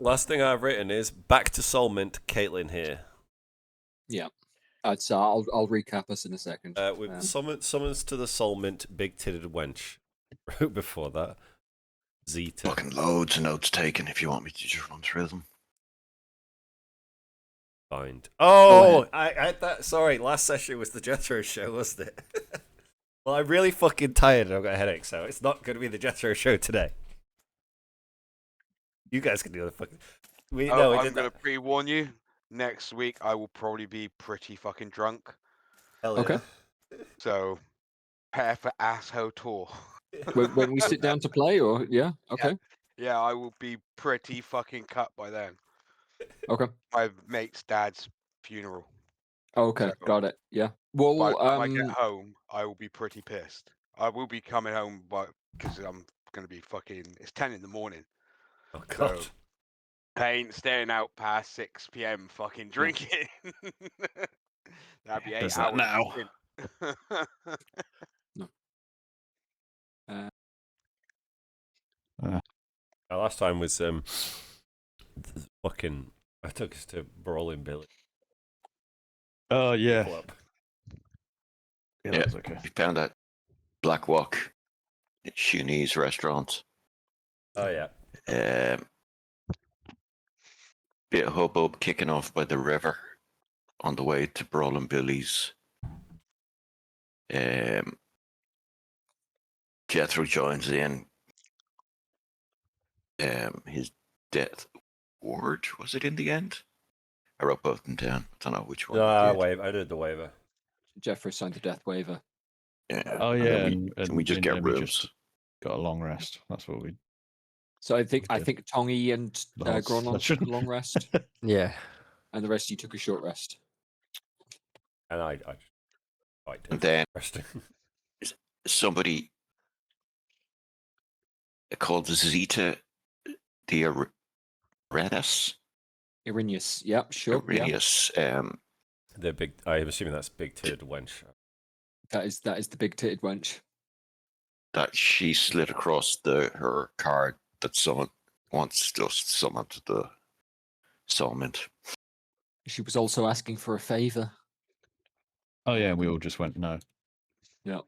last thing I've written is back to Solmint. Caitlin here. Yeah. So I'll recap us in a second. With summons to the Solmint, big-titted wench. Before that, Zeta. Fucking loads of notes taken if you want me to just run through them. Find. Oh, I had that. Sorry, last session was the Jethro show, wasn't it? Well, I'm really fucking tired and I've got a headache, so it's not going to be the Jethro show today. You guys can do the fucking. I'm going to pre-warn you. Next week, I will probably be pretty fucking drunk. Hell okay. Yeah. So, prepare for asshole tour. when we sit down to play, or yeah, okay. Yeah, I will be pretty fucking cut by then. Okay. My mate's dad's funeral. Okay, So, got it. Yeah. Well, by the time I get home, I will be pretty pissed. I will be coming home, because I'm gonna be fucking. It's 10 in the morning. Oh god. So, I ain't staying out past 6 p.m. fucking drinking. That'd be 8 hours now. Last time was fucking. I took us to Brawling Billy. Oh yeah. Club. Yeah, that was okay. We found that Black Walk Chinese restaurant. Oh yeah. Bit of hubbub kicking off by the river on the way to Brawling Billy's. Jethro joins in. His death ward, was it in the end? I wrote both of them down. I don't know which one. I did the waiver. Jeffrey signed the death waiver. Yeah. Oh yeah, and we just get we rooms. just got a long rest. That's what we. So I think Tongi and Gronon took a long rest. Yeah. And the rest of you took a short rest. And I and then resting. Somebody called Zeta the Irenaeus. Irenaeus, yep, sure. Irenaeus. The big. I'm assuming that's big-titted wench. That is the big-titted wench. That she slid across her card that someone wants just summoned to the Solmint. She was also asking for a favor. Oh yeah, we all just went no. Yeah.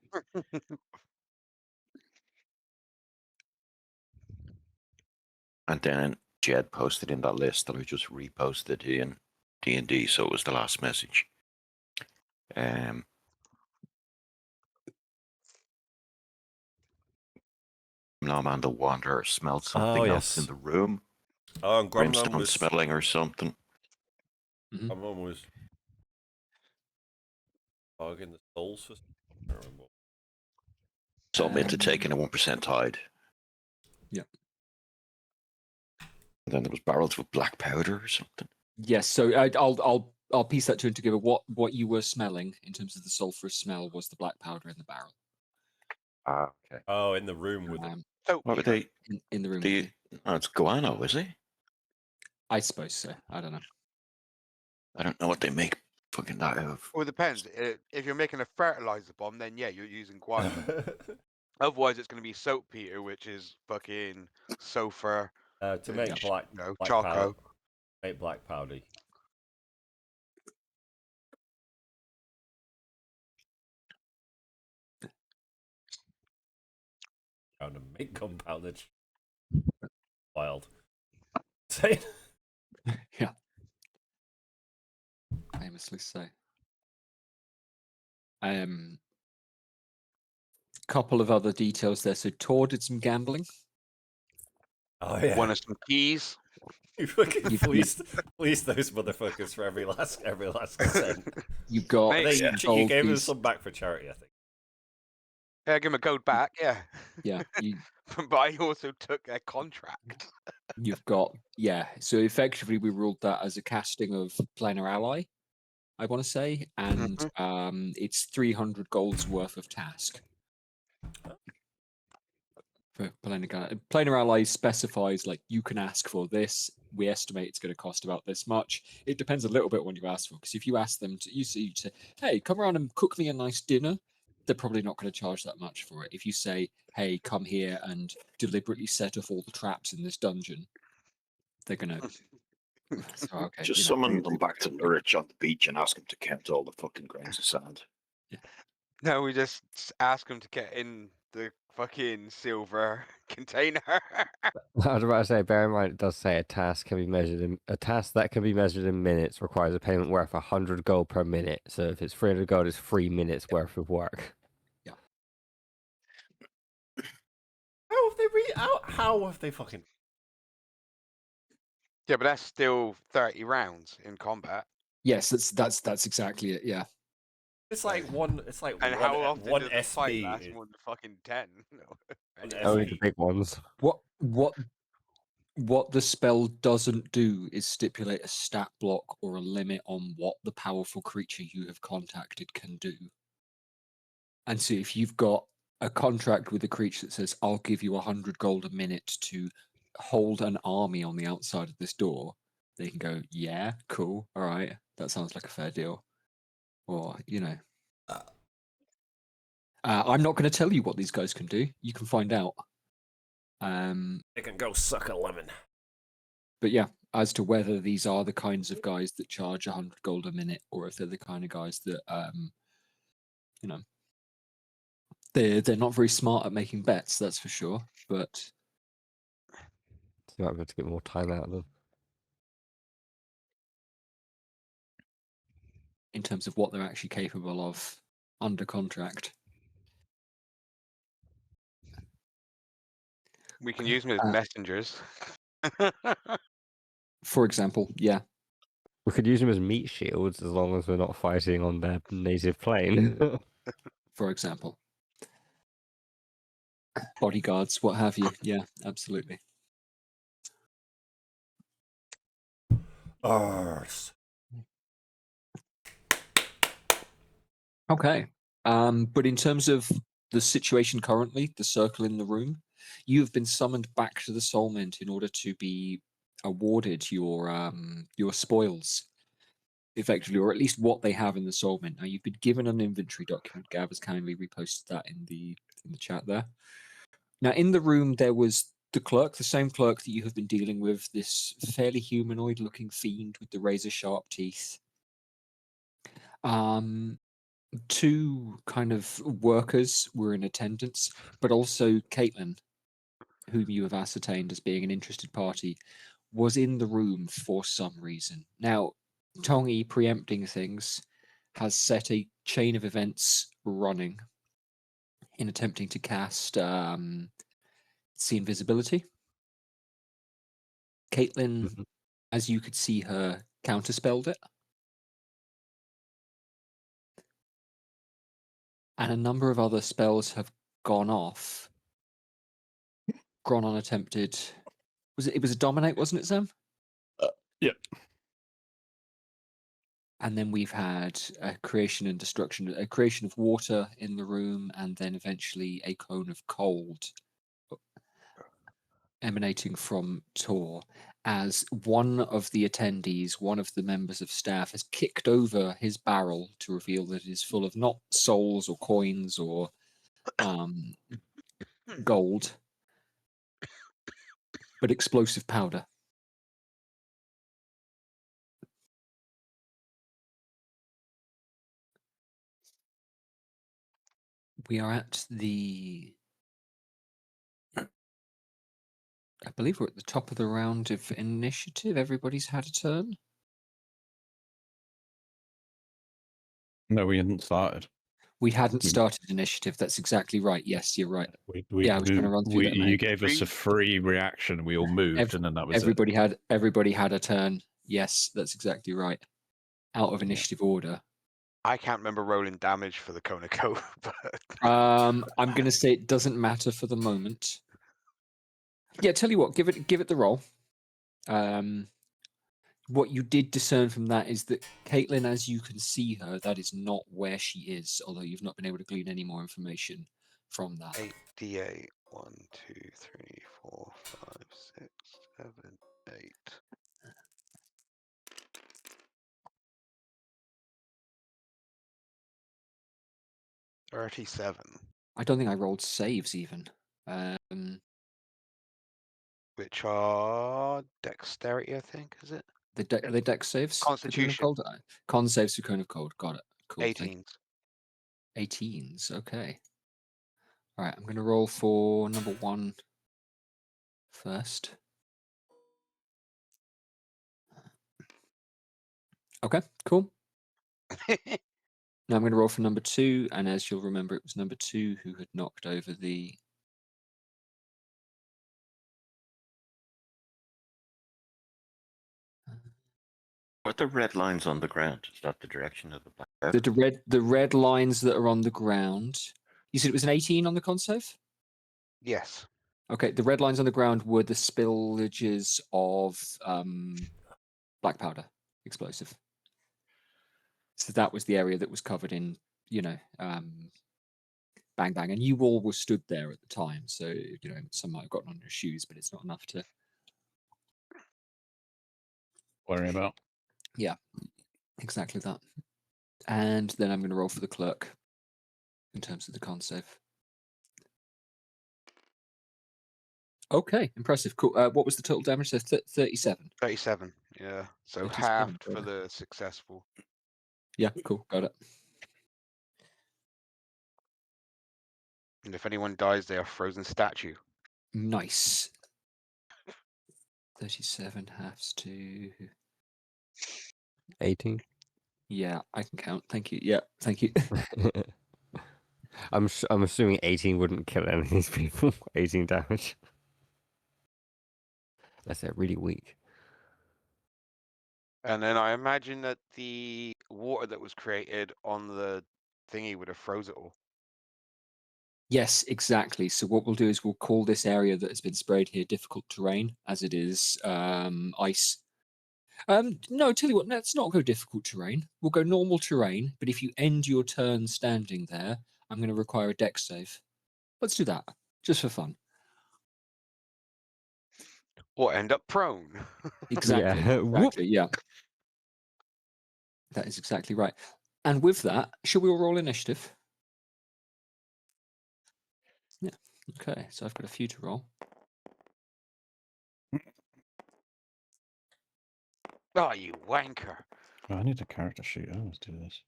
And then Jed posted in that list that I just reposted in D&D, so it was the last message. Noman the Wanderer smelled something else in the room. Oh, and Brimstone Gromlin was smelling or something. Mm-hmm. Gromlin was hogging the souls for. I don't remember. Solmint had taken a 1% tide. Yeah. And then there was barrels with black powder or something. Yes, so I'll piece that two together. What you were smelling in terms of the sulfurous smell was the black powder in the barrel. Ah, okay. Oh, in the room with So, What were they? in the room. It's guano, is it? I suppose so. I don't know. I don't know what they make fucking that out of. well, it depends. If you're making a fertilizer bomb, then yeah, you're using guano. Otherwise, it's going to be saltpeter, which is fucking sulfur. to make black charcoal. powder. Make black powder. Trying to make gunpowder. Wild. Say. Yeah. Famously so. Couple of other details there. So Tor did some gambling. Oh yeah. One of some keys. You fucking fleeced those motherfuckers for every last cent. You got. You gave them some back for charity, I think. Yeah, give them a gold back. Yeah. Yeah. But I also took their contract. You've got. Yeah. So effectively, we ruled that as a casting of Planar Ally, I want to say, and it's 300 gold's worth of task. For Planar Ally specifies like you can ask for this. We estimate it's going to cost about this much. It depends a little bit when you ask for, because if you ask them to, you say, hey, come around and cook me a nice dinner, they're probably not going to charge that much for it. If you say, hey, come here and deliberately set off all the traps in this dungeon, they're gonna. So okay, Just you know, summon them back to the rich on the beach and ask them to count all the fucking grains of sand. No, we just ask them to get in the fucking silver container. I was about to say, bear in mind, it does say a task that can be measured in minutes requires a payment worth 100 gold per minute. So if it's 300 gold, it's 3 minutes worth of work. How have they how have they fucking? Yeah, but that's still 30 rounds in combat. yes, that's exactly it. Yeah. It's like one. It's like And one. how often One does the fight SB. last more than fucking 10? No. Anyway. Only the big ones. What the spell doesn't do is stipulate a stat block or a limit on what the powerful creature you have contacted can do. And so if you've got a contract with a creature that says, I'll give you 100 gold a minute to hold an army on the outside of this door, they can go, yeah, cool, all right, that sounds like a fair deal. Or, you know, I'm not going to tell you what these guys can do. You can find out. They can go suck a lemon. But yeah, as to whether these are the kinds of guys that charge 100 gold a minute, or if they're the kind of guys that, you know, they're not very smart at making bets, that's for sure. But So you might be able to get more time out of them. in terms of what they're actually capable of under contract, We can use them as messengers. for example, yeah, We could use them as meat shields as long as we're not fighting on their native plane. for example, bodyguards, what have you. Yeah, absolutely. Arse. Okay. But in terms of the situation currently, the circle in the room, you have been summoned back to the Soul Mint in order to be awarded your spoils, effectively, or at least what they have in the Soul Mint. Now you've been given an inventory document. Gav has kindly reposted that in the chat there. Now in the room there was the clerk, the same clerk that you have been dealing with, this fairly humanoid-looking fiend with the razor-sharp teeth. Two kind of workers were in attendance, but also Caitlin, whom you have ascertained as being an interested party, was in the room for some reason. Now, Tongi, preempting things, has set a chain of events running in attempting to cast see invisibility. Caitlin, as you could see her, counterspelled it. And a number of other spells have gone off. Gone unattempted. It was a dominate, wasn't it, Sam? Yeah. And then we've had a creation and destruction, a creation of water in the room, and then eventually a cone of cold emanating from Tor, as one of the attendees, one of the members of staff, has kicked over his barrel to reveal that it is full of not souls or coins or gold, but explosive powder. We are at I believe we're at the top of the round of initiative. Everybody's had a turn. No, we hadn't started. We hadn't We- started initiative. That's exactly right. Yes, you're right. We, Yeah, I was trying to run through that, you mate. gave us a free reaction. We all moved, and then that was Everybody had a turn. Yes, that's exactly right. Out of initiative order. I can't remember rolling damage for the Konako, but I'm gonna say it doesn't matter for the moment. Yeah, tell you what, give it the roll. What you did discern from that is that Caitlin, as you can see her, that is not where she is, although you've not been able to glean any more information from that. 8d8. 1, 2, 3, 4, 5, 6, 7, 8. $37. I don't think I rolled saves even. Which are Dex dexterity, I think, is it? Are they dex saves? for Cone of Constitution. Cold? Con saves for Cone of Cold. Got it. Cool. 18s. 18s. Okay. All right. I'm going to roll for number 1 first. Okay. Cool. Now I'm going to roll for number 2, and as you'll remember, it was number 2 who had knocked over the. What are the red lines on the ground? Is that the direction of the black arrow? The red lines that are on the ground. You said it was an 18 on the con save? Yes. Okay, the red lines on the ground were the spillages of black powder explosive. So that was the area that was covered in, bang bang, and you all were stood there at the time. So some might have gotten on your shoes, but it's not enough to Worry about. Yeah, exactly that. And then I'm going to roll for the clerk in terms of the con save. Okay, impressive. Cool. What was the total damage? So 37. 37. Yeah. So 37, halved got for it. the successful. Yeah, cool. Got it. And if anyone dies, they are frozen statue. Nice. 37 halves to 18. Yeah, I can count. Thank you. Yeah, thank you. I'm assuming 18 wouldn't kill any of these people. 18 damage. Unless they're really weak. And then I imagine that the water that was created on the thingy would have froze it all. Yes, exactly. So what we'll do is we'll call this area that has been sprayed here difficult terrain, as it is ice. No, tell you what, let's not go difficult terrain. We'll go normal terrain, but if you end your turn standing there, I'm going to require a dex save. Let's do that, just for fun. Or end up prone. Exactly. Yeah. Whoop. Exactly. Yeah. That is exactly right. And with that, shall we all roll initiative? Yeah. Okay. So I've got a few to roll. Oh, you wanker. Oh, I need a character sheet. Oh, let's do this.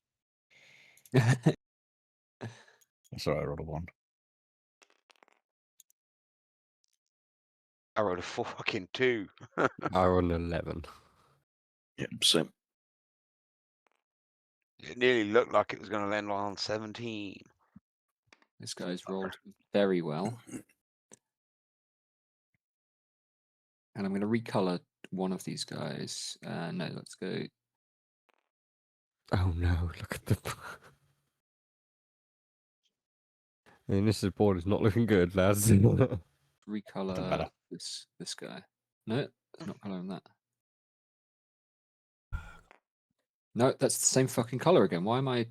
That's all right, I rolled a 1. I rolled a fucking 2. I rolled an 11. Yeah, same. It nearly looked like it was going to land on 17. This guy's rolled very well. And I'm going to recolor one of these guys. No, let's go. Oh no, look at the. The initiative board is not looking good, lads. Recolor better. this guy. No, it's not coloring that. No, that's the same fucking color again. Why am I?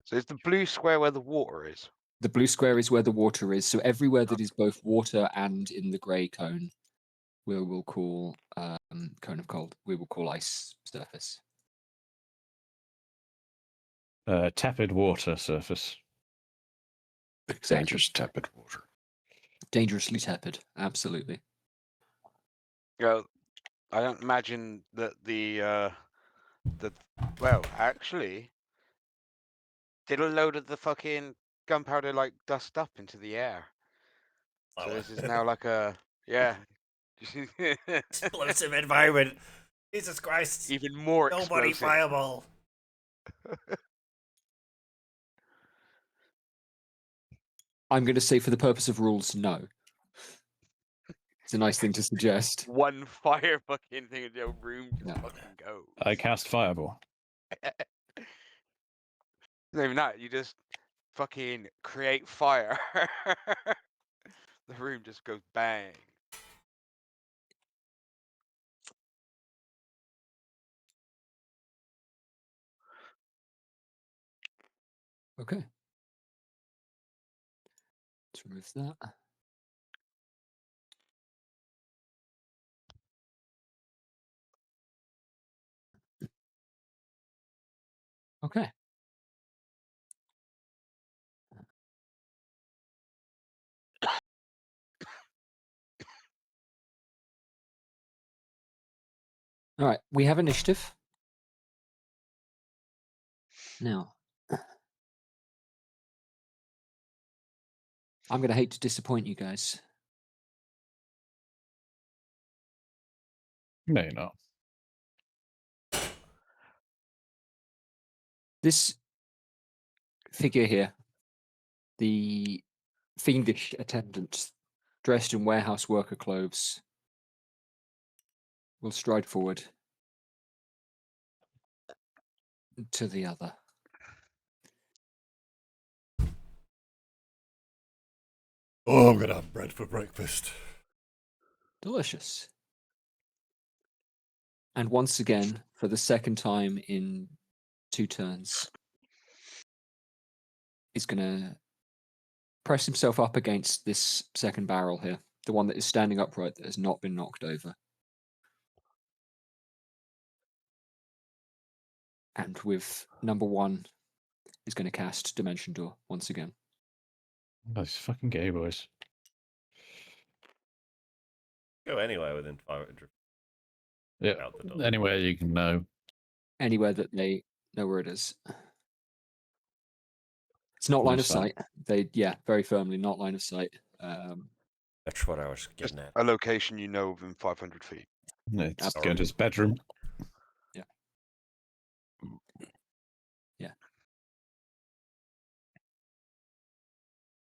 So is the blue square where the water is? The blue square is where the water is. So everywhere that is both water and in the grey cone, we will call cone of cold. We will call ice surface. Tepid water surface. Exactly. Dangerous tepid water. Dangerously tepid. Absolutely. Well, I don't imagine that well, actually, did a load of the fucking gunpowder like dust up into the air? So this is now like a Explosive environment. Jesus Christ. even more Nobody explosive. fireball. I'm going to say, for the purpose of rules, no. It's a nice thing to suggest. One fire fucking thing in the room just No. fucking goes. I cast Fireball. Not even that, you just fucking create fire. The room just goes bang. Okay. Let's remove that. Okay. All right, we have initiative. Now, I'm going to hate to disappoint you guys. No, you're not. This figure here, the fiendish attendant dressed in warehouse worker clothes, will stride forward to the other. Oh, I'm gonna have bread for breakfast. Delicious. And once again, for the second time in 2 turns, he's going to press himself up against this second barrel here, the one that is standing upright that has not been knocked over. And with number 1, he's going to cast Dimension Door once again. Oh, these fucking gay boys. Go anywhere within 500. Yeah. Out the door. Anywhere you can know. Anywhere that they know where it is. It's not line No of sight. They, very firmly not line of sight. That's what I was Just getting at. a location you know within 500 feet. It's Absolutely. going to his bedroom.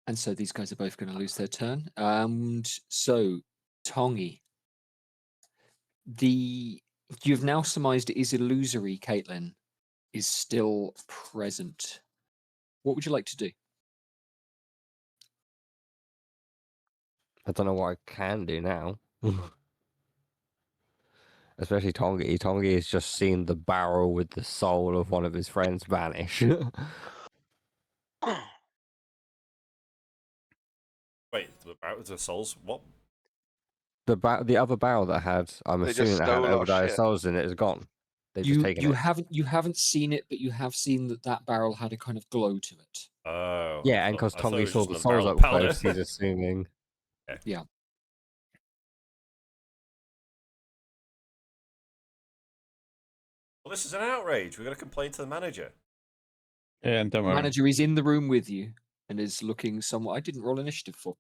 And so these guys are both going to lose their turn. And so, Tongi, you've now surmised it is illusory, Caitlin, is still present. What would you like to do? I don't know what I can do now. Especially Tongi. Tongi has just seen the barrel with the soul of one of his friends vanish. Wait, the souls? What? The other barrel that had, I'm They just assuming that had stole our Obadiah shit. souls in it, is gone. They've just taken it. You haven't seen it, but you have seen that barrel had a kind of glow to it. Oh. Yeah, and because I thought it Tongi was saw just the an souls barrel up of powder. close, he's assuming. Yeah. Well, this is an outrage. We're going to complain to the manager. Yeah, and don't The worry. manager is in the room with you and is looking somewhat. I didn't roll initiative for.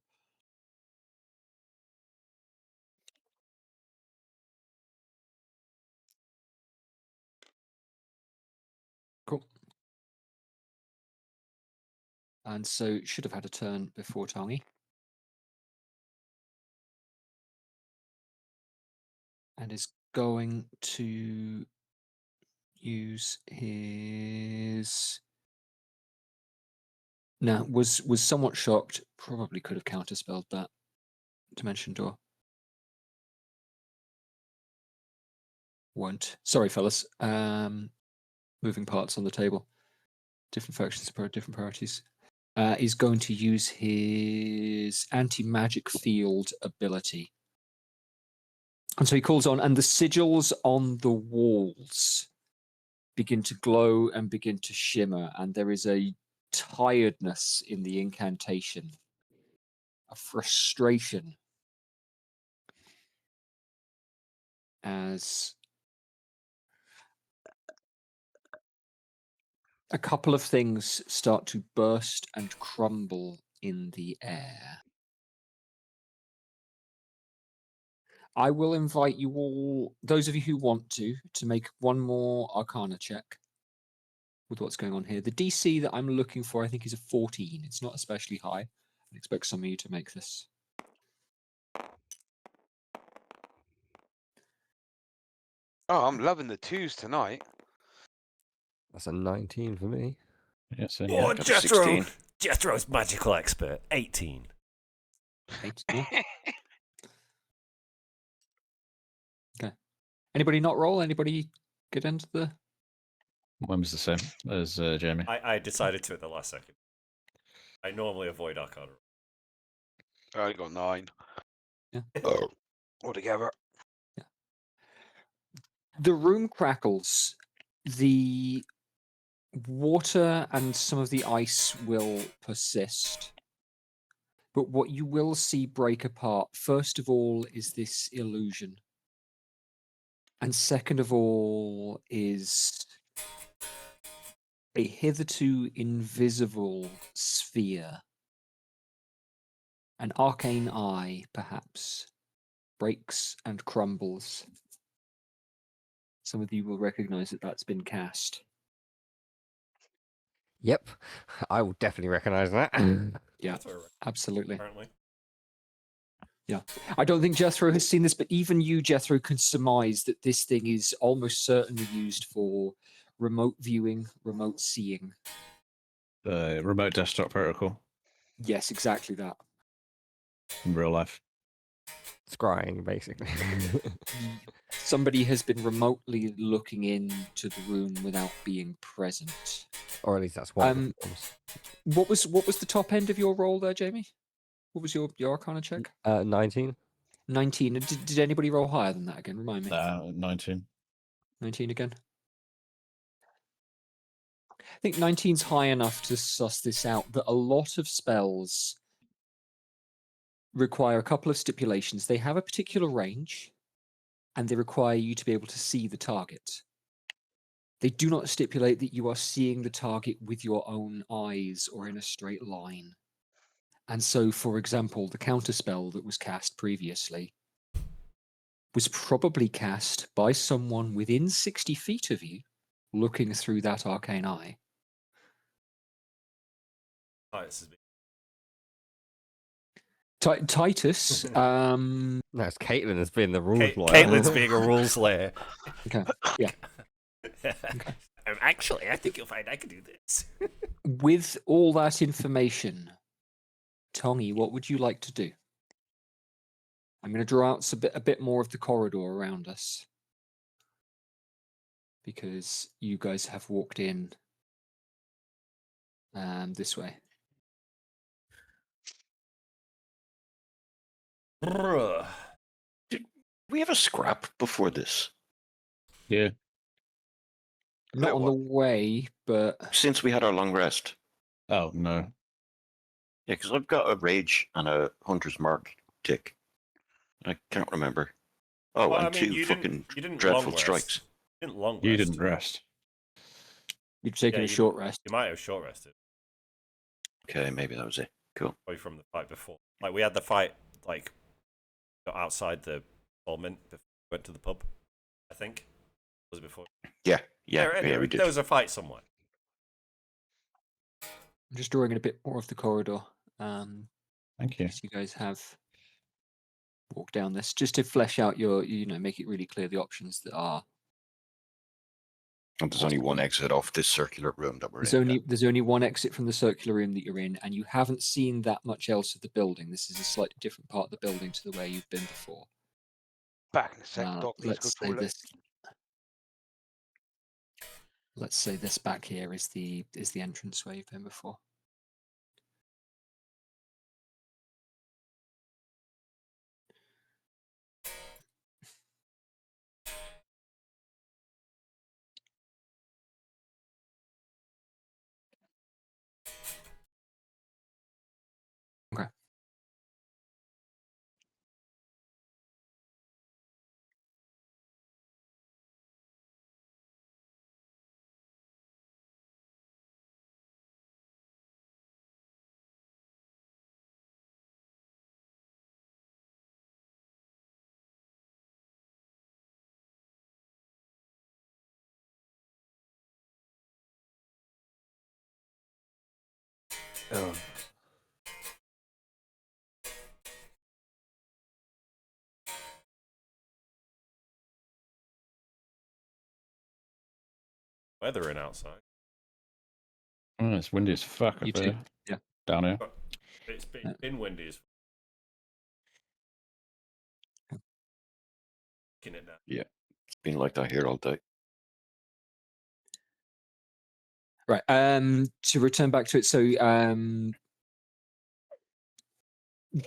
Cool. And so should have had a turn before Tongi. And is going to use his. Now, was somewhat shocked. Probably could have counterspelled that Dimension Door. Won't. Sorry, fellas. Moving parts on the table. Different factions, different priorities. Is going to use his anti-magic field ability. And so he calls on, and the sigils on the walls begin to glow and begin to shimmer, and there is a tiredness in the incantation, a frustration as a couple of things start to burst and crumble in the air. I will invite you all, those of you who want to make one more Arcana check with what's going on here. The DC that I'm looking for, I think, is a 14. It's not especially high. I expect some of you to make this. Oh, I'm loving the 2s tonight. That's a 19 for me. Yes, Yeah, I Oh, got a Jethro! 16. Jethro's magical expert. 18. 8. Yeah. Okay. Anybody not roll? Anybody get into the... One was the same as Jamie. I decided to at the last second. I normally avoid Arcana. I got 9. Yeah. Oh, altogether. Yeah. The room crackles. The Water and some of the ice will persist. But what you will see break apart, first of all, is this illusion. And second of all, is a hitherto invisible sphere. An arcane eye, perhaps, breaks and crumbles. Some of you will recognize that that's been cast. Yep, I will definitely recognize that. Yeah, That's all right, absolutely. apparently. Yeah. I don't think Jethro has seen this, but even you, Jethro, can surmise that this thing is almost certainly used for remote viewing, remote seeing. The remote desktop protocol Yes, exactly that. in real life. Scrying, basically. Somebody has been remotely looking into the room without being present. Or at least that's one of the forms. What was the top end of your roll there, Jamie? What was your Arcana check? 19. 19. Did anybody roll higher than that again? Remind me. 19. 19 again. I think 19's high enough to suss this out, that a lot of spells require a couple of stipulations. They have a particular range, and they require you to be able to see the target. They do not stipulate that you are seeing the target with your own eyes or in a straight line. And so, for example, the counterspell that was cast previously was probably cast by someone within 60 feet of you, looking through that arcane eye. Oh, this is big. Titus, No, it's Caitlin has been the rules lawyer. Caitlin's being a rules layer. okay, yeah. Actually, I think you'll find I can do this. With all that information, Tongi, what would you like to do? I'm going to draw out a bit more of the corridor around us, because you guys have walked in this way. Bruh. Did we have a scrap before this? Yeah. Not That on the way, but Since we had our long rest. Oh, no. Yeah, because I've got a rage and a hunter's mark tick. I can't remember. Oh, Well, and I mean, two you fucking didn't long dreadful rest. strikes. You didn't long rest. You didn't rest. you've taken Yeah, a short rest. You might have short rested. Okay, maybe that was it. Cool. Probably from the fight before. Like, we had the fight, like, got outside the Mint before we went to the pub, I think. Was it before? Yeah, Anyway, we did. There was a fight somewhere. I'm just drawing in a bit more of the corridor. Thank you. As you guys have walked down this, just to flesh out your, make it really clear the options that are. And there's only one exit off this circular room that we're in. There's only one exit from the circular room that you're in, and you haven't seen that much else of the building. This is a slightly different part of the building to the way you've been before. Back in a sec, Doc needs to Let's go say toilet. this. Let's say this back here is the entrance where you've been before. Okay. Oh. Weather in outside. Oh, it's windy as fuck up You too. there. Yeah. Down here. It's been windy as fucking it now. Yeah, it's been like that here all day. Right. To return back to it, so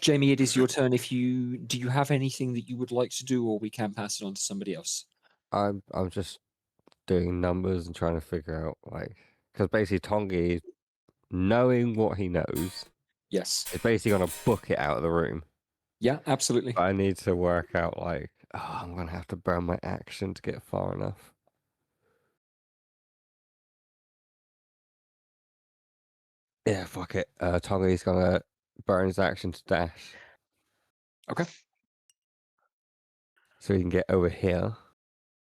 Jamie, it is your turn. Do you have anything that you would like to do, or we can pass it on to somebody else? I'm just doing numbers and trying to figure out, like, Because basically Tongi, knowing what he knows, Yes. is basically gonna book it out of the room. Yeah, absolutely. But I need to work out like, I'm gonna have to burn my action to get far enough. Yeah, fuck it. Tongi's gonna burn his action to dash. Okay. So he can get over here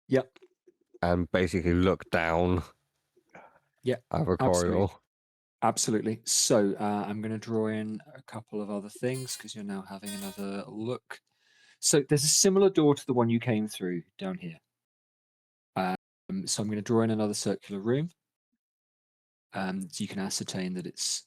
Yep. and basically look down. Yeah, Over absolutely. corridor. Absolutely. So I'm going to draw in a couple of other things because you're now having another look. So there's a similar door to the one you came through down here. So I'm going to draw in another circular room. So you can ascertain that it's,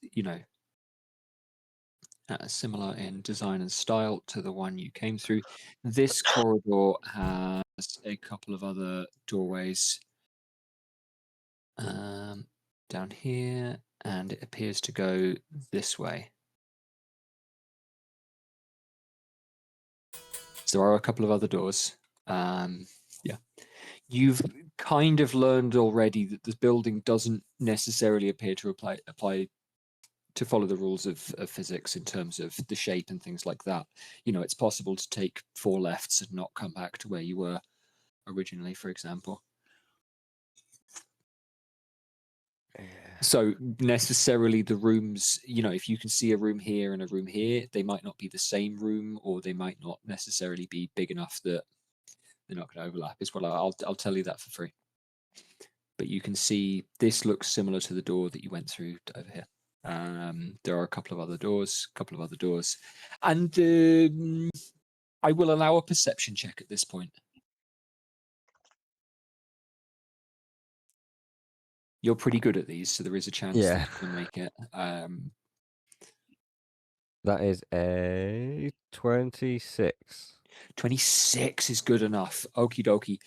similar in design and style to the one you came through. This corridor has a couple of other doorways down here, and it appears to go this way. So there are a couple of other doors. Yeah. You've kind of learned already that the building doesn't necessarily appear to apply to follow the rules of physics in terms of the shape and things like that. It's possible to take 4 lefts and not come back to where you were originally, for example. So necessarily the rooms, if you can see a room here and a room here, they might not be the same room, or they might not necessarily be big enough that they're not going to overlap. Is what I'll tell you that for free. But you can see this looks similar to the door that you went through over here. There are a couple of other doors, and I will allow a perception check at this point. You're pretty good at these, so there is a chance that you can make it. That is a 26. 26 is good enough. Okie dokie.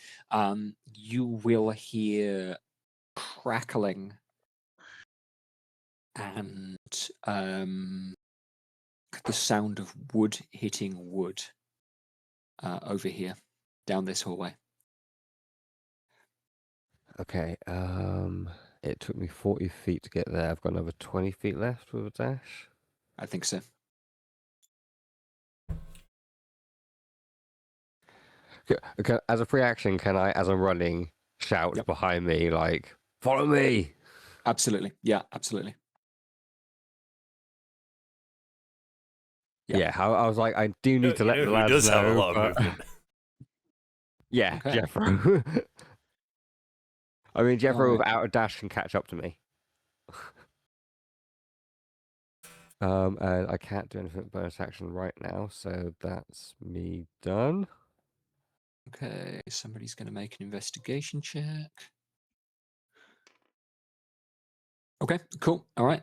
You will hear crackling and the sound of wood hitting wood over here, down this hallway. Okay, it took me 40 feet to get there. I've got another 20 feet left with a dash. I think so. Okay, as a free action, can I, as I'm running, shout behind me, like, follow me? Absolutely. Yeah, absolutely. Yeah, I was like, I do need to let the lads does know. have a lot of but- movement. Yeah, Okay. Jeffro. I mean, Jeffro Alright. without a dash can catch up to me. And I can't do anything bonus action right now, so that's me done. Okay, somebody's going to make an investigation check. Okay, cool. All right.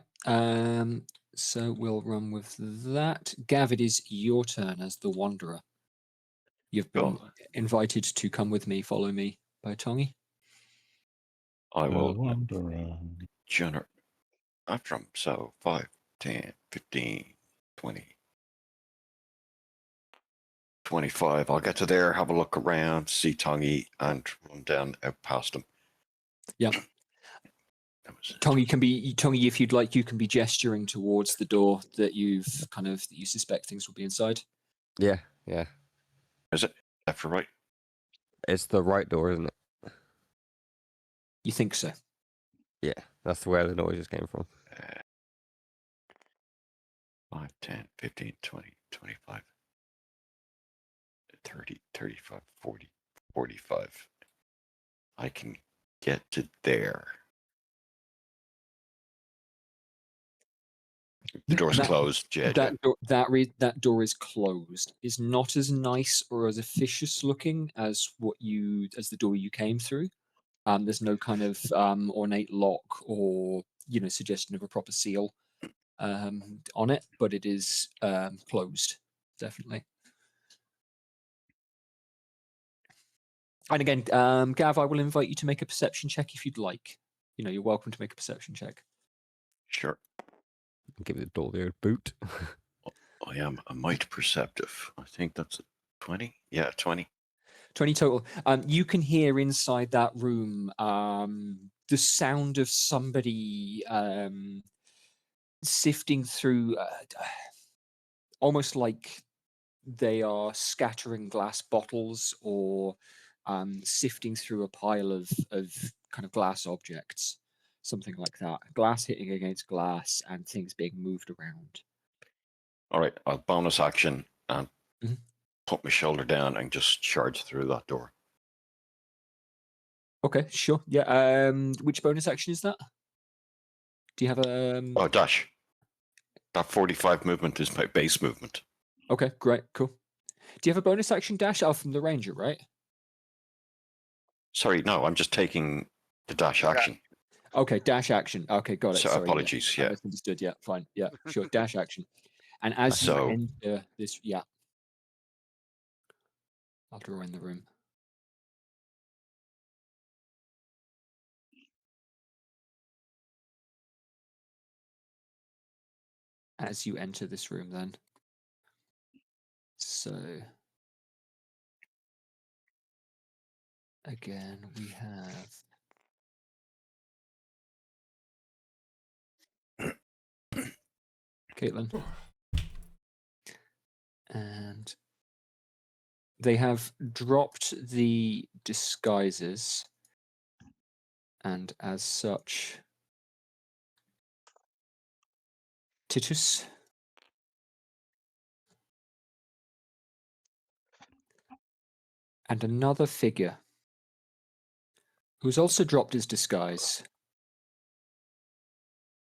So we'll run with that. Gav, it is your turn as the Wanderer. You've been invited to come with me, follow me by Tongi. I will Wanderer. generate after him. So 5, 10, 15, 20, 25. I'll get to there, have a look around, see Tongi, and run down out past him. Yeah. Tongi, if you'd like, you can be gesturing towards the door that you suspect things will be inside. Yeah. Is it left or right? It's the right door, isn't it? You think so? Yeah, that's where the noises came from. 5, 10, 15, 20, 25, 30, 35, 40, 45. I can get to there. The door's closed, Jed. That door is closed. It's not as nice or as officious looking as the door you came through. There's no kind of ornate lock or suggestion of a proper seal on it, but it is closed, definitely. And again, Gav, I will invite you to make a perception check if you'd like. You're welcome to make a perception check. Sure. Give the door the old boot. I am a mite perceptive. I think that's a 20. Yeah, 20. 20 total. You can hear inside that room the sound of somebody sifting through, almost like they are scattering glass bottles or sifting through a pile of kind of glass objects, something like that. Glass hitting against glass and things being moved around. All right, I'll bonus action and Mhm. put my shoulder down and just charge through that door. Okay, sure. Yeah. Which bonus action is that? Do you have a? Oh, dash. That 45 movement is my base movement. Okay, great, cool. Do you have a bonus action dash out from the ranger, right? Sorry, no, I'm just taking the dash action. Okay, dash action. Okay, got it. So Sorry, apologies, I yeah. misunderstood. Yeah, fine. Yeah, sure. Dash action. And as you So- enter this, yeah, I'll draw in the room. As you enter this room, then. So again, we have Caitlin. And they have dropped the disguises, and as such, Titus and another figure who's also dropped his disguise,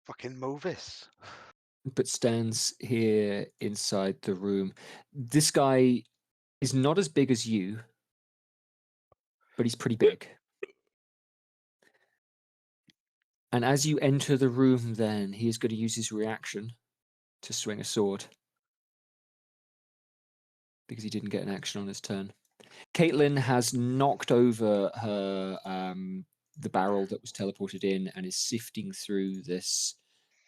Fucking Movis. but stands here inside the room. This guy is not as big as you, but he's pretty big. And as you enter the room, then he is going to use his reaction to swing a sword because he didn't get an action on his turn. Caitlin has knocked over her the barrel that was teleported in and is sifting through this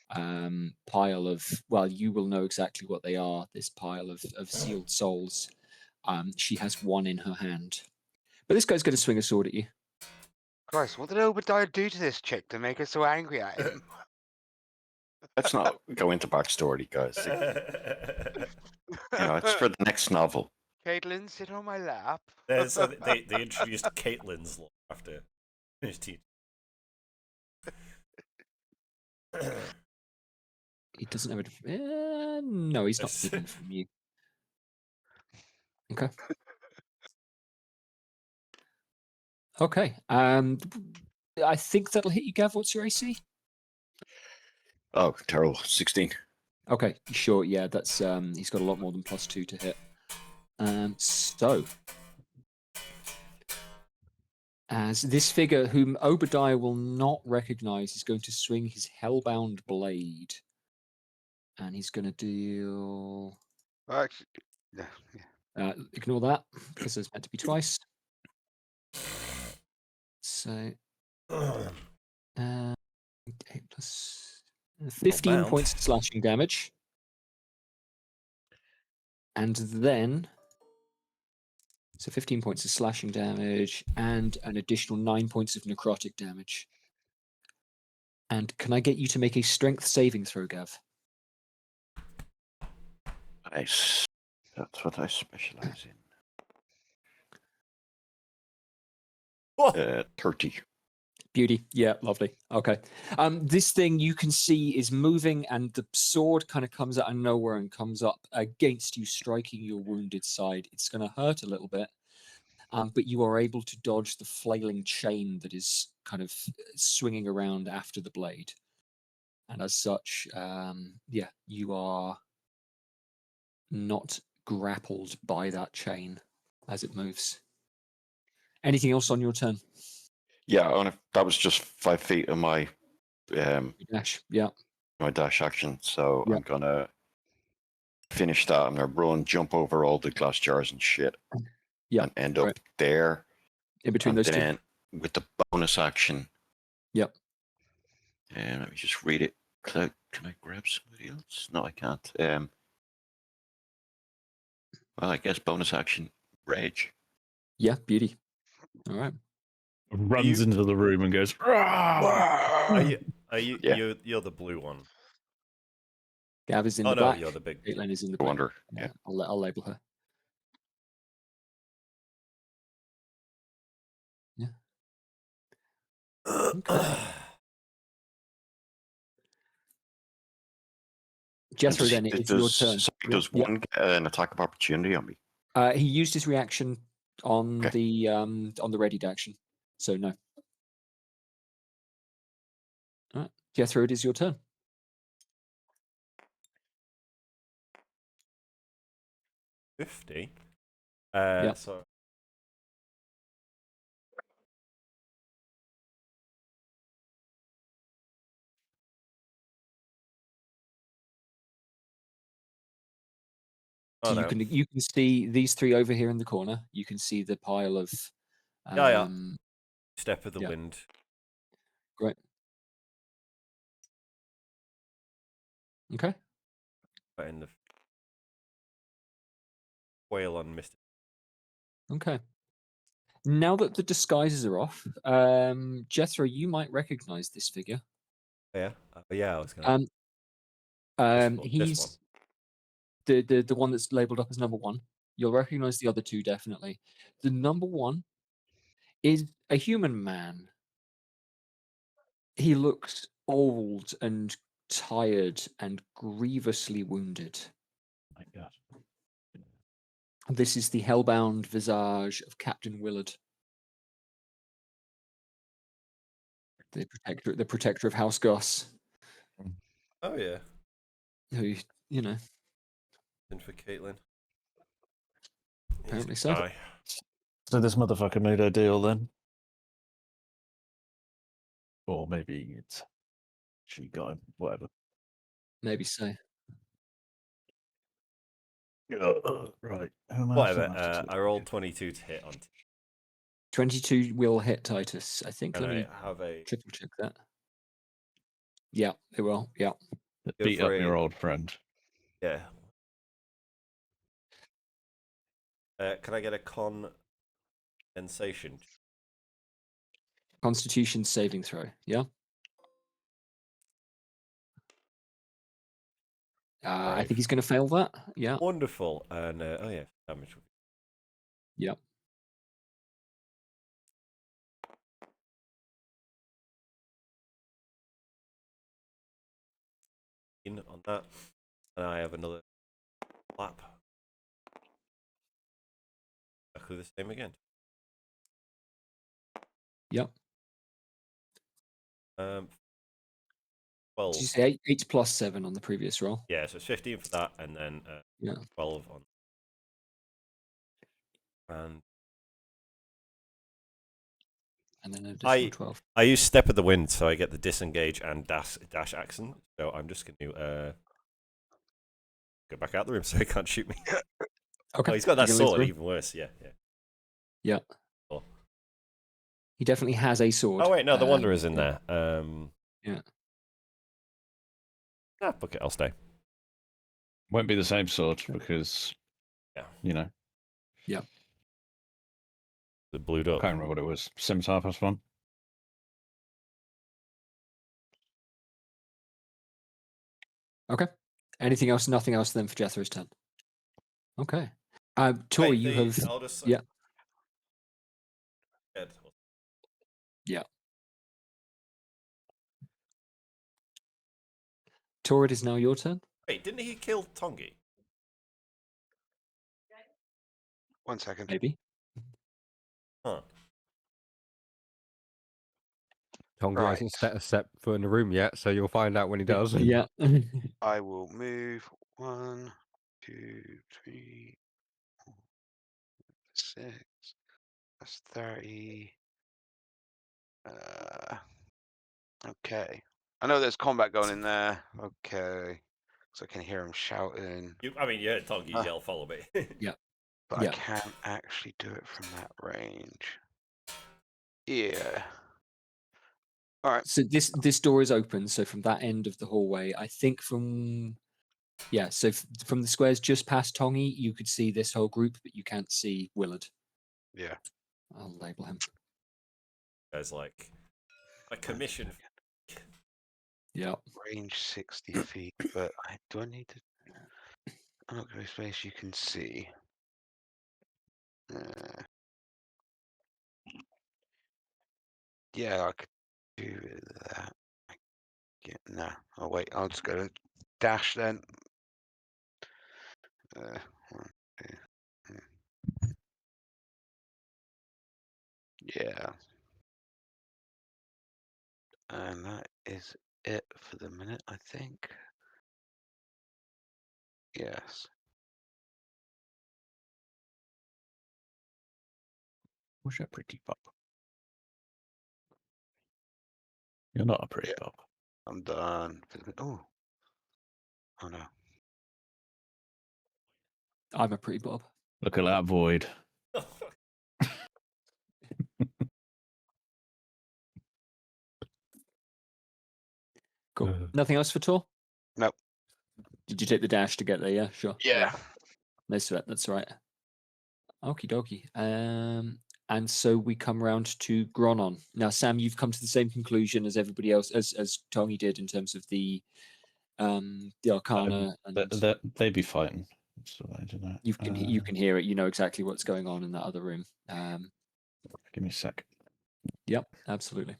pile of, well, you will know exactly what they are, this pile of sealed souls. She has one in her hand. But this guy's going to swing a sword at you. Christ, what did Obadiah do to this chick to make her so angry at him? Let's not go into backstory, guys. It's for the next novel. Caitlin, sit on my lap. So they introduced Caitlin's law after finished teaching. He doesn't have a... no, he's not different from you. Okay. Okay. I think that'll hit you, Gav. What's your AC? Oh, terrible. 16. Okay, sure. Yeah, that's he's got a lot more than +2 to hit. So, as this figure, whom Obadiah will not recognize, is going to swing his hellbound blade, and he's going to deal. Actually, yeah. Ignore that because it's meant to be twice. So, 8 plus 15 bad. points of slashing damage, and then. So 15 points of slashing damage and an additional 9 points of necrotic damage. And can I get you to make a strength saving throw, Gav? Nice. That's what I specialize in. 30. Beauty. Yeah, lovely. Okay. This thing you can see is moving, and the sword kind of comes out of nowhere and comes up against you, striking your wounded side. It's going to hurt a little bit. But you are able to dodge the flailing chain that is kind of swinging around after the blade. And as such, you are not grappled by that chain as it moves. Anything else on your turn? Yeah, that was just 5 feet of my Dash, yeah. my dash action. So Yeah. I'm going to finish that. I'm going to run, jump over all the glass jars and shit. Yeah, and end up there. in between and those then two. With the bonus action. Yep. And let me just read it. Can I grab somebody else? No, I can't. Well, I guess bonus action, rage. Yeah, beauty. All right. runs into the room and goes. Are you? Yeah. You're the blue one. Gav is in Oh the no, black. you're the big. Caitlin is in the I blue. wonder. Yeah. I'll label her. Yeah. Okay. Jethro, then it is your turn. Does one get an attack of opportunity on me? He used his reaction on Okay. the readied action, so no. All right. Jethro, it is your turn. 50. Yep. So. So you can see these three over here in the corner. You can see the pile of Step of the wind. Great. Okay. Right in the whale on Mr. Okay. Now that the disguises are off, Jethro, you might recognize this figure. Yeah. Yeah, I was gonna. He's the one that's labeled up as number 1. You'll recognize the other two definitely. The number 1 is a human man. He looks old and tired and grievously wounded. My God. This is the hellbound visage of Captain Willard, the protector of House Goss. Oh yeah. Who, you know, In for Caitlin. apparently so. So this motherfucker made a deal then, or maybe she got him. Whatever. Maybe so. Right. Who am I Whatever. after? I rolled 22 to hit on. 22 will hit Titus. I think. And Let me I have a. triple check that. Yeah, it will. Yeah. Beat up your old friend. Yeah. Can I get a sensation? Constitution saving throw. Yeah. I think he's going to fail that. Yeah. Wonderful. And oh yeah, damage. Yep. On that, and I have another lap. Exactly the same again. Yep. 12. Did you say 8 plus 7 on the previous roll? Yeah, so it's 15 for that, and then 12 on. And then an additional 12. I use Step of the Wind, so I get the disengage and dash action. So I'm just going to go back out the room so he can't shoot me. Okay. Oh, he's got that sword, even worse. Yeah. Yeah. Cool. He definitely has a sword. Oh wait, no, the Wanderer's in there. Yeah. Fuck it, I'll stay. Won't be the same sword because, you know. Yeah. The blued up. Can't remember what it was. Scimitar plus 1. Okay. Anything else? Nothing else then for Jethro's turn. Okay. Tori, you have. Yeah. Yeah. Tori, it is now your turn. Wait, didn't he kill Tongi? 1 second. Maybe. Huh. Tongi hasn't set a step foot in the room yet, so you'll find out when he does. Yeah. I will move 1, 2, 3, 4, 6. That's 30. Okay. I know there's combat going in there. Okay. So I can hear him shouting. You heard Tongi yell, follow me. Yeah. But I can't actually do it from that range. Yeah. All right. So this door is open. So from that end of the hallway, I think from from the squares just past Tongi, you could see this whole group, but you can't see Willard. Yeah. I'll label him. There's like a commission. Yeah. Range 60 feet, but do I need to? I'm not going to space you can see. Yeah, I could do that. No. Oh wait, I'll just go to dash then. 1, 2, 3. Yeah. And that is it for the minute, I think. Yes. What's a pretty pup? You're not a pretty Yeah. pup. I'm done. Oh. Oh no. I'm a pretty Bob. Look at that void. Cool. Nothing else for Tor? Nope. Did you take the dash to get there? Yeah, sure. Yeah. No sweat. That's all right. Okie dokie. And so we come round to Gronon. Now, Sam, you've come to the same conclusion as everybody else, as Tongi did in terms of the Arcana, and They'd be fighting. So I don't know. you can hear it. You know exactly what's going on in that other room. Give me a sec. Yep, absolutely.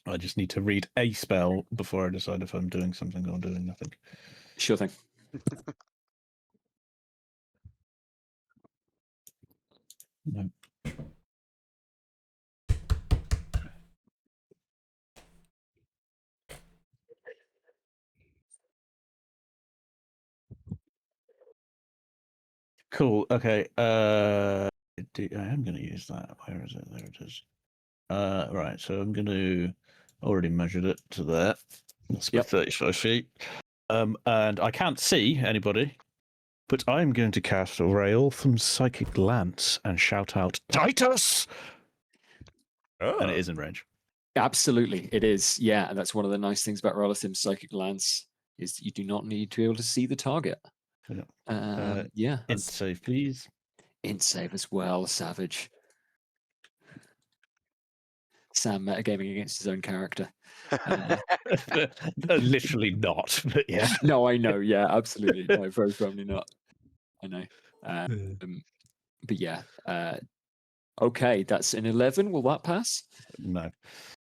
I just need to read a spell before I decide if I'm doing something or doing nothing. Sure thing. No. Cool. Okay. I am going to use that. Where is it? There it is. Right. So I'm going to already measured it to there. That's about 35 feet. And I can't see anybody, but I'm going to cast a rail from Psychic Lance and shout out Titus. And it is in range. Absolutely, it is. Yeah, and that's one of the nice things about Relatim's Psychic Lance is that you do not need to be able to see the target. Yeah. Int save, please. Int save as well, Savage. Sam metagaming against his own character. Literally not, but yeah. No, I know. Yeah, absolutely. No, very firmly not. I know. But yeah. Okay, that's an 11. Will that pass? No.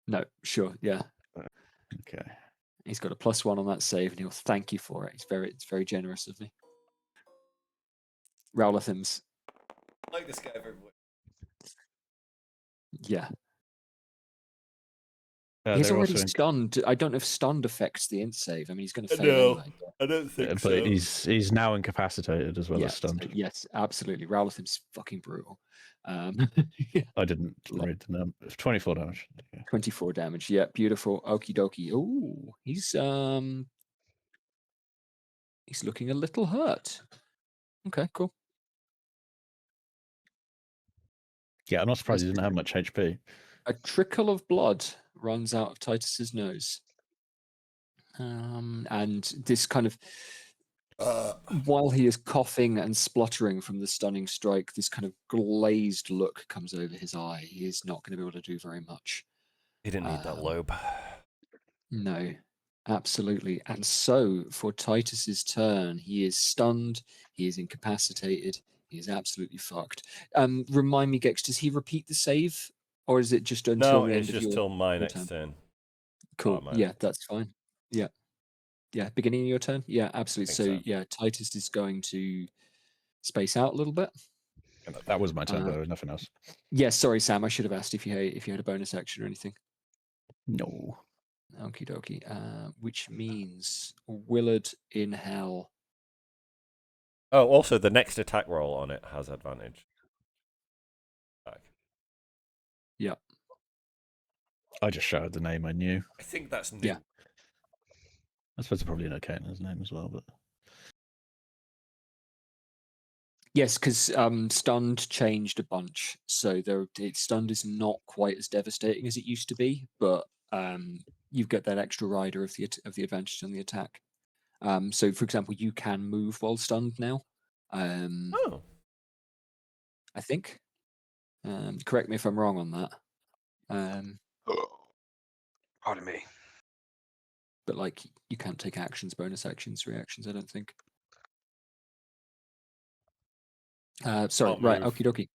No, sure. Yeah. Okay. He's got a +1 on that save, and he'll thank you for it. It's very generous of me. Rowlathams. I like this guy very much. Yeah. He's already stunned. I don't know if stunned affects the int save. I mean, he's going to fail anyway. I don't think so. But he's now incapacitated as well as stunned. Yes, absolutely. Rowlatham's fucking brutal. I didn't read the number. 24 damage. Yeah. 24 damage. Yeah, beautiful. Okie dokie. Oh, he's looking a little hurt. Okay, cool. Yeah, I'm not surprised he didn't have much HP. A trickle of blood runs out of Titus's nose. And this kind of, while he is coughing and spluttering from the stunning strike, this kind of glazed look comes over his eye. He is not going to be able to do very much. He didn't need that lobe. No, absolutely. And so for Titus's turn, he is stunned. He is incapacitated. He is absolutely fucked. Remind me, Gex, does he repeat the save? Or is it just until the end of your... No, it's just till my next turn. Cool. Yeah, that's fine. Yeah. Yeah, beginning of your turn? Yeah, absolutely. So, yeah, Titus is going to space out a little bit. That was my turn, though. Nothing else. Yeah, sorry, Sam. I should have asked if you had a bonus action or anything. No. Okie dokie. Which means Willard in hell. Oh, also, the next attack roll on it has advantage. Yeah. I just shouted the name I knew. I think that's new. Yeah. I suppose it's probably an Arcana's name as well, but... Yes, because stunned changed a bunch. So stunned is not quite as devastating as it used to be, but you've got that extra rider of the advantage on the attack. So, for example, you can move while stunned now. I think. Correct me if I'm wrong on that. Pardon me. But like, you can't take actions, bonus actions, reactions. I don't think. Sorry. Can't Right. move. Okie dokie.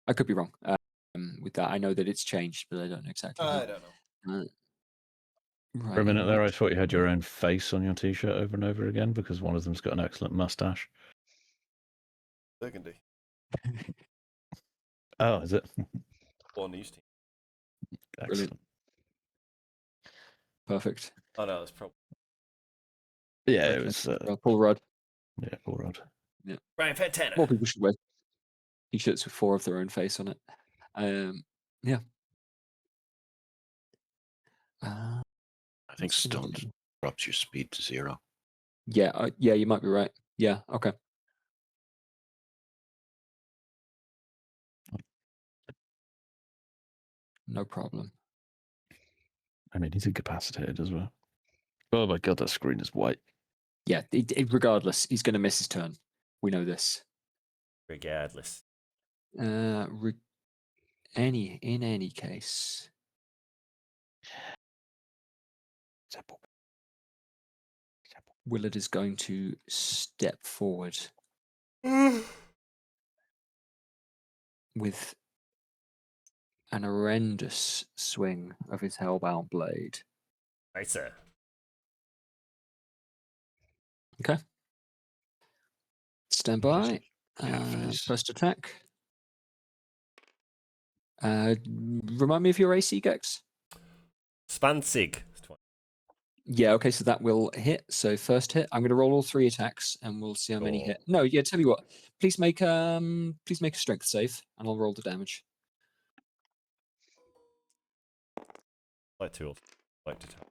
I could be wrong with that. I know that it's changed, but I don't know exactly how. I don't know. Right. For a minute in there, I which thought you had your own face on your T-shirt over and over again because one of them's got an excellent mustache. Burgundy. Oh, is it? One East team. Excellent. Perfect. Oh no, that's probably Yeah, Right, it was. Paul Rudd. Yeah, Paul Rudd. Brian Fantana. More people should wear t-shirts with 4 of their own face on it. Yeah. I think what's gonna stunt do? drops your speed to 0. Yeah, yeah, you might be right. Yeah, okay. No problem. I mean, he's incapacitated as well. Oh my god, that screen is white. Yeah, regardless, he's going to miss his turn. We know this. Regardless. In any case, Willard is going to step forward with an horrendous swing of his hellbound blade. Right, sir. Okay. Stand by. Yeah, face. First attack. Remind me of your AC, Gex. Spansig. Yeah, okay, so that will hit. So first hit, I'm going to roll all 3 attacks, and we'll see how many hit. No, yeah, tell you what. Please make a strength save, and I'll roll the damage. Like tools. Like to tell.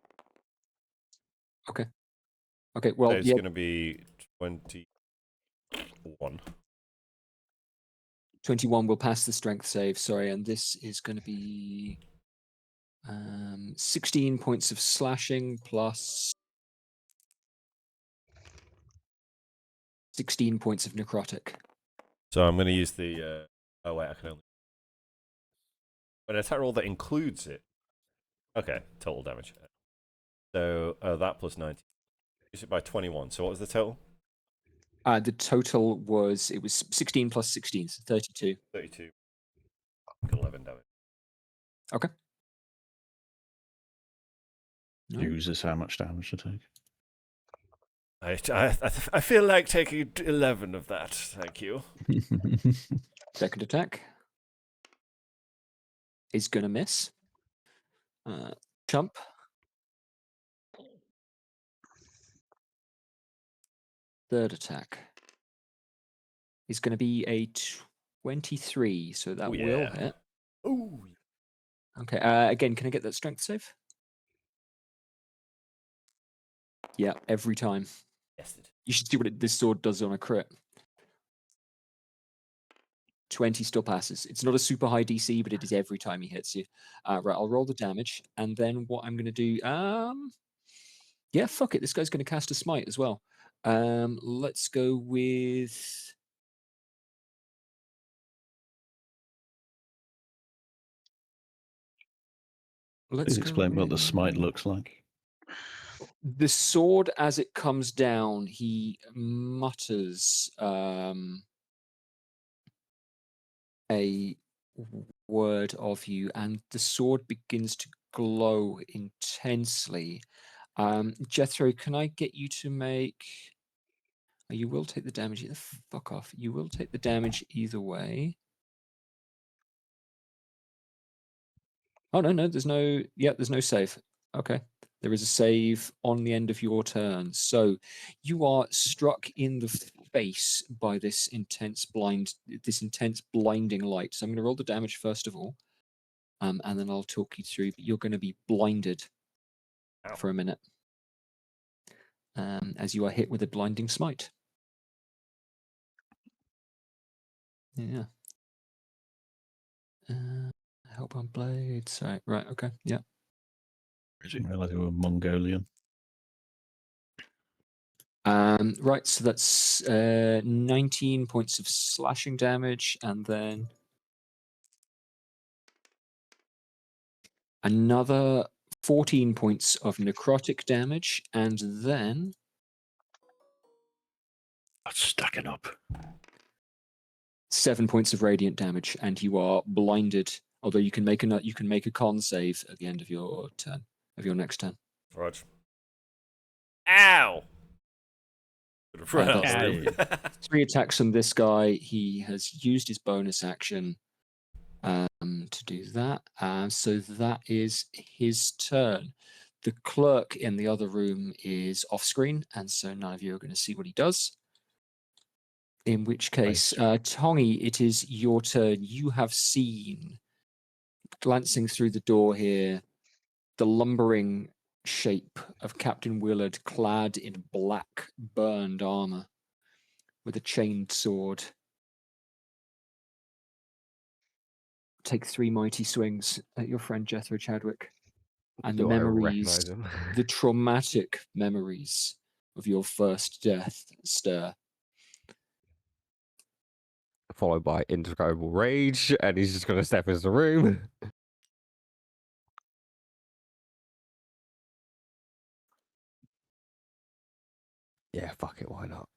Okay. Okay. Well, It's yeah. going to be 21. 21 will pass the strength save. Sorry, and this is going to be 16 points of slashing plus 16 points of necrotic. So I'm going to use the. Oh wait, I can only. An attack roll that includes it. Okay, total damage. So that plus 19. Use it by 21. So what was the total? The total was 16 plus 16, so 32. 32. 11 damage. Okay. No. Uses how much damage to take. I feel like taking 11 of that. Thank you. Second attack is going to miss. Chump. Third attack is going to be a 23, so that will hit. Ooh. Okay, again, can I get that strength save? Yeah, every time. Yes, it. You should see what this sword does on a crit. 20 still passes. It's not a super high DC, but it is every time he hits you. Right, I'll roll the damage, and then what I'm going to do... yeah, fuck it. This guy's going to cast a smite as well. Let's go with... Please explain what the smite looks like. The sword, as it comes down, he mutters a word of you, and the sword begins to glow intensely. Jethro, can I get you to make... Oh, you will take the damage. Fuck off. You will take the damage either way. Oh, no, there's no... Yeah, there's no save. Okay. There is a save on the end of your turn. So you are struck in the face by this intense blinding light. So I'm going to roll the damage first of all. And then I'll talk you through. But you're going to be blinded for a minute. As you are hit with a blinding smite. Yeah. Help on blades. Sorry. Right. Okay. Yeah. I didn't realize you were Mongolian. Right. So that's 19 points of slashing damage, and then Another 14 points of necrotic damage, and then That's stacking up. 7 points of radiant damage, and you are blinded. Although you can make a con save at the end of your turn, of your next turn. Rog. Ow! Could have run out that's the room. 3 attacks from this guy. He has used his bonus action to do that. So that is his turn. The clerk in the other room is off screen, and so none of you are going to see what he does. In which case, Tongi, it is your turn. You have seen, glancing through the door here, the lumbering shape of Captain Willard clad in black burned armor with a chained sword. Take 3 mighty swings at your friend Jethro Chadwick. And the Do I memories, recognize him? the traumatic memories of your first death stir. Followed by indescribable rage, and he's just going to step into the room. Yeah, fuck it, why not?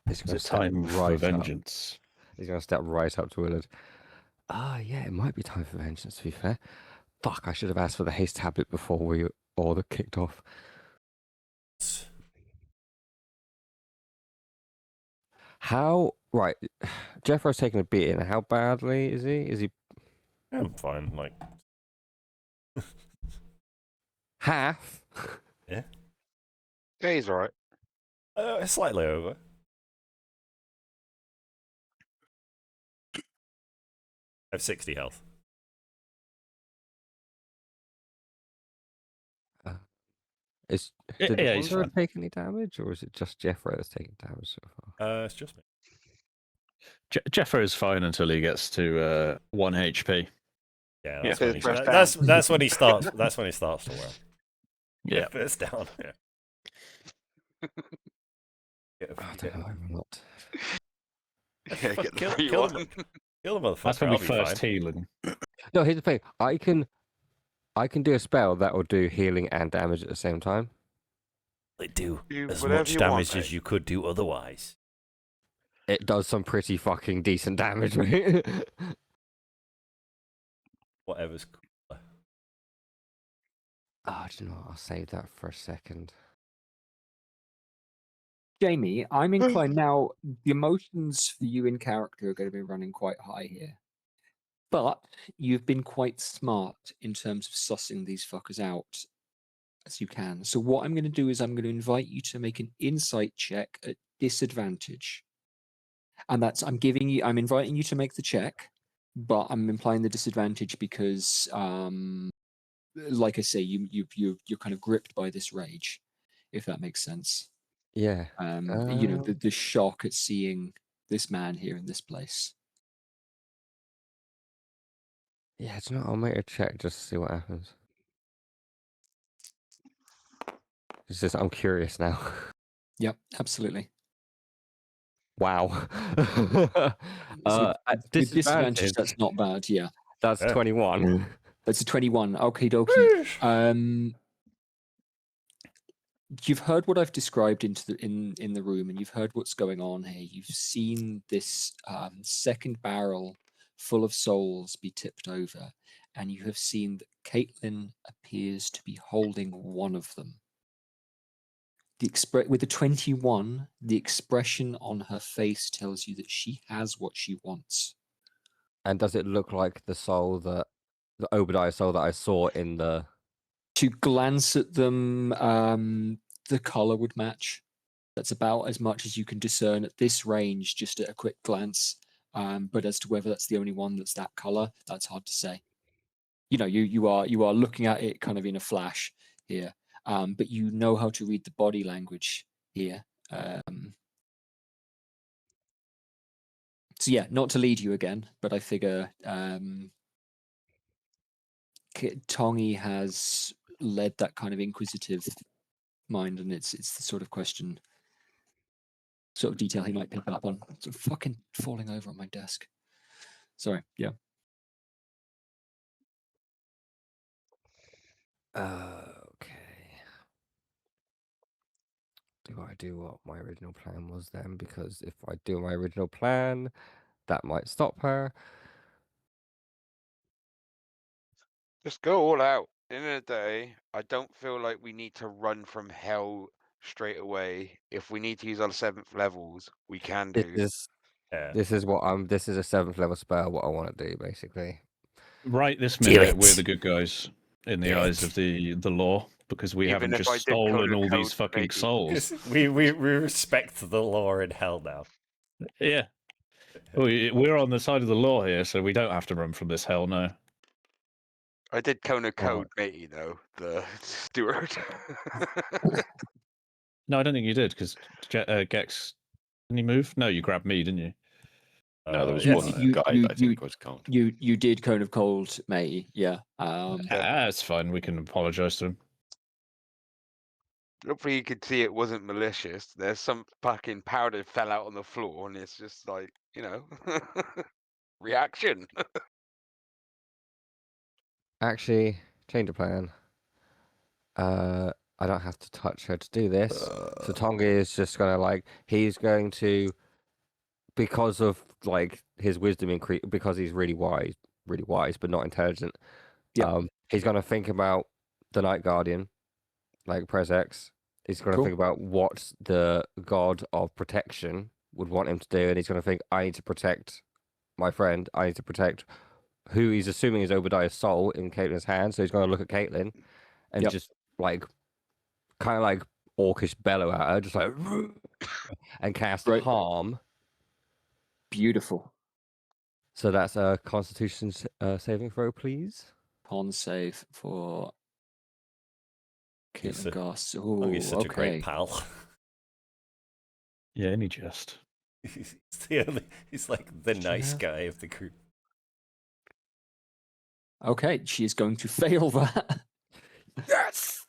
He's Is going it to step time for right up. vengeance? He's going to step right up to Willard. Yeah, it might be time for vengeance, to be fair. Fuck, I should have asked for the haste tablet before we order kicked off. How, right, Jeffro's taking a beating. How badly is he? Is he I'm fine. Like, half? Yeah, he's alright. slightly over. I have 60 health. Did Yeah, he's Wanderer fine. take any damage, or is it just Jeffro that's taking damage so far? It's just me. Jeffro is fine until he gets to 1 HP. Yeah, Yeah. that's when he First down. that's when he starts. That's when he starts to work. Yeah. First down. Yeah. I don't know, I'm not. Yeah, Fuck, get the kill, free kill one. the kill the motherfucker. That's when I'll we be first fine. healing. No, here's the thing. I can do a spell that will do healing and damage at the same time. They do Do as whatever much you want, damage as mate. you could do otherwise. It does some pretty fucking decent damage, mate. Whatever's cooler. Oh, do you know what? I'll save that for a second. Jamie, I'm inclined now. The emotions for you in character are going to be running quite high here. But you've been quite smart in terms of sussing these fuckers out as you can. So what I'm going to do is I'm going to invite you to make an insight check at disadvantage. And that's I'm inviting you to make the check, but I'm implying the disadvantage because like I say, you're kind of gripped by this rage, if that makes sense. Yeah. The shock at seeing this man here in this place. Yeah, do you know what? I'll make a check just to see what happens. It's just, I'm curious now. Yep, absolutely. Wow. So At with disadvantage, disadvantage, that's not bad. Yeah, that's Yeah. 21. that's a 21. Okay, dokie. You've heard what I've described in the room, and you've heard what's going on here. You've seen this second barrel full of souls be tipped over, and you have seen that Caitlin appears to be holding one of them. With the 21, the expression on her face tells you that she has what she wants. And does it look like the Obadiah soul that I saw in the... To glance at them, the color would match. That's about as much as you can discern at this range, just at a quick glance. But as to whether that's the only one that's that color, that's hard to say. You know, you are looking at it kind of in a flash here, but you know how to read the body language here. So yeah, not to lead you again, but I figure Tongi has led that kind of inquisitive mind, and it's the sort of question, sort of detail he might pick up on. It's fucking falling over on my desk. Sorry, yeah. Okay. Do I do what my original plan was then? Because if I do my original plan, that might stop her. Just go all out. At the end of the day, I don't feel like we need to run from hell straight away. If we need to use our 7th levels, we can This do. is Yeah. this is what I'm. This is a 7th level spell. What I want to do, basically. Right this Do minute, we're it. the good guys in the Do eyes it. of the law because we Even haven't if I just did stolen Kona all code these fucking maybe. souls. we respect the law in hell now. Yeah. We're on the side of the law here, so we don't have to run from this hell, no. I did Kona Alright. code matey though, the steward. No, I don't think you did, because Gex, didn't he move? No, you grabbed me, didn't you? No, there was yes. one guy I think was count. You did Cone of Cold, matey. Yeah. That's fine. We can apologise to him. Hopefully you could see it wasn't malicious. There's some fucking powder fell out on the floor and it's just like, you know, reaction. Actually, change of plan. I don't have to touch her to do this. So Tonga is just gonna he's going to, because of his wisdom increase, because he's really wise but not intelligent. Yeah. He's gonna think about the Night Guardian, like Pres X. He's gonna Cool. think about what the god of protection would want him to do, and he's gonna think, I need to protect my friend. I need to protect who he's assuming is Obadiah's soul in Caitlin's hands. So he's gonna look at Caitlin and Yep. just kind of orcish bellow at her, just like, and cast Right. harm. Beautiful. So that's a Constitution saving throw, please. Con save for He's Caitlin a- Goss. He's Oh, such a great okay. pal. Yeah, any jest. He's like the nice Yeah. guy of the group. Okay, she is going to fail that. Yes.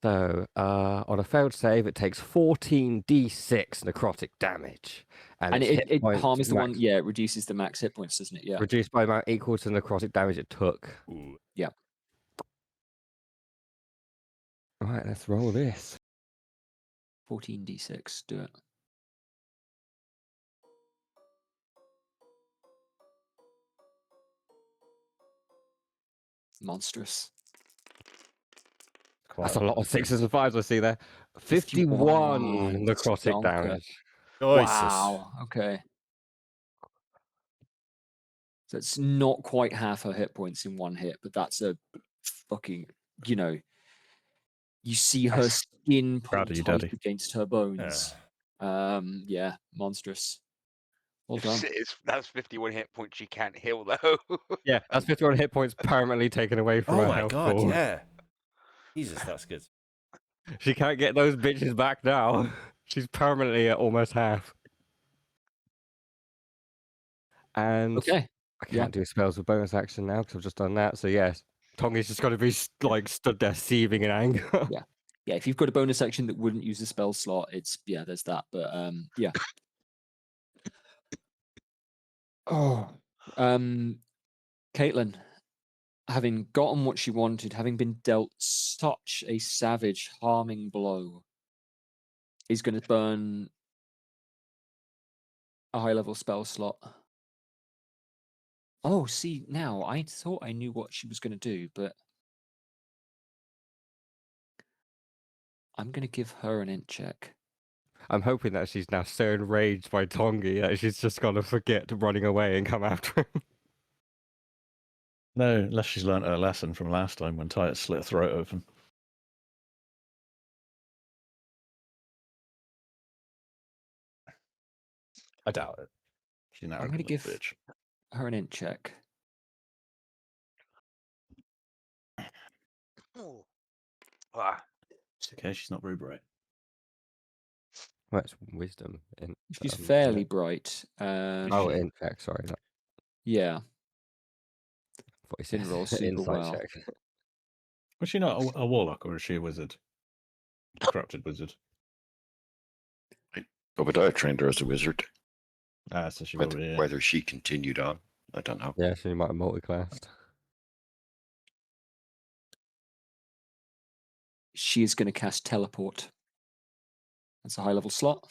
So on a failed save, it takes 14d6 necrotic damage, And its hit points harm is the one, max- yeah, it reduces the max hit points, doesn't it? Yeah. reduced by amount equal to the necrotic damage it took. Ooh. All right, let's roll this. 14d6, do it. Monstrous. That's a lot of 6s and 5s I see there. 51 necrotic Stonker. damage. Wow. Okay. So it's not quite half her hit points in one hit, but that's a fucking, you see her skin Proud pull of you, tight Daddy. against her bones. Yeah, monstrous. Well done. That's 51 hit points she can't heal though. Yeah, that's 51 hit points permanently taken away from her Oh my health god, pool. yeah. Jesus, that's good. She can't get those bitches back now. She's permanently at almost half. And Okay. I can't do spells with bonus action now because I've just done that. So yes, Tongi's just got to be stood there seething in anger. Yeah, if you've got a bonus action that wouldn't use a spell slot, there's that. But yeah. Oh, Caitlin, having gotten what she wanted, having been dealt such a savage, harming blow, is going to burn a high-level spell slot. Oh, see, now I thought I knew what she was going to do, but I'm going to give her an int check. I'm hoping that she's now so enraged by Tongi that she's just going to forget running away and come after him. No, unless she's learnt her lesson from last time when Titus slit her throat open. I doubt it. She's an I'm arrogant gonna little bitch. Her an int check. Ah, It's okay, she's not very bright. Well, it's wisdom. She's fairly bright. Oh, in check, sorry. Not Yeah. voice. Didn't roll super Insight well. check. Was she not a warlock or is she a wizard? A corrupted wizard. Obadiah trained her as a wizard. Ah, so she Whether, probably, yeah. whether she continued on, I don't know. Yeah, she might have multi-classed. she is going to cast teleport. That's a high level slot.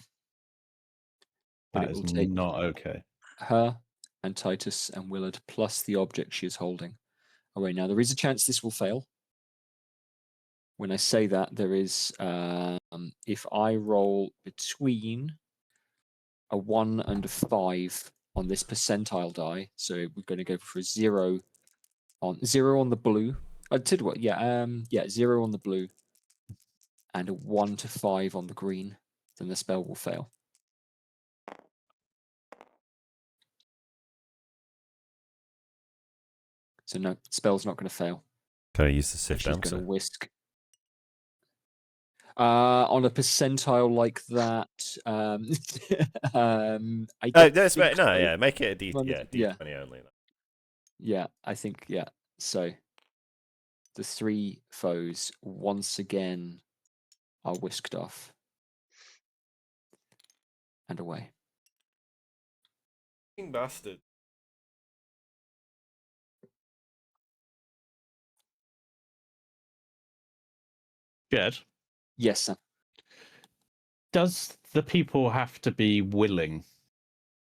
But That it is will take not okay. her and Titus and Willard plus the object she is holding away. Now, there is a chance this will fail. When I say that, there is, if I roll between a 1 and a 5 on this percentile die, so we're going to go for a 0 on the blue. I did what? Yeah, 0 on the blue and a 1 to 5 on the green, then the spell will fail. So no, spell's not going to fail. Can I use the And sift she's going to answer? whisk. On a percentile like that, I No, don't that's think no, so. yeah, make it a D, Well, yeah, yeah. D20 only. Yeah, I think, yeah. So the 3 foes once again are whisked off and away. Bastard. Jed, Yes, Sam. does the people have to be willing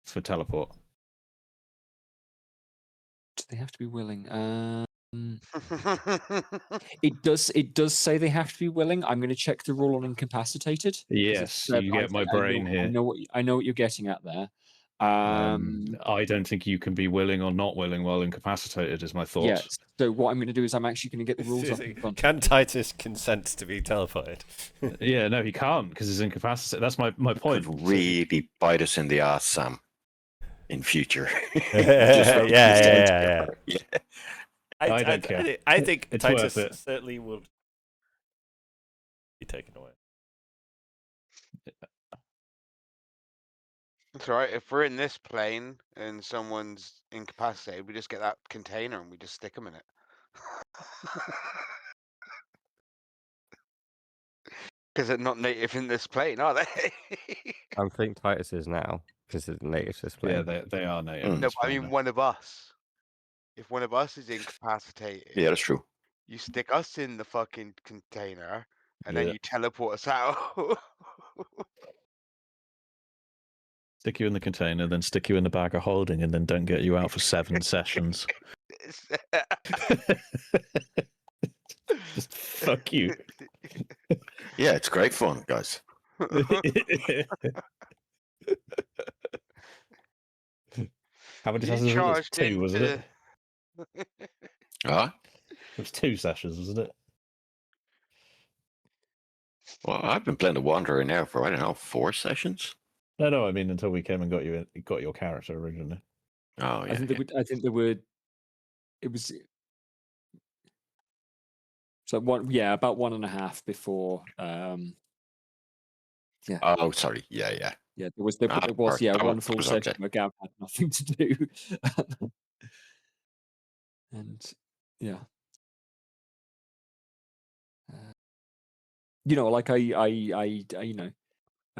for teleport? Do they have to be willing? It does say they have to be willing. I'm going to check the rule on incapacitated. 'cause it Yes, said- you get my brain I here. know what you're getting at there. I don't think you can be willing or not willing while incapacitated, is my thought. Yeah. So what I'm going to do is I'm actually going to get the rules up in front. Can Titus consent to be teleported? Yeah, no, he can't because he's incapacitated. That's my point. Could really bite us in the ass, Sam, in future. Yeah. I don't care. I think It's Titus worth it. certainly would be taken away. That's all right. If we're in this plane and someone's incapacitated, we just get that container and we just stick them in it. Because they're not native in this plane, are they? I think Titus is now because it's native display. Yeah, they are native. Mm. No, but I mean one of us. If one of us is incapacitated, Yeah, that's true. you stick us in the fucking container and then Yeah. you teleport us out. Stick you in the container, then stick you in the bag of holding, and then don't get you out for 7 sessions. Just fuck you. Yeah, it's great fun, guys. How many You sessions was it? charged 2, wasn't it? into- Ah, It was 2 sessions, wasn't it? well, I've been playing the Wanderer now for, I don't know, 4 sessions. No, I mean until we came and got your character originally. Oh, yeah. I think there were. It was. So about 1.5 before. Oh, sorry. Yeah. Yeah, there was Ah, one that full was session okay. where Gav had nothing to do, and yeah, like I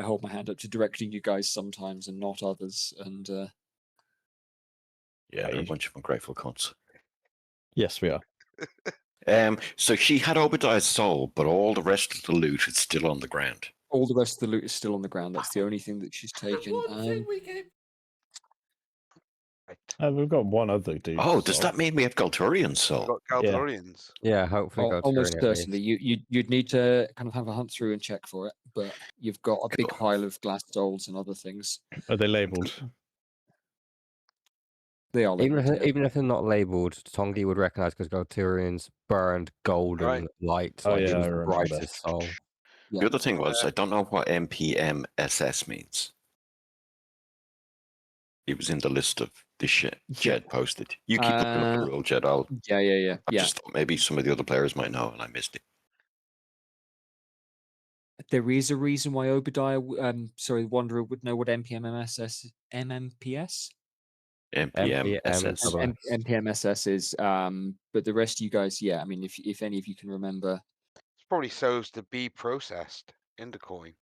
hold my hand up to directing you guys sometimes and not others, and Yeah, they're a bunch of ungrateful cunts. Yes, we are. So she had Obadiah's soul, but all the rest of the loot is still on the ground. all the rest of the loot is still on the ground. That's the only thing that she's taken. we gave. We've got one other dude. Oh, does that mean we have Galturian's soul? Got Yeah. Galtorians. Yeah, hopefully. go Almost Tyrion at least. certainly, you'd need to kind of have a hunt through and check for it, but you've got a big Cool. pile of glass dolls and other things. Are they labelled? They are labeled, yeah. Even if they're not labeled, Tongi would recognize because Galturians burned golden Right. light. Oh, like it yeah, was I the remember that. brightest soul. Yeah. The other thing was, I don't know what MPMSS means. It was in the list of the shit Jed posted. You keep looking up the rule, Jed. I Yeah. just thought maybe some of the other players might know, and I missed it. There is a reason why Obadiah, Wanderer would know what MMPS MPMSS. MPMSS is. But the rest of you guys, yeah. I mean, if any of you can remember, It's probably so's to be processed into coin.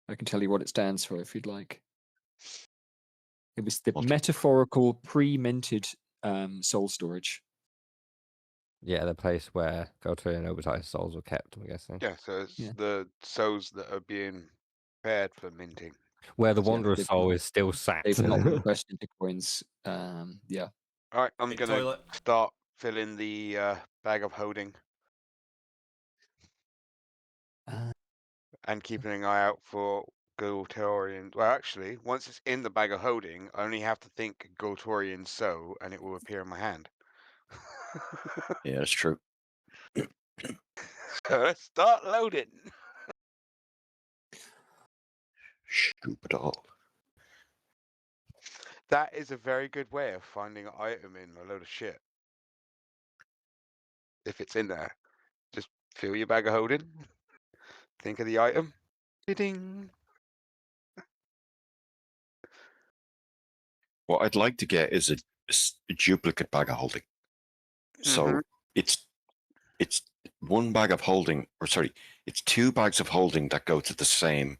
I can tell you what it stands for if you'd like. It was the What? metaphorical pre-minted soul storage. Yeah, the place where Galtorian and Obadiah souls were kept, I'm guessing. Yeah, so it's Yeah. the souls that are being prepared for minting. Where the Yeah, Wanderer's they've soul not- is still sat. They've not been pressed into coins. Yeah. All right, I'm Big gonna toilet. start filling the bag of holding Uh, and keeping an eye out for Galtorian. Well, actually, once it's in the bag of holding, I only have to think Galtorian so, and it will appear in my hand. Yeah, that's true. So let's start loading. Scoop it all. That is a very good way of finding an item in a load of shit. If it's in there, just fill your bag of holding. Think of the item. Ding. What I'd like to get is a duplicate bag of holding. So Mhm. it's one bag of holding, or sorry, it's two bags of holding that go to the same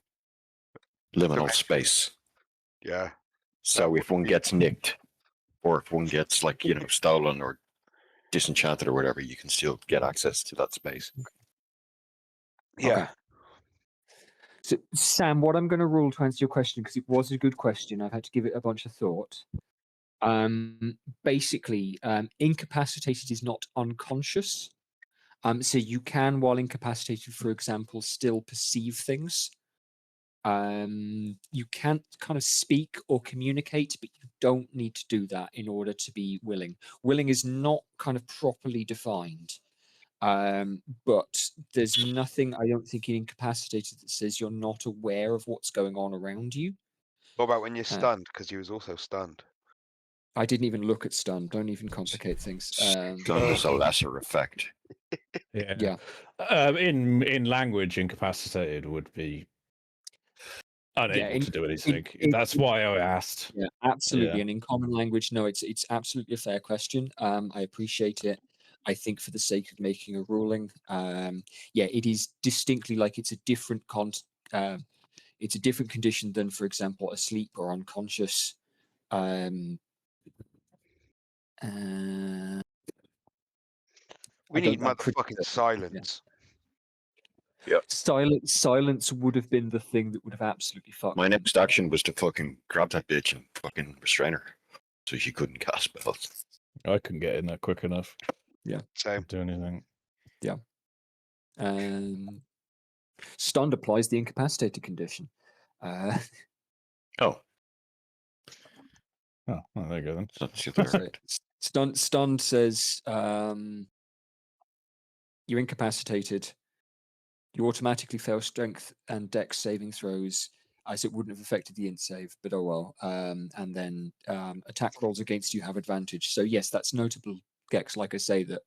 liminal Dimension. space. Yeah. So would if one be- gets nicked, or if one gets like stolen or disenchanted or whatever, you can still get access to that space. Yeah. Okay. So, Sam, what I'm going to rule to answer your question, because it was a good question, I've had to give it a bunch of thought. Basically, incapacitated is not unconscious. So you can, while incapacitated, for example, still perceive things. You can't kind of speak or communicate, but you don't need to do that in order to be willing. Willing is not kind of properly defined. But there's nothing, I don't think, in incapacitated that says you're not aware of what's going on around you. What about when you're stunned? Because he was also stunned. I didn't even look at stun. Don't even complicate things. Stun is a lesser effect. Yeah. In language, incapacitated would be unable to do anything. That's why I asked. Yeah, absolutely. Yeah. And in common language, no, it's absolutely a fair question. I appreciate it. I think for the sake of making a ruling, yeah, it is distinctly like it's a different it's a different condition than, for example, asleep or unconscious. We I need don't- I'm pretty motherfucking certain, yeah. silence. Silence would have been the would have absolutely fucked. My them. next action was to fucking grab that bitch and fucking restrain her, so she couldn't cast spells. I couldn't get in there quick enough Same. to do anything. Stunned applies the incapacitated condition. Oh, Oh, well, there you go then. that's the other So end. stunned says you're incapacitated. You automatically fail strength and dex saving throws, as it wouldn't have affected the int save, but oh well. And then attack rolls against you have advantage. So yes, that's notable, Gex. Like I say, that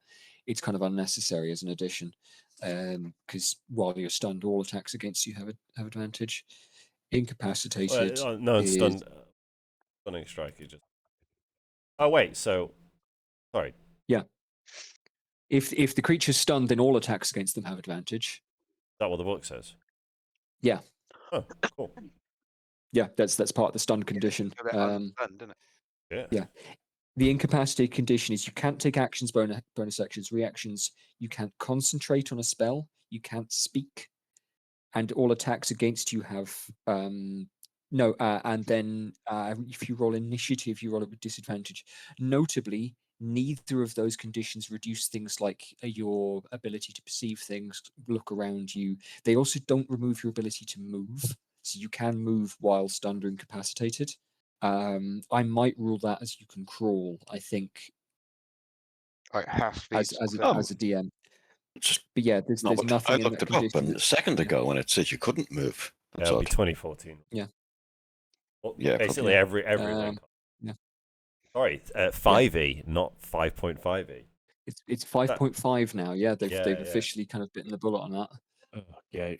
it's kind of unnecessary as an addition, because while you're stunned, all attacks against you have advantage. Incapacitated. No, and is- stunning strike. You just. Oh wait, so sorry. If the creature's stunned, then all attacks against them have advantage. Is that what the book says? Yeah. Oh, cool. Yeah, that's part of the stun condition. A bit unstunned, isn't it? Yeah. Yeah. The incapacitated condition is you can't take actions, bonus actions, reactions. You can't concentrate on a spell. You can't speak, and all attacks against you have no. And then if you roll initiative, you roll it with disadvantage. Notably, neither of those conditions reduce things like your ability to perceive things, look around you. They also don't remove your ability to move, so you can move while stunned or incapacitated. I might rule that as you can crawl. I think Like half speed. as sort a, of Oh. as a DM. Just But yeah, there's not what nothing I in looked that it up condition. and a second yeah. ago, and it said you couldn't move. That's That'll be odd. 2014. Yeah. Well, Yeah, basically probably. every win. Yeah. Sorry, 5e, not 5.5e. It's 5.5 now. Yeah, they've Yeah, they've yeah. officially kind of bitten the bullet on that. Yeah.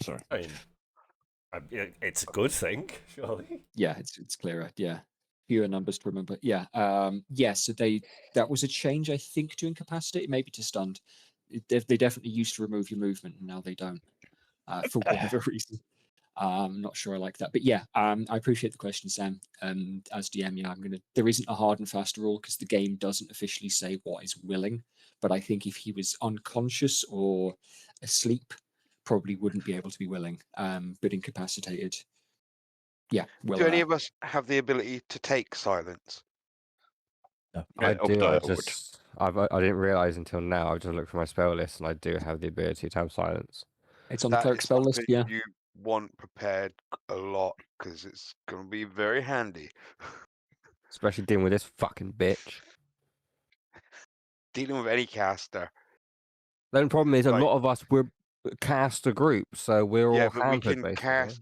Sorry. I mean, it's a good thing, surely. Yeah, it's clearer. Yeah, fewer numbers to remember. Yeah, yeah. So that was a change, I think, to incapacitate, maybe to stunned. They definitely used to remove your movement, and now they don't, for whatever reason. Not sure I like that, but yeah, I appreciate the question, Sam. As DM, yeah, there isn't a hard and fast rule because the game doesn't officially say what is willing, but I think if he was unconscious or asleep, probably wouldn't be able to be willing, but incapacitated. Yeah, will Do any allow. of us have the ability to take silence? I do. I Obadiah would. I didn't realize until now. I just looked for my spell list, and I do have the ability to have silence, It's on the That cleric is spell list, something yeah. you want prepared a lot because it's going to be very handy. especially dealing with this fucking bitch. Dealing with any caster. The only problem is a Like- lot of us we're caster group, so we're Yeah, all but we hampered can basically. cast.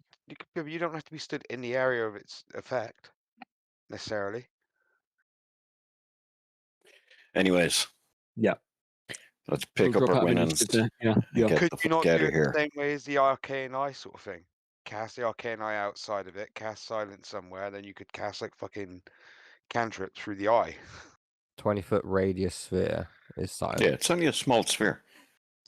You don't have to be stood in the area of its effect necessarily. Anyways. Yeah. Let's We'll pick up drop our out of winnings initiative there. Yeah, and yeah. get Could the you fuck not out do of it the here. same way as the arcane eye sort of thing? Cast the arcane eye outside of it, cast silence somewhere, then you could cast like fucking cantrip through the eye. 20-foot radius sphere is silent. Yeah, it's only a small sphere.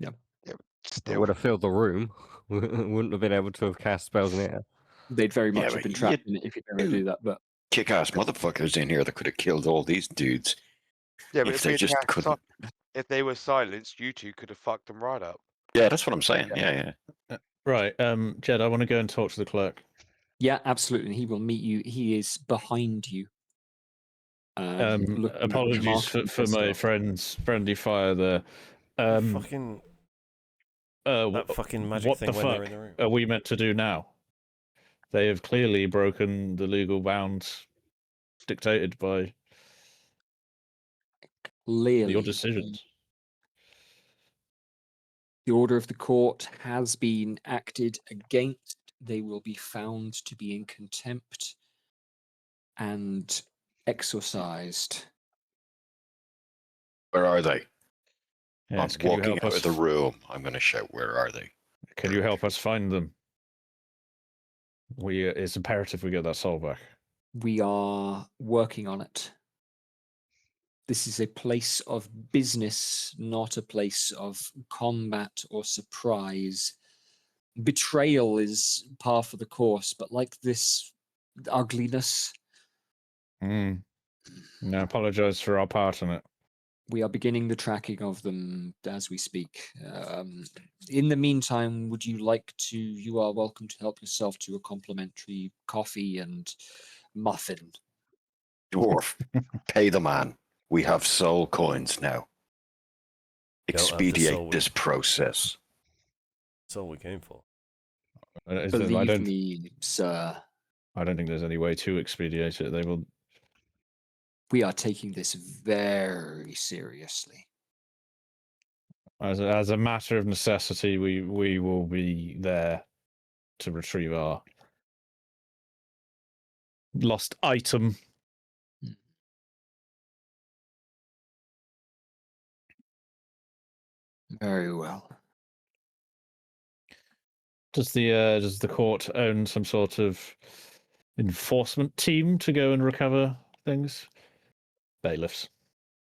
It Still, would have filled the room. Wouldn't have been able to have cast spells in here. They'd very Yeah, much but have been you- trapped in it if you ever do that, but Kick-ass motherfuckers in here that could have killed all these dudes. yeah, but if if they we just cast couldn't. if they were silenced, you two could have fucked them right up. Yeah, that's what I'm saying. Yeah. Right, Jed, I want to go and talk to the clerk. yeah, absolutely. He will meet you. He is behind you. Looking at the Apologies marking for my stuff. friend's friendly fire there. Fucking that wh- fucking magic what thing the when they're fuck in the room. are we meant to do now? They have clearly broken the legal bounds dictated by Clearly, your decisions. the order of the court has been acted against. They will be found to be in contempt and exorcised. Where are they? Yes, I'm can you walking help out us? of the room. I'm going to shout, where are they? Can you help us find them? It's imperative we get that soul back. We are working on it. This is a place of business, not a place of combat or surprise. Betrayal is par for the course, but like this ugliness, No, I apologize for our part in it. we are beginning the tracking of them as we speak. In the meantime, would you like to? You are welcome to help yourself to a complimentary coffee and muffin. Dwarf, pay the man. We have soul coins now. Don't have the Expedite soul. this process. That's all we came for. I Believe don't. me, sir, I don't think there's any way to expedite it. They will. we are taking this very seriously. As a matter of necessity, we will be there to retrieve our lost item. Very well. Does the court own some sort of enforcement team to go and recover things? Bailiffs.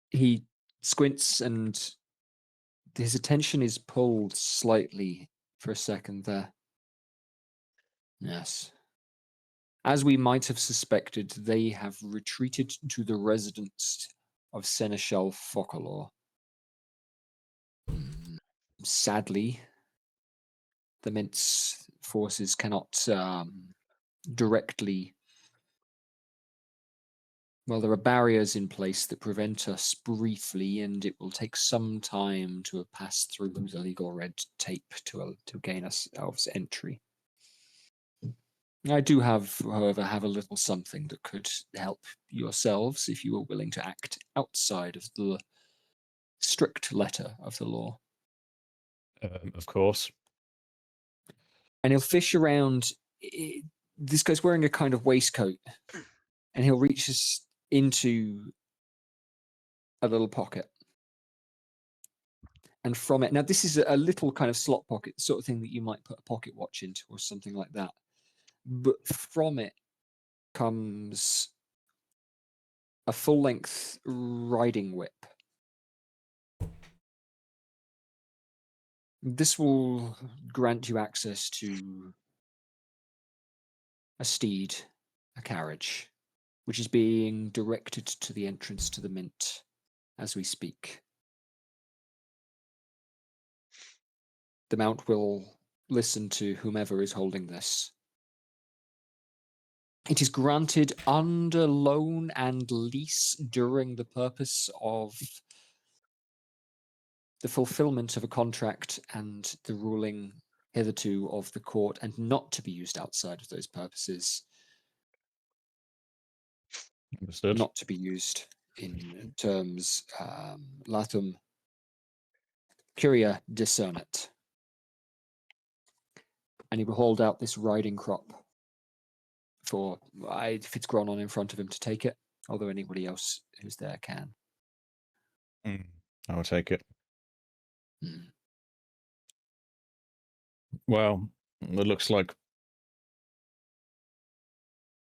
He squints and his attention is pulled slightly for a second there. Yes. As we might have suspected, they have retreated to the residence of Seneschal Focalor. Sadly, the Mint's forces cannot directly. Well, there are barriers in place that prevent us briefly, and it will take some time to pass through the legal red tape to gain ourselves entry. I do however, have a little something that could help yourselves if you were willing to act outside of the strict letter of the law. Of course. And he'll fish around. This guy's wearing a kind of waistcoat, and he'll reach into a little pocket. And from it, now this is a little kind of slot pocket, the sort of thing that you might put a pocket watch into or something like that. But from it comes a full-length riding whip. This will grant you access to a steed, a carriage, which is being directed to the entrance to the Mint as we speak. The Mount will listen to whomever is holding this. It is granted under loan and lease during the purpose of the fulfillment of a contract and the ruling hitherto of the court, and not to be used outside of those purposes, Understood. not to be used in terms latum curia discernit. And he will hold out this riding crop for if it's grown on in front of him to take it, although anybody else who's there can. I will take it. Hmm. Well, it looks like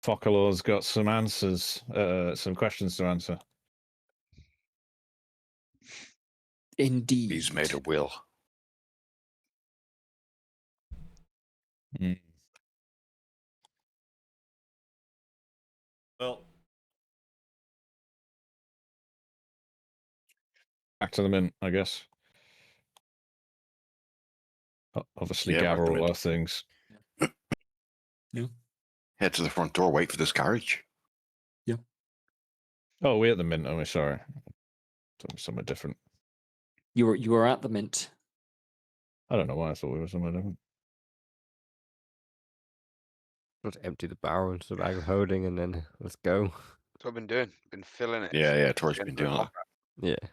Focalor's got some answers, some questions to answer. Indeed. He's made a will. Well, Back to the mint, I guess. Obviously, Yeah, back to gather the all mint. our things. Head to the front door, wait for this carriage. Oh, we're at the mint, are we? Sorry. Somewhere different. You were at the mint. I don't know why I thought we were somewhere different. Let's empty the barrel into the bag of holding and then let's go. That's what I've been doing. Been filling it. Yeah, Tori's Getting been through doing that. combat. Yeah.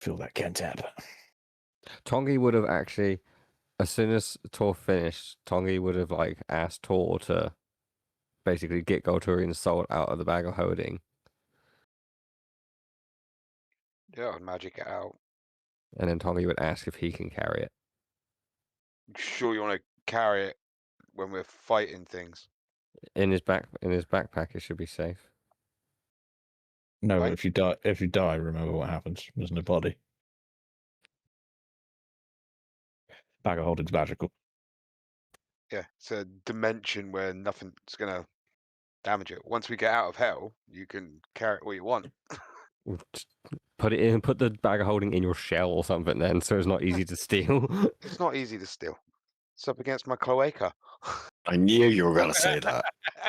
Feel that Kent tap. Tongi would have actually, as soon as Tor finished, Tongi would have like asked Tor to basically get Golturian's soul out of the bag of holding, Yeah, I'd magic it out. and then Tongi would ask if he can carry it. Sure, you want to carry it when we're fighting things. In his backpack, it should be safe. No, Fine. if you die, remember what happens. There's no body. Bag of holding's magical. Yeah, it's a dimension where nothing's gonna damage it. Once we get out of hell, you can carry it all you want. Put it in. Put the bag of holding in your shell or something, then, so it's not easy to steal. It's not easy to steal. It's up against my cloaca. I knew you were going to say that.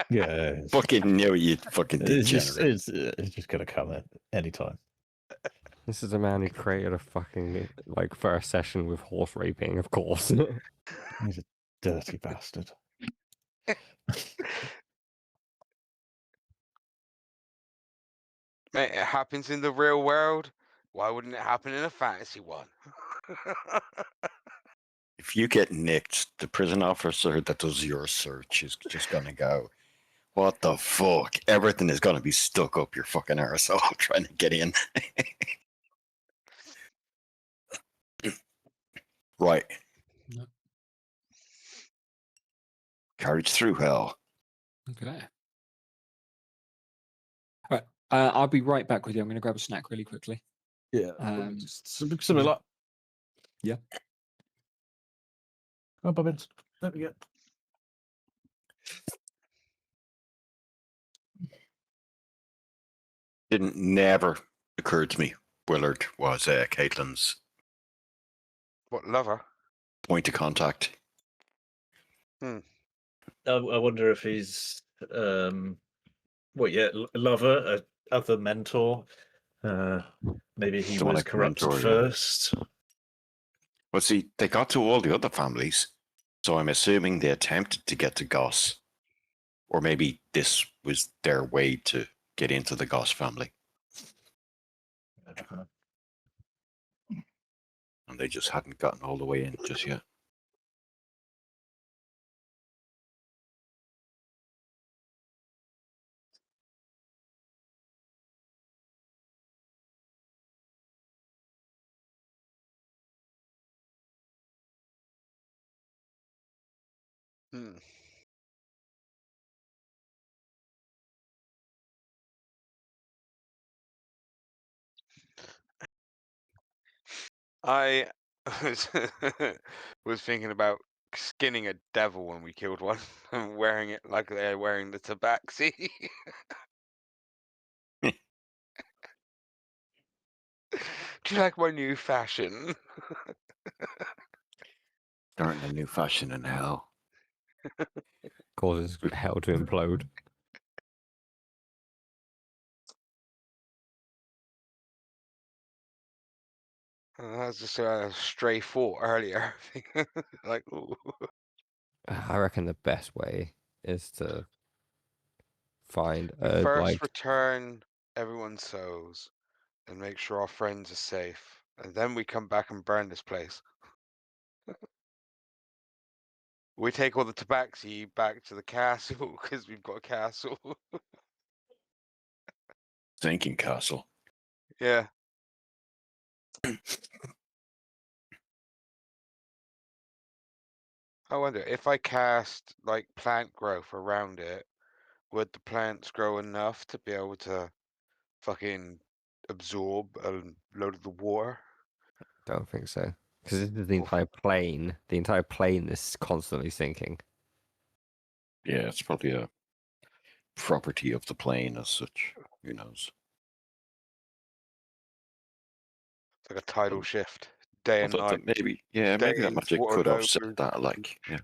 Yeah, Fucking knew you fucking it's degenerate. just gonna come at any time. This is a man who created a fucking like first session with horse raping, of course. He's a dirty bastard. Mate, it happens in the real world. Why wouldn't it happen in a fantasy one? If you get nicked, the prison officer that does your search is just going to go, what the fuck? Everything is going to be stuck up your fucking arsehole trying to get in. Right. Yep. Carriage through hell. Okay. All right. I'll be right back with you. I'm going to grab a snack really quickly. Yeah, just something like. Yeah. Oh, Bobbins. There we go. Didn't never occur to me Willard was Caitlin's What, lover? point of contact. I wonder if he's lover, other mentor. Maybe he Someone was like a corrupted mentor, yeah. first. Well, see, they got to all the other families, so I'm assuming they attempted to get to Goss. Or maybe this was their way to get into the Goss family. And they just hadn't gotten all the way in just yet. Hmm. I was thinking about skinning a devil when we killed one and wearing it like they're wearing the tabaxi. Do you like my new fashion? Starting a new fashion in hell. Causes hell to implode. That's just a stray thought earlier. Like, ooh. I reckon the best way is to find First return everyone's souls and make sure our friends are safe. And then we come back and burn this place. We take all the tabaxi back to the castle because we've got a castle. Thinking castle. Yeah. I wonder if I cast like plant growth around it, would the plants grow enough to be able to fucking absorb a load of the water? Don't think so. Because this is the Oof. entire plane. The entire plane is constantly sinking. Yeah, it's probably a property of the plane as such. Who knows? It's like a tidal shift, day and Although night. maybe, yeah, maybe that Days, magic water could offset vapors. that. Like, yeah.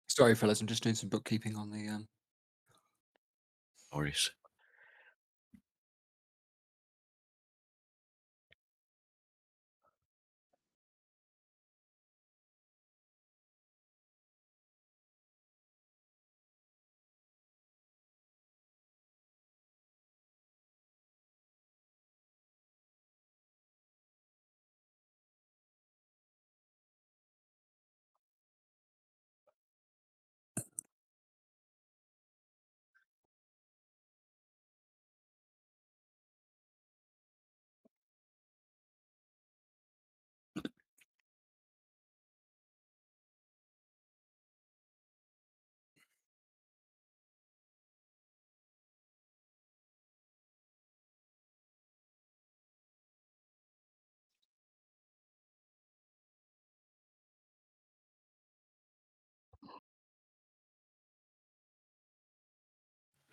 Sorry, fellas, I'm just doing some bookkeeping on the No worries.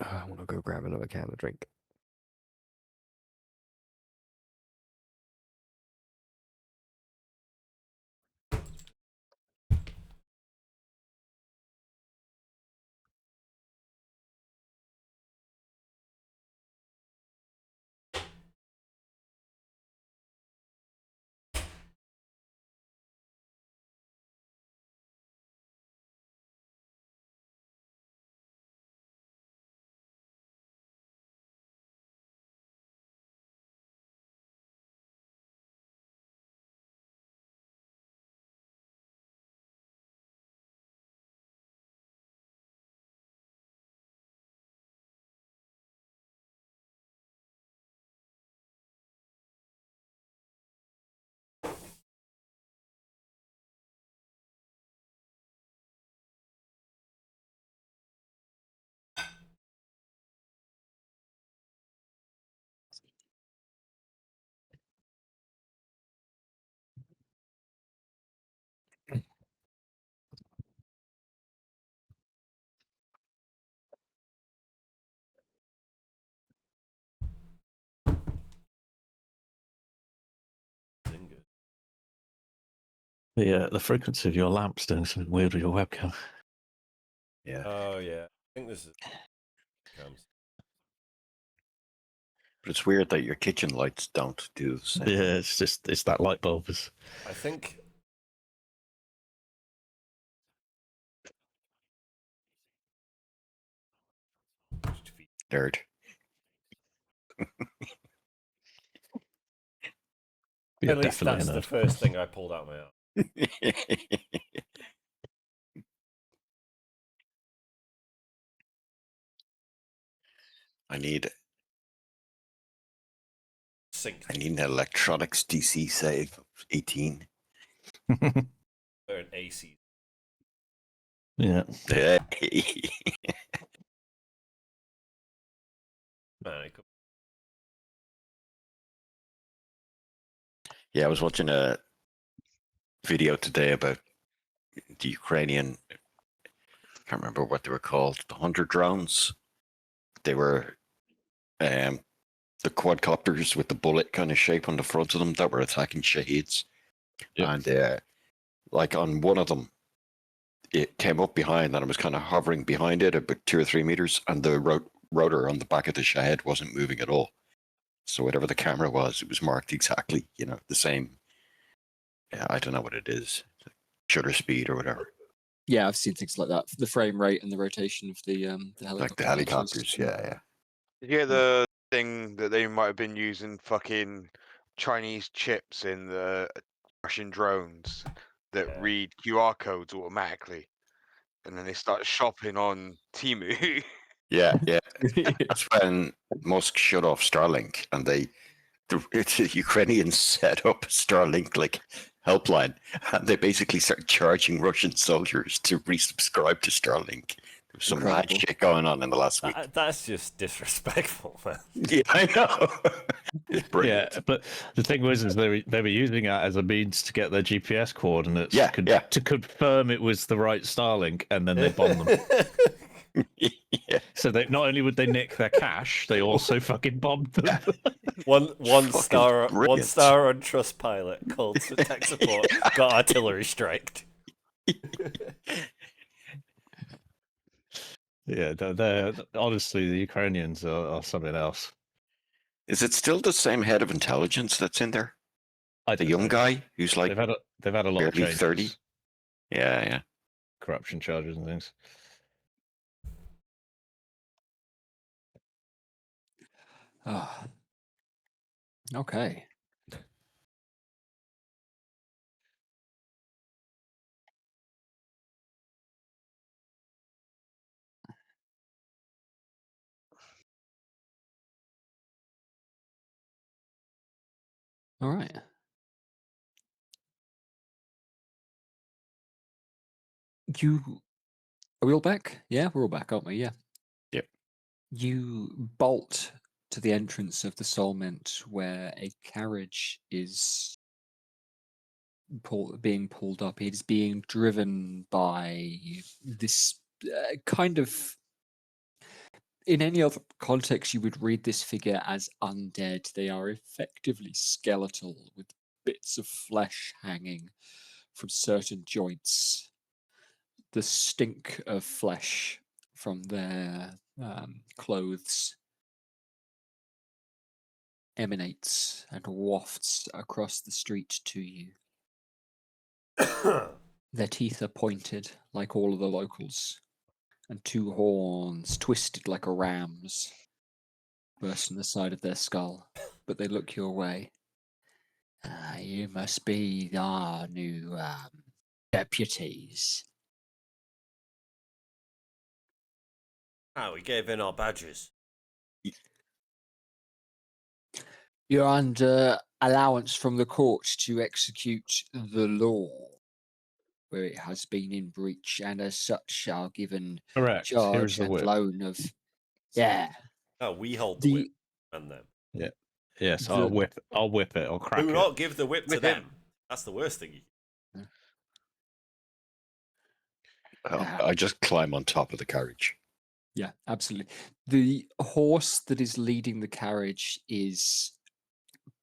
I want to go grab another can of drink. The frequency of your lamp's doing something weird with your webcam. Yeah. Oh yeah, I think this is comes. But it's weird that your kitchen lights don't do the same. Yeah, it's that light bulb. I think Nerd. You're at least definitely that's a the nerd. first thing I pulled out of my arm. I need Sync. an electronics DC save of 18. Or an AC. Yeah. Hey. Man, it could- Yeah, I was watching a video today about the Ukrainian. I can't remember what they were called. The Hunter drones. They were the quadcopters with the bullet kind of shape on the front of them that were attacking Shaheeds. Yep. And like on one of them, it came up behind and it was kind of hovering behind it about 2 or 3 meters, and the rotor on the back of the Shahed wasn't moving at all. So whatever the camera was, it was marked exactly, the same. Yeah, I don't know what it is, shutter speed or whatever. Yeah, I've seen things like that. The frame rate and the rotation of the helicopter. Like the pictures. helicopters, yeah. Did you hear the thing that they might have been using fucking Chinese chips in the Russian drones that Yeah. read QR codes automatically, and then they start shopping on Temu? Yeah. That's when Musk shut off Starlink, and the Ukrainians set up a Starlink like helpline, and they basically started charging Russian soldiers to resubscribe to Starlink. There was some mad Incredible. shit going on in the last week. That's just disrespectful, man. Yeah, I know. It's brilliant. Yeah, but the thing was, is they were using that as a means to get their GPS coordinates. Yeah. To confirm it was the right Starlink, and then they bombed them. Yeah. So they not only would they nick their cash, they also fucking bombed them. one Fucking star brilliant. on Trustpilot called to tech support, got artillery striked. Yeah, they're honestly, the Ukrainians are something else. Is it still the same head of intelligence that's in there? I The don't young know. guy who's like They've had a lot of barely changes, 30? Yeah. corruption charges and things. Ah. Okay. All right. Are we all back? Yeah, we're all back, aren't we? Yeah. Yep. You bolt to the entrance of the Soul Mint, where a carriage is being pulled up. It is being driven by this kind of. In any other context, you would read this figure as undead. They are effectively skeletal, with bits of flesh hanging from certain joints. The stink of flesh from their clothes emanates and wafts across the street to you. Their teeth are pointed like all of the locals, and two horns twisted like a ram's burst from the side of their skull, but they look your way. You must be our new deputies. We gave in our badges. You're under allowance from the court to execute the law where it has been in breach, and as such are given Correct. Here's charge the and whip. loan of. Yeah. Oh, we hold the whip and them. Yeah. Yes, The- I'll whip it. I'll crack Do it. not give the whip to With him. them. That's the worst thing. I just climb on top of the carriage. Yeah, absolutely. The horse that is leading the carriage is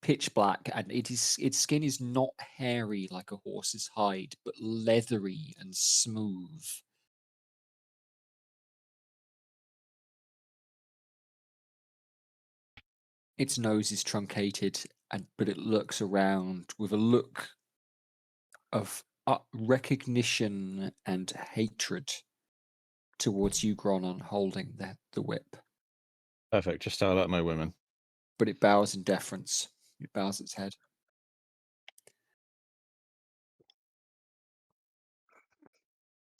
pitch black, and its skin is not hairy like a horse's hide, but leathery and smooth. Its nose is truncated, but it looks around with a look of recognition and hatred towards you, Gronon, holding the whip. Perfect. Just how I like my women. But it bows in deference. It bows its head.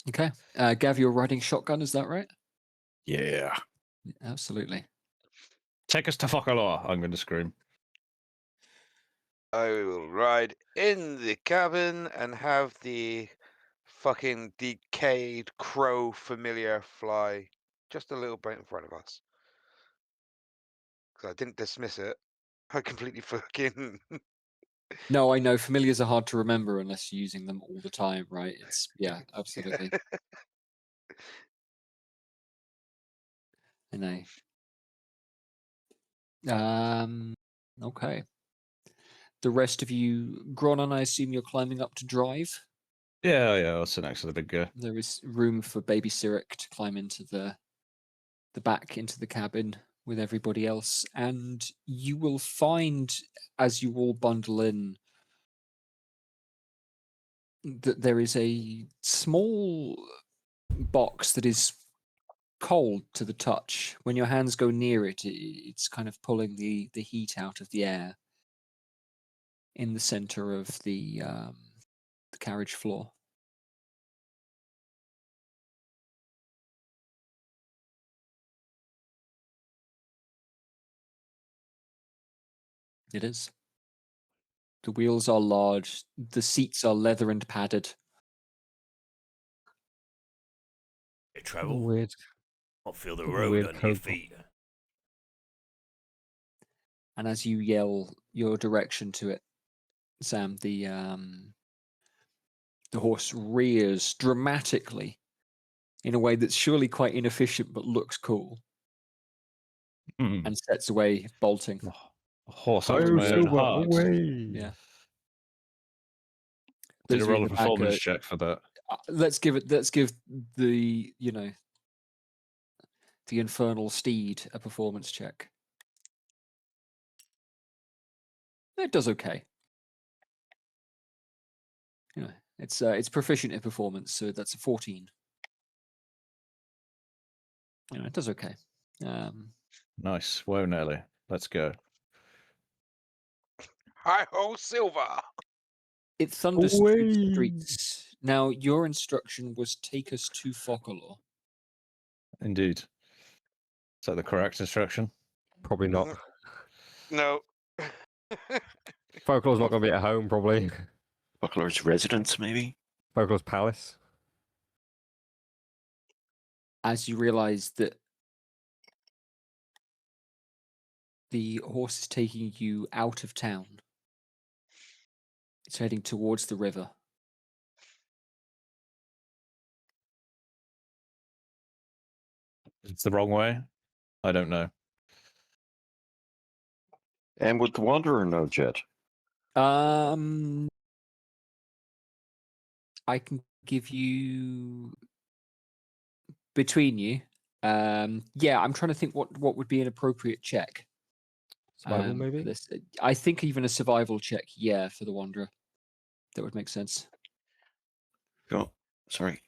Okay. Gav, you're riding shotgun, is that right? Yeah. Absolutely. Take us to Focalor. I'm going to scream. I will ride in the cabin and have the fucking decayed crow familiar fly just a little bit in front of us. Because I didn't dismiss it. I completely fucking. No, I know familiars are hard to remember unless you're using them all the time, right? It's yeah, absolutely. I know. Okay. The rest of you, Gronon, I assume you're climbing up to drive. Yeah, I'll sit next to the big guy. There is room for Baby Sirik to climb into the back into the cabin with everybody else, and you will find as you all bundle in that there is a small box that is cold to the touch. When your hands go near it, it's kind of pulling the heat out of the air in the center of the carriage floor. It is. The wheels are large. The seats are leather and padded. Hey, travel. Weird. I'll feel the a road weird under your coat. feet. And as you yell your direction to it, Sam, the horse rears dramatically in a way that's surely quite inefficient but looks cool Mm. and sets away, bolting. A horse Fire after my own Silver, heart. away. Yeah. Did Those a of you roll in a the back performance are- check for that. let's give the the infernal steed a performance check. It does okay. It's proficient in performance, so that's a 14. It does okay. Nice. Whoa, Nelly. Let's go. Hi ho, Silver! It thunders through the Away. streets. Now, your instruction was take us to Focalor. Indeed. Is that the correct instruction? Probably not. No. Folklor's not going to be at home, probably. Buckler's residence, maybe? Folklor's palace. As you realize that the horse is taking you out of town, it's heading towards the river. It's the wrong way? I don't know. And would the Wanderer know, Jed? I can give you between you. Yeah, I'm trying to think what would be an appropriate check. Survival, for maybe? this. I think even a survival check, yeah, for the Wanderer. That would make sense. Oh, sorry.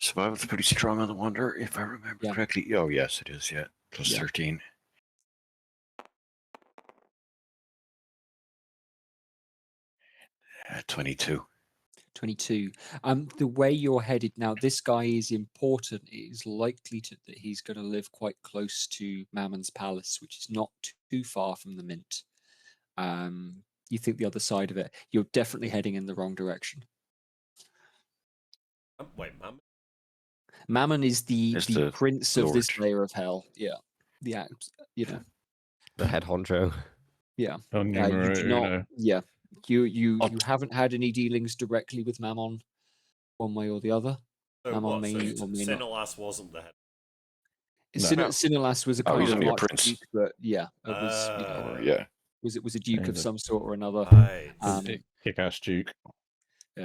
Survival's pretty strong on the Wanderer, if I remember Yeah. correctly. Oh, yes, it is, yeah. Plus Yeah. 13. 22. 22. The way you're headed now, this guy is important. It is likely that he's going to live quite close to Mammon's palace, which is not too far from the Mint. You think the other side of it. You're definitely heading in the wrong direction. Wait, man. Mammon is the It's the prince of this lord. layer of hell. Yeah, the act. The head honcho. Yeah. Oh, You do numero not. uno. Yeah, you Odd. haven't had any dealings directly with Mammon, one way or the other. So Mammon what? may So or may not. Sinolas wasn't the head. No. Sinilas was a Oh, kind he's of only a archduke, prince. but yeah, it was Or, yeah. it was a duke of He's a- some sort or another. Right. Kick-ass Duke.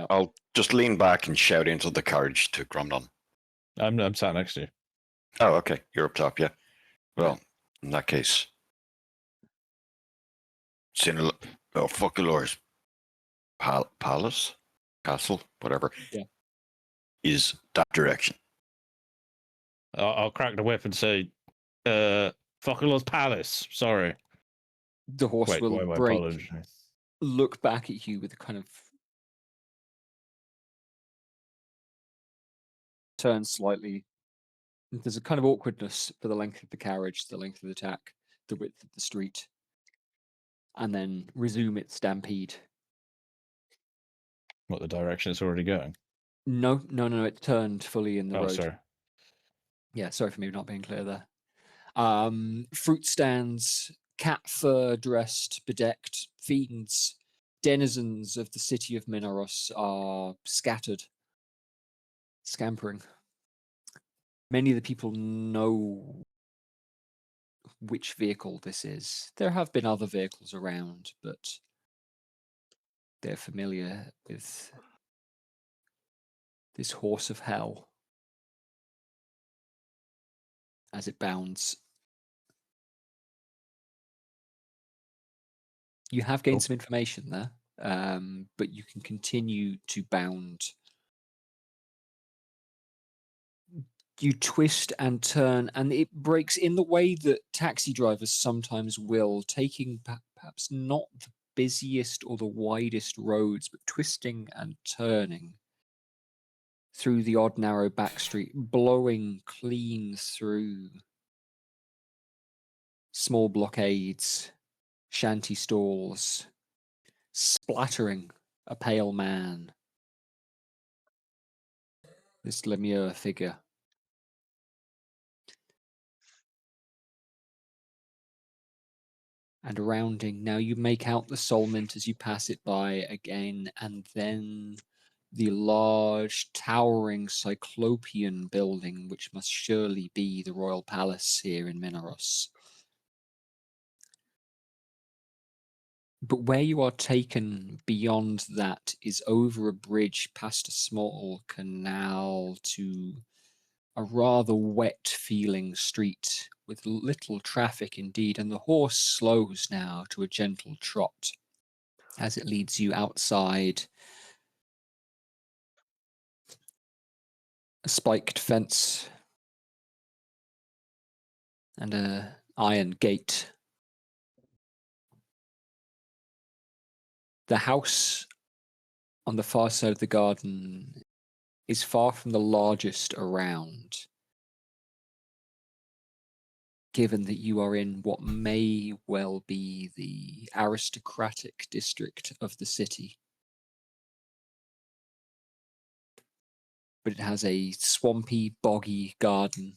I'll just lean back and shout into the carriage to Gromdon. I'm sat next to you. Oh, okay. You're up top, yeah. Well, in that case, Focalor's palace, castle, whatever, Yeah. is that direction. I'll crack the whip and say, Focalor's palace. Sorry. The horse Wait, will why my break, apology? look back at you with a kind of turn slightly. There's a kind of awkwardness for the length of the carriage, the length of the tack, the width of the street, and then resume its stampede. What, the direction it's already going? No, it turned fully in the Oh, road. sorry. Yeah, sorry for me not being clear there. Fruit stands, cat fur dressed, bedecked fiends, denizens of the city of Minoros are scattered, scampering. Many of the people know which vehicle this is. There have been other vehicles around, but they're familiar with this horse of hell as it bounds. You have gained some information there, but you can continue to bound. You twist and turn, and it breaks in the way that taxi drivers sometimes will, taking perhaps not the busiest or the widest roads, but twisting and turning through the odd narrow back street, blowing clean through small blockades, shanty stalls, splattering a pale man, this Lemure figure. And rounding, now you make out the soul mint as you pass it by again, and then the large, towering cyclopean building, which must surely be the royal palace here in Minoros. But where you are taken beyond that is over a bridge past a small canal to a rather wet-feeling street with little traffic indeed, and the horse slows now to a gentle trot as it leads you outside a spiked fence and an iron gate. The house on the far side of the garden is far from the largest around, given that you are in what may well be the aristocratic district of the city. But it has a swampy, boggy garden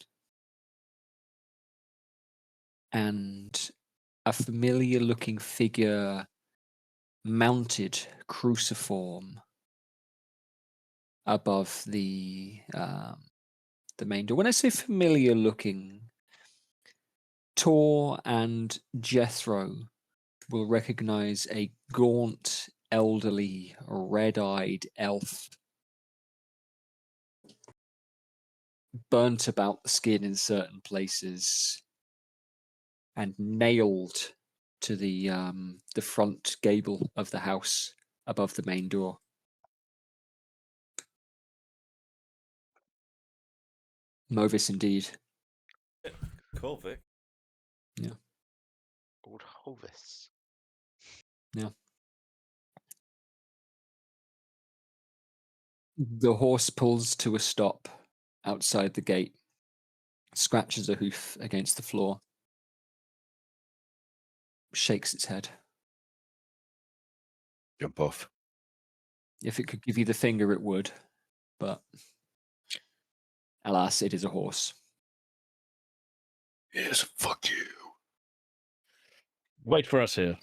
and a familiar-looking figure mounted cruciform above the main door. When I say familiar-looking, Tor and Jethro will recognize a gaunt, elderly, red-eyed elf, burnt about the skin in certain places, and nailed to the front gable of the house above the main door. Movis, indeed. Cool, Vic. Old Hovis. The horse pulls to a stop outside the gate, scratches a hoof against the floor, shakes its head. Jump off. If it could give you the finger, it would, but alas, it is a horse. Yes, fuck you. Wait for us here.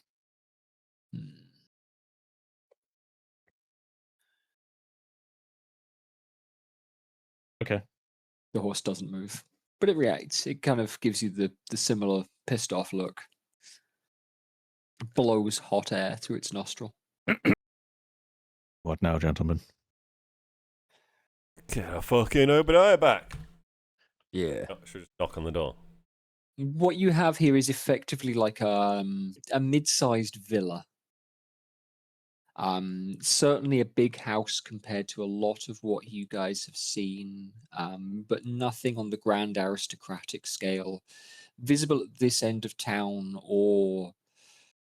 Okay. The horse doesn't move, but it reacts. It kind of gives you the similar pissed off look. Blows hot air through its nostril. What now, gentlemen? Get a fucking Obadiah back. Yeah. Oh, should just knock on the door. What you have here is effectively like a mid-sized villa. Certainly a big house compared to a lot of what you guys have seen, but nothing on the grand aristocratic scale visible at this end of town, or,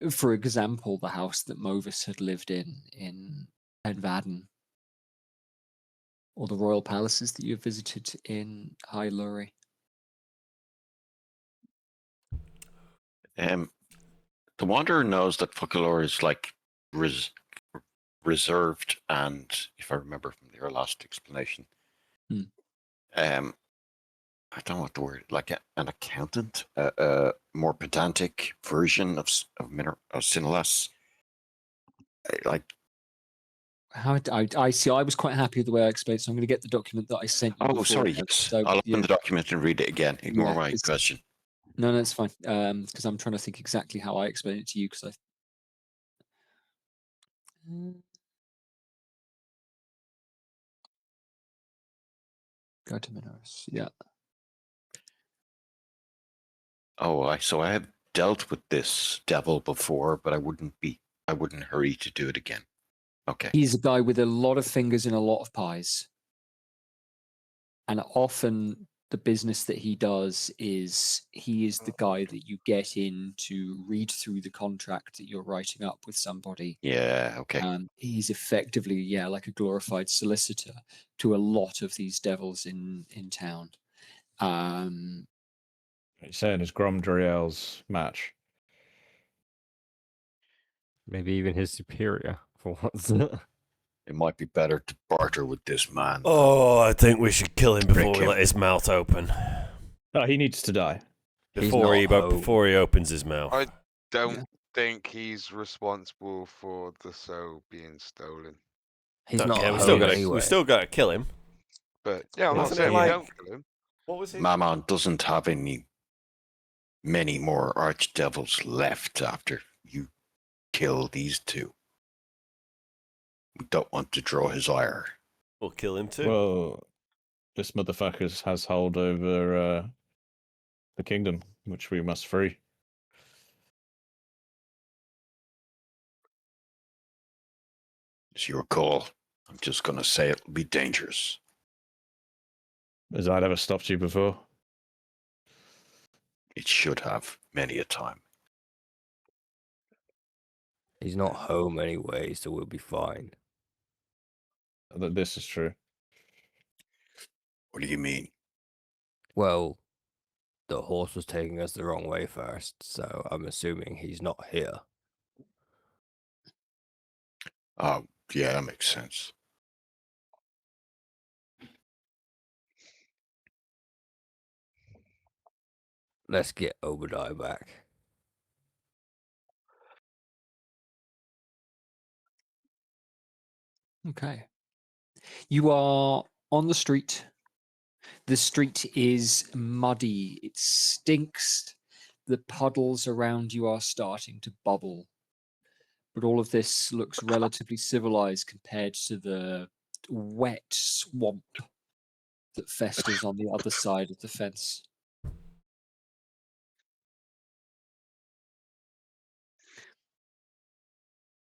for example, the house that Movis had lived in Penvaden, or the royal palaces that you've visited in High Luri? The Wanderer knows that Fukalor is like reserved, and if I remember from your last explanation, Hmm. I don't know what the word, like an accountant, a more pedantic version of Sinulas. Like, I see. I was quite happy with the way I explained, so I'm going to get the document that I sent you. oh, sorry, beforehand. yes. So I'll yeah, open the document and read it again. Ignore Yeah, my it's- question. no, it's fine. Because I'm trying to think exactly how I explain it to you. Because go to Minos. Yeah. Oh, so I have dealt with this devil before, but I wouldn't hurry to do it again. Okay. He's a guy with a lot of fingers in a lot of pies. And often the business that he does is he is the guy that you get in to read through the contract that you're writing up with somebody. Yeah, okay. He's effectively, yeah, like a glorified solicitor to a lot of these devils in town. He's saying it's Gromdriel's match. Maybe even his superior for once. It might be better to barter with this man. Oh, I think we should kill him before Trick we him. let his mouth open. Oh, he needs to die. He's Before not he home. before he opens his mouth. I don't Yeah. think he's responsible for the soul being stolen. He's not yeah, home we still got to kill him. But yeah, I'm not Wasn't saying it we like- don't kill him. What was he? Mammon doesn't have many more archdevils left after you kill these two. We don't want to draw his ire. We'll kill him too. Well, this motherfucker has hold over the kingdom, which we must free. It's your call. I'm just going to say it'll be dangerous. Has that ever stopped you before? It should have many a time. He's not home anyway, so we'll be fine. This is true. What do you mean? Well, the horse was taking us the wrong way first, so I'm assuming he's not here. Oh, yeah, that makes sense. Let's get Obadiah back. Okay. You are on the street. The street is muddy. It stinks. The puddles around you are starting to bubble. But all of this looks relatively civilized compared to the wet swamp that festers on the other side of the fence.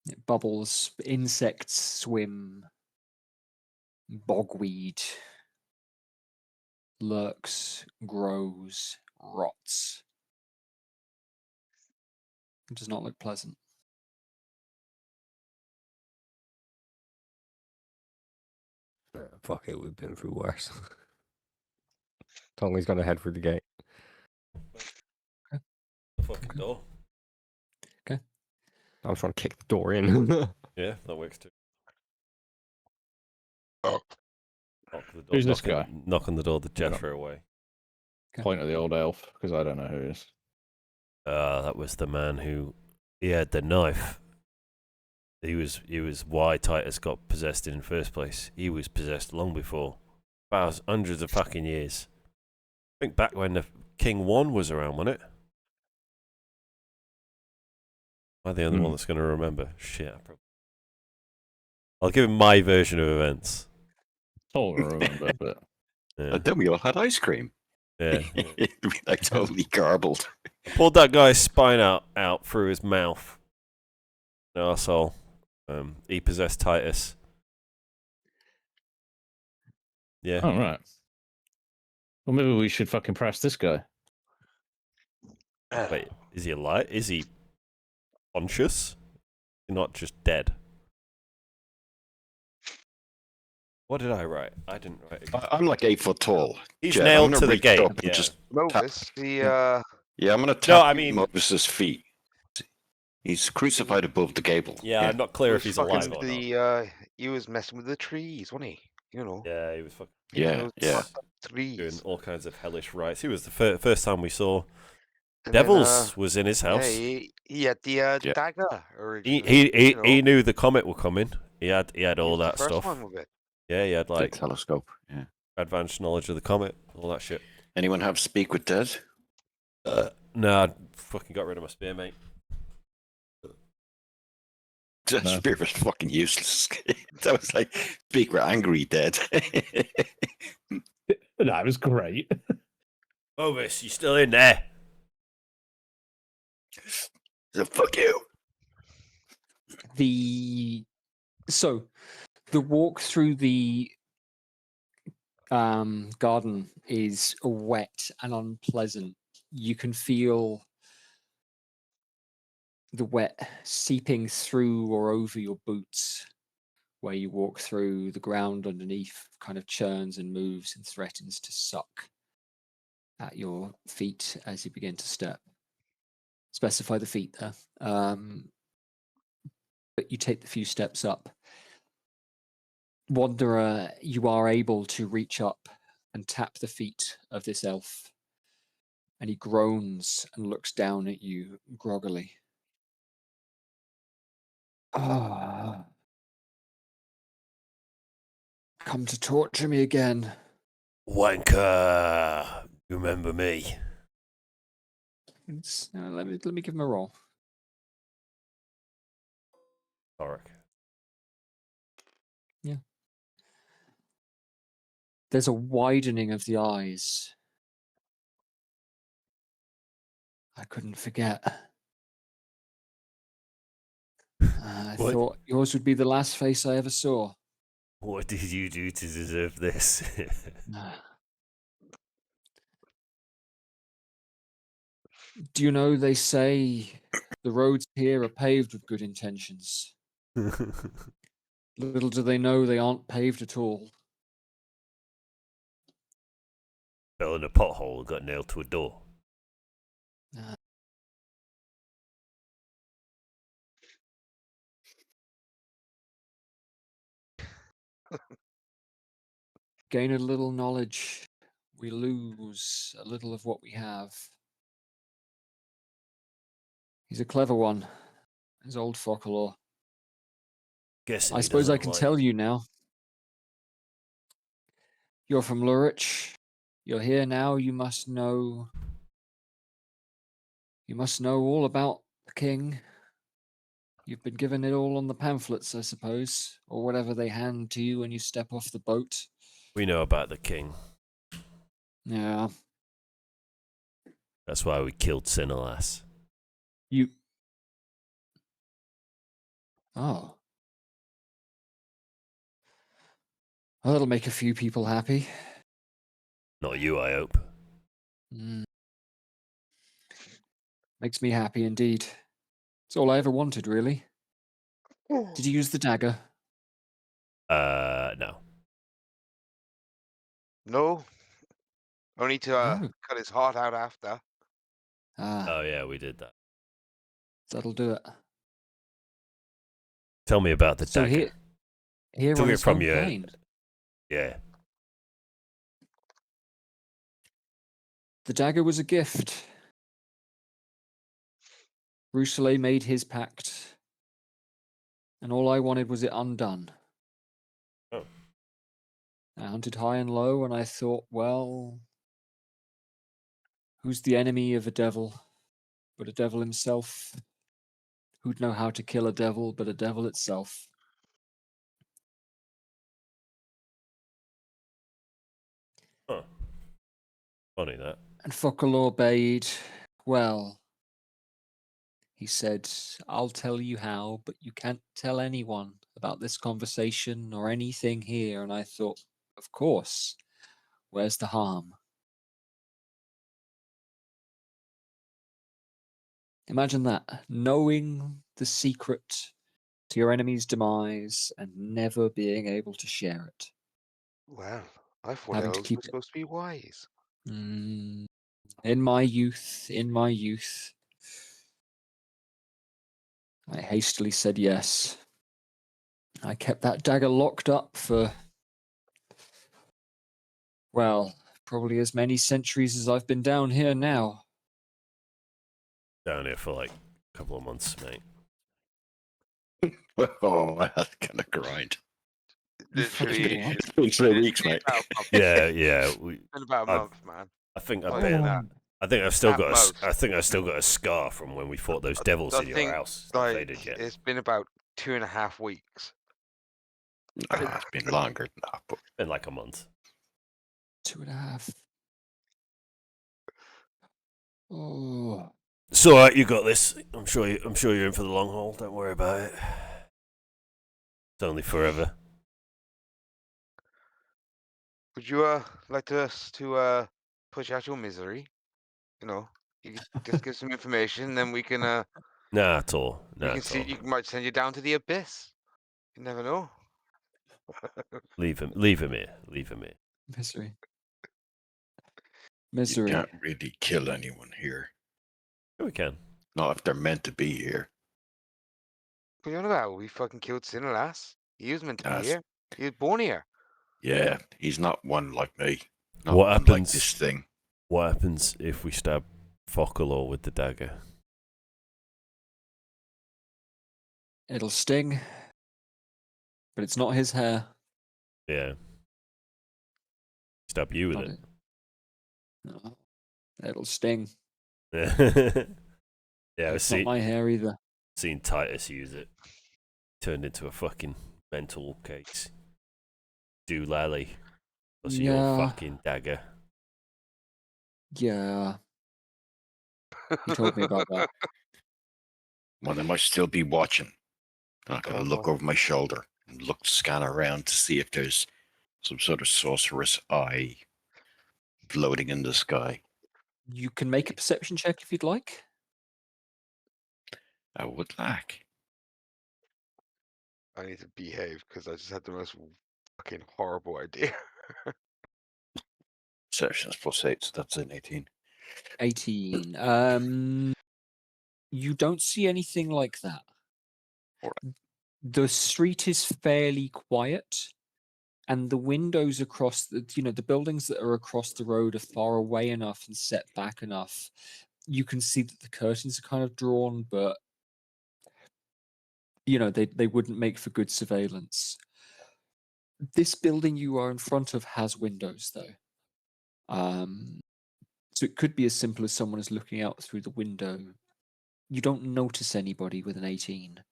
It bubbles, insects swim, bogweed lurks, grows, rots. It does not look pleasant. Fuck it, we've been through worse. Tongley's gonna head through the gate. The fucking door. I was trying to kick the door in. Yeah, that works too. Oh. Knock the door, Who's this knock on- guy? Knock on the door, the Jethro away. Point at the old elf, because I don't know who he is. That was the man who he had the knife. He was why Titus got possessed in the first place. He was possessed long before, about hundreds of fucking years. I think back when the King 1 was around, wasn't it? Am I the only one that's going to remember? Shit. I'll give him my version of events. Tall, I remember, but Yeah. And then we all had ice cream. Yeah. It'd be like totally garbled. Pulled that guy's spine out through his mouth. No asshole. He possessed Titus. Yeah. oh right. Well, maybe we should fucking press this guy. Wait, is he alive? Is he conscious? Not just dead. What did I write? I didn't write it. I'm like 8 foot tall. He's Jet, I'm nailed gonna to the reach gate. up and Yeah. just Moses, Yeah. I'm gonna tap No, I mean- Moses' feet. He's crucified above the gable. Yeah, I'm not clear if he's alive or not. he was messing with the trees, wasn't he? You know. Yeah, he was fucking Yeah, those yeah. fucked up doing trees. all kinds of hellish rites. He was the first time we saw And then, Devils was in his yeah, house. he had the Yeah. dagger He originally. you know. he knew the comet were coming. He had He all was the that first stuff. one with it. Yeah, he had The like telescope. Yeah. advanced knowledge of the comet, all that shit. Anyone have speak with dead? No, I fucking got rid of my spear, mate. The No. spear was fucking useless. That was like speak with angry dead. No, it was great. Ovis, you still in there? So, fuck you. So the walk through the garden is wet and unpleasant. You can feel the wet seeping through or over your boots where you walk through. The ground underneath kind of churns and moves and threatens to suck at your feet as you begin to step. Specify the feet there. But you take the few steps up. Wanderer, you are able to reach up and tap the feet of this elf. And he groans and looks down at you groggily. Ah. Come to torture me again. Wanker, remember me? Let me give him a roll. Oric. There's a widening of the eyes. I couldn't forget. I What? thought yours would be the last face I ever saw. What did you do to deserve this? Do you know they say the roads here are paved with good intentions? Little do they know they aren't paved at all. Fell in a pothole and got nailed to a door. Gain a little knowledge, we lose a little of what we have. He's a clever one, his old Focalor. Guessing I he suppose I doesn't can like- tell you now. You're from Lurich. You're here now. You must know. You must know all about the king. You've been given it all on the pamphlets, I suppose, or whatever they hand to you when you step off the boat. We know about the king. Yeah. That's why we killed Sinalas. You. Oh. Well, that'll make a few people happy. Not you, I hope. Makes me happy indeed. It's all I ever wanted, really. Did you use the dagger? No. No. Only to Oh. cut his heart out after. Ah, Oh yeah, we did that. that'll do it. Tell me about the So dagger. here Took on it his from home you. plane, Yeah. the dagger was a gift. Rousselet made his pact, and all I wanted was it undone. Oh. I hunted high and low, and I thought, well, who's the enemy of a devil but a devil himself? Who'd know how to kill a devil but a devil itself? Huh. Funny that. And Focalor bade, well, he said, I'll tell you how, but you can't tell anyone about this conversation or anything here. And I thought, of course, where's the harm? Imagine that, knowing the secret to your enemy's demise and never being able to share it. Well, I thought Having to elves keep were it. supposed to be wise. In my youth, I hastily said yes. I kept that dagger locked up for, well, probably as many centuries as I've been down here now. Down here for like a couple of months, mate. Oh, that's kind of grind. Literally, What? It's been 3 weeks, mate. about a month. Yeah, yeah. It's been about a I've- month, man. I think I Not bet. even that. I think I've still At got most. I think I've still got a scar from when we fought those devils I in your think, house. It's not like, faded yet. it's been about 2.5 weeks. It's been longer than that, but Been like a month. 2.5. Oh, It's all right. You got this. I'm sure you're in for the long haul. Don't worry about it. It's only forever. Would you like us to push out your misery? You know, you could just give some information, then we can Nah, at all. we Nah, can at see. all. You might send you down to the abyss. You never know. Leave him. Leave him here. Leave him here. misery. you Misery. can't really kill anyone here. Yeah, we can. Not if they're meant to be here. What are you on about? We fucking killed Sinner last. He was meant to be Yes. here. He was born here. Yeah, he's not one like me. Not What one like happens- this thing. What happens if we stab Focalor with the dagger? It'll sting, but it's not his hair. Yeah. Stab you with Not it. it. No. It'll sting. Yeah, I've It's not my hair either. seen Titus use it. Turned into a fucking mental case. Doolally. Plus your Yeah. fucking dagger. Yeah. You told me about that. Well, they might still be watching. I'm going Oh, to look boy. over my shoulder and scan around to see if there's some sort of sorceress eye floating in the sky. You can make a perception check if you'd like. I would like. I need to behave because I just had the most fucking horrible idea. Perception's +8, so that's an 18. 18. You don't see anything like that. Alright. The street is fairly quiet, and the windows across the buildings that are across the road are far away enough and set back enough. You can see that the curtains are kind of drawn, but they wouldn't make for good surveillance. This building you are in front of has windows, though. So it could be as simple as someone is looking out through the window. You don't notice anybody with an 18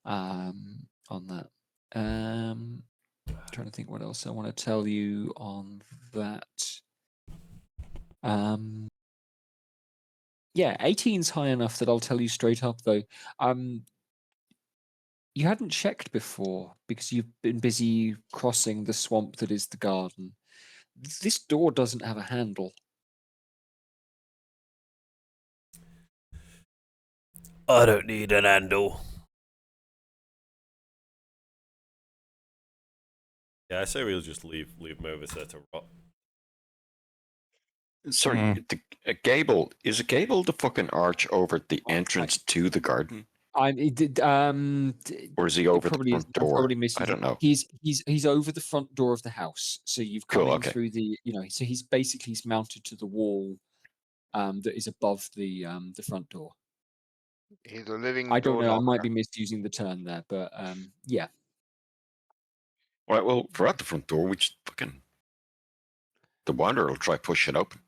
on that. Trying to think what else I want to tell you on that. Yeah, 18's high enough that I'll tell you straight up, though. You hadn't checked before because you've been busy crossing the swamp that is the garden. This door doesn't have a handle. I don't need an handle. Yeah, I say we'll just leave him over there to rot. Sorry, a gable. Is a gable the fucking arch over the Oh, entrance to the garden? Or Or is he over the probably front isn't. I'm door? probably missing. I don't know. He's over the front door of the house. So you've come Cool, in okay. through the so he's mounted to the wall that is above the front door. He's a living I don't door know, I might knocker. be misusing the term there, but yeah. Right, well, if we're at the front door, we just fucking... The wanderer will try push it open.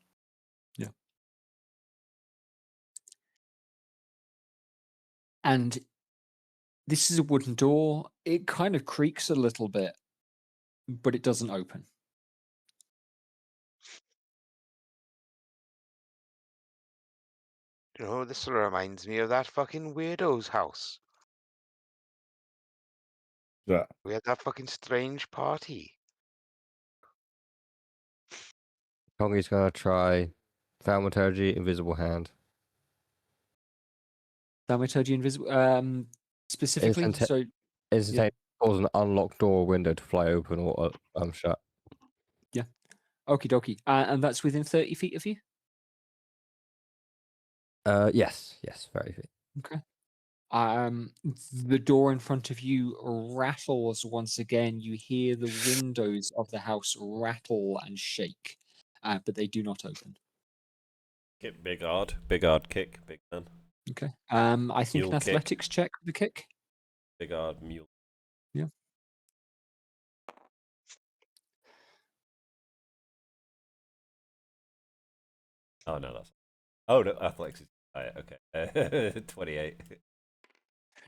Yeah. And this is a wooden door. It kind of creaks a little bit, but it doesn't open. You know, this sort of reminds me of that fucking weirdo's house. Yeah. We had that fucking strange party. Kongi's gonna try Thaumaturgy, Invisible Hand. Thaumaturgy invisible. Specifically, Instant- so Instantaneously cause an unlocked door or window to fly open or shut. Okie dokie. And that's within 30 feet of you? Yes, very good. Okay. The door in front of you rattles once again. You hear the windows of the house rattle and shake, but they do not open. Kick, big hard kick, big man. Okay. I think Mule an kick. athletics check with the kick. Big hard mule. Yeah. Oh no, that's. Oh no, athletics is higher. Okay, 28.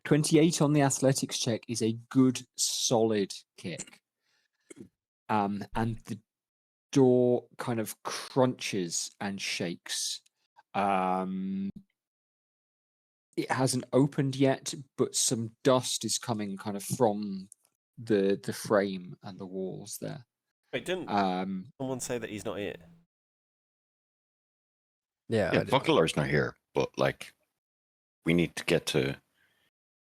28 on the athletics check is a good, solid kick. And the door kind of crunches and shakes. It hasn't opened yet, but some dust is coming kind of from the frame and the walls there. Wait, didn't someone say that he's not here? Yeah. Yeah, Buckler's not here, but like, we need to get to.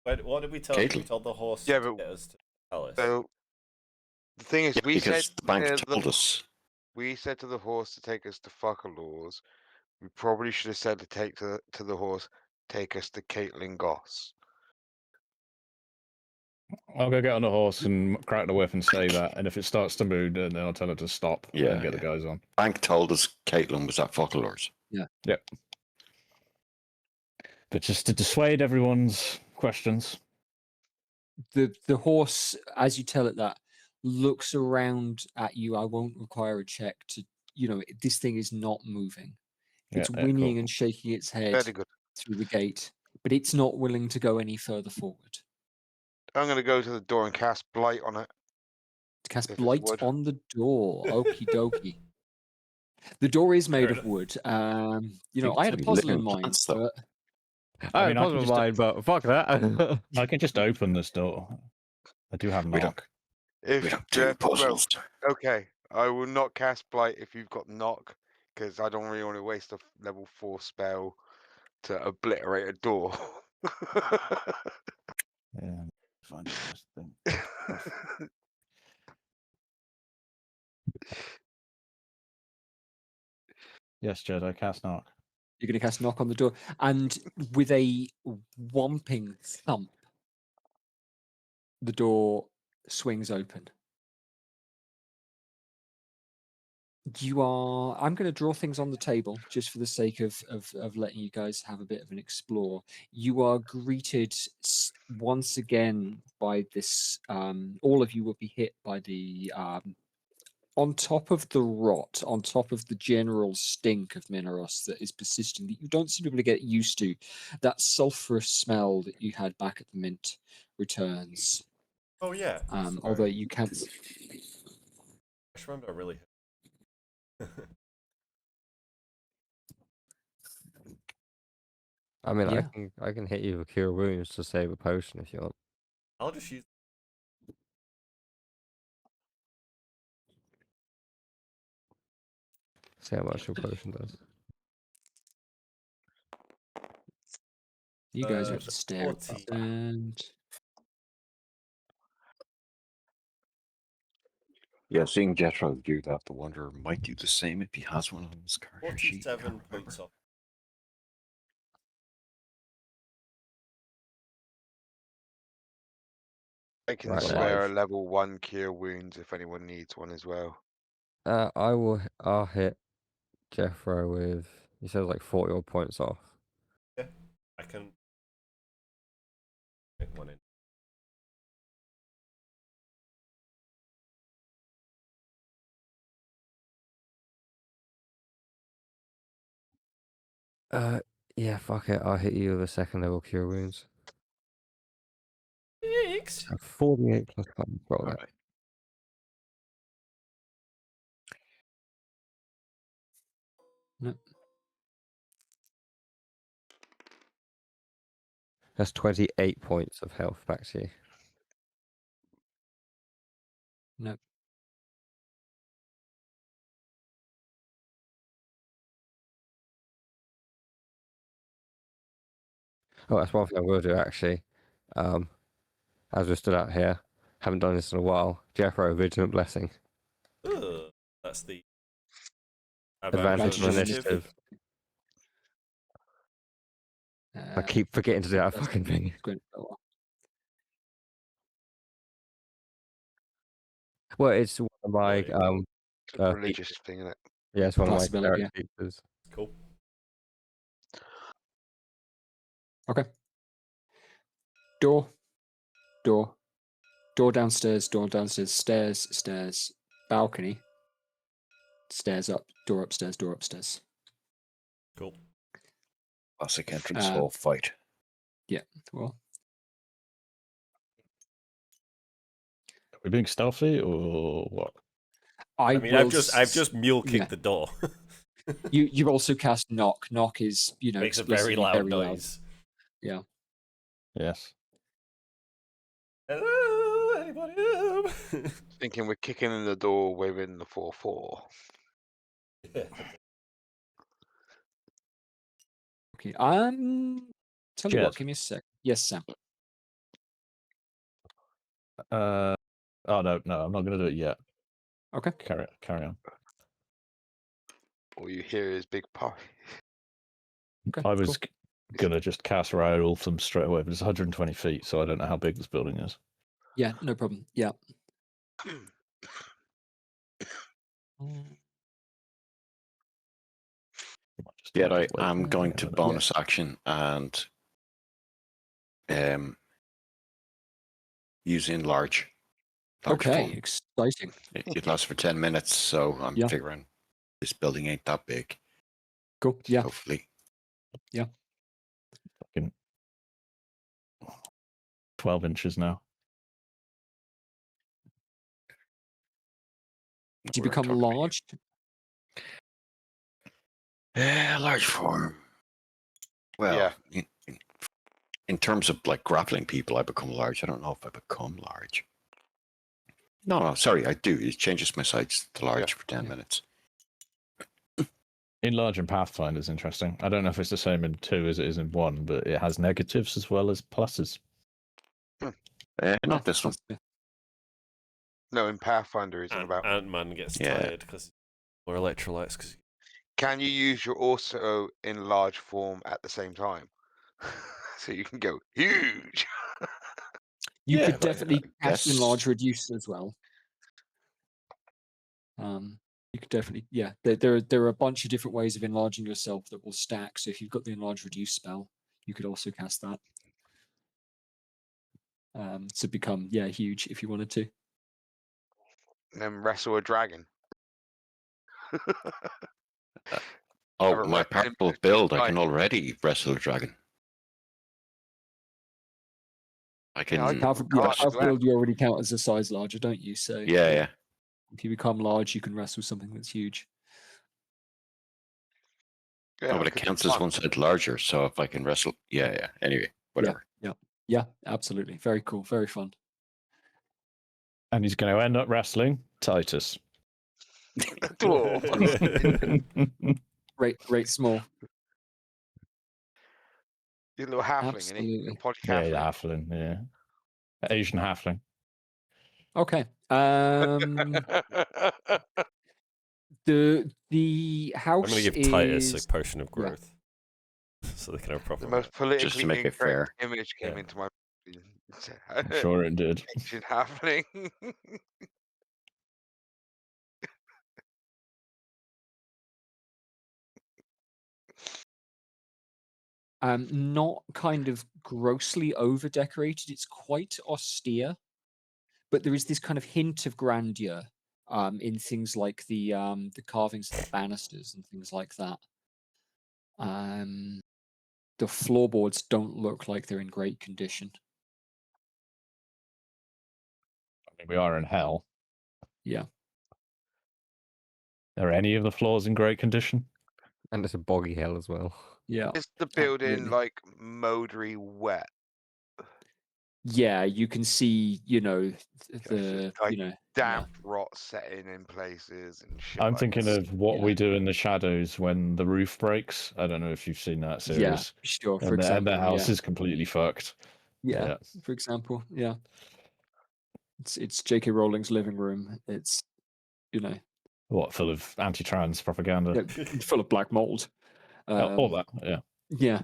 Wait, what did we tell him? We Caitlin. told the horse Yeah, to but- get us to Alice. So the thing is, Yeah, we because said the bank told the, us. we said to the horse to take us to Fuckalaw's. We probably should have said to the horse, take us to Caitlin Goss. I'll go get on the horse and crack the whip and say that. And if it starts to move, then I'll tell it to stop Yeah, and get the yeah. guys on. Bank told us Caitlin was at Buckler's. Yep. But just to dissuade everyone's questions. The horse, as you tell it that, looks around at you. I won't require a check to, this thing is not moving. It's Yeah, whinnying cool. and shaking its head Very good. through the gate, but it's not willing to go any further forward. I'm going to go to the door and cast Blight on it. To cast If it's blight wood. on the door. Okie dokie. The door is made Fair of enough. wood. Think I had a it's puzzle in living mind, plants, though. but I mean, had I a can puzzle in just- mind, but fuck that. I can just open this door. I do have We don't- knock. If We don't do well, puzzles. okay, I will not cast Blight if you've got knock, because I don't really want to waste a level 4 spell to obliterate a door. Yeah, find this thing. Yes, Jed, I cast knock. you're going to cast knock on the door. And with a whomping thump, the door swings open. I'm going to draw things on the table just for the sake of letting you guys have a bit of an explore. You are greeted once again by this, all of you will be hit by the, on top of the rot, on top of the general stink of Mineros that is persisting, that you don't seem to be able to get used to, that sulphurous smell that you had back at the mint returns. Oh yeah. Sorry. Although you can't. I just remember I really. I mean, Yeah. I can hit you with cure wounds to save a potion if you want. I'll just use. See how much your potion does. You guys are at the so stair. 40. And Yeah, seeing Jethro do that, the Wanderer might do the same if he has one on his character sheet. 47 Can't points remember. off. I can Right, spare a alive. level 1 cure wounds if anyone needs one as well. I'll hit Jeffro with, he says like 40 odd points off. Yeah, I can. Make one in. Yeah, fuck it. I'll hit you with a second level cure wounds. Six. So 48 plus 5. Roll that. Alright. no, That's 28 points of health back to you. no. Oh, that's one thing I will do actually. As we stood out here, haven't done this in a while. Jeffro, Vigilant Blessing. Ugh, that's the Advantage on on initiative. initiative. I keep forgetting to do that that's- fucking thing. it's going to go well. Well, it's one of my Right. It's a religious thing, isn't it? yeah, it's one of my Possibility, character features. Cool. Okay. Door downstairs, stairs, balcony, stairs up, door upstairs. Cool. Classic entrance Um, hall fight. Well, Are we being stealthy or what? I mean, I've just mule kicked yeah. the door. You also cast knock. Knock is Makes a very explicitly loud noise. Yes. Hello, anybody home? Thinking we're kicking in the door within the 4-4. Yeah. Okay. Tell you what. Jez. Give me a sec. Yes, Sam. Oh no, I'm not going to do it yet. Okay. Carry on. All you hear is big pie. Okay. I was cool. gonna just cast Riot all of them straight away, but it's 120 feet, so I don't know how big this building is. Yeah. No problem. Yeah. Yeah, Might just wait I'm for going it. to Yeah. bonus action and use enlarge. Large Okay. form. Exciting. It lasts for 10 minutes, so I'm Yeah. figuring this building ain't that big. Cool. Yeah. Hopefully. Fucking 12 inches now. Do you We're become talking about- large? Large form. Well, in terms of like grappling people, I become large. I don't know if I become large. No, sorry, I do. It changes my size to large for 10 minutes. Enlarge in Pathfinder is interesting. I don't know if it's the same in 2 as it is in 1, but it has negatives as well as pluses. Not this one. No, in Pathfinder isn't about. Ant-Man gets Yeah. tired because more electrolytes. Cause... Can you use your also in large form at the same time? So you can go huge. You Yeah, could I definitely cast guess. enlarge reduce as well. You could definitely, yeah. There are a bunch of different ways of enlarging yourself that will stack. So if you've got the enlarge reduce spell, you could also cast that to become huge if you wanted to. And then wrestle a dragon. Oh, Have a my wrestling powerful match build, I tonight. can already wrestle a dragon. I can. Yeah, I can- Powerful, Oh, powerful glad. build, you already count as a size larger, don't you? So Yeah. if you become large, you can wrestle something that's huge. Yeah, No, but it because counts it's as fun. one side larger, so if I can wrestle. Yeah. Anyway, whatever. Yeah, absolutely. Very cool. Very fun. And he's going to end up wrestling Titus. Dwarf. Rate small. You're a little halfling, isn't he? Absolutely. Little podgy Yeah, halfling. halfling, yeah. Asian halfling. Okay. The house I'm going to give is Titus a potion of yeah. growth. So they can have proper The most politically make it incorrect fair. image came Yeah. into my I'm sure it did. Asian halfling. Not kind of grossly over decorated. It's quite austere, but there is this kind of hint of grandeur in things like the carvings of the banisters and things like that. The floorboards don't look like they're in great condition. I mean, we are in hell. Yeah. Are any of the floors in great condition? And it's a boggy hell as well. Yeah. Is the building Absolutely. like mouldery wet? Yeah, you can see, it's like yeah. Damp rot setting in places and shit. I'm like thinking this. of what Yeah. we do in the shadows when the roof breaks. I don't know if you've seen that series. Yeah, sure. For And example, the house is completely fucked. yeah. For example, yeah. It's J.K. Rowling's living room. It's What, full of anti-trans propaganda? Yeah, full of black mold. All that, yeah. Yeah,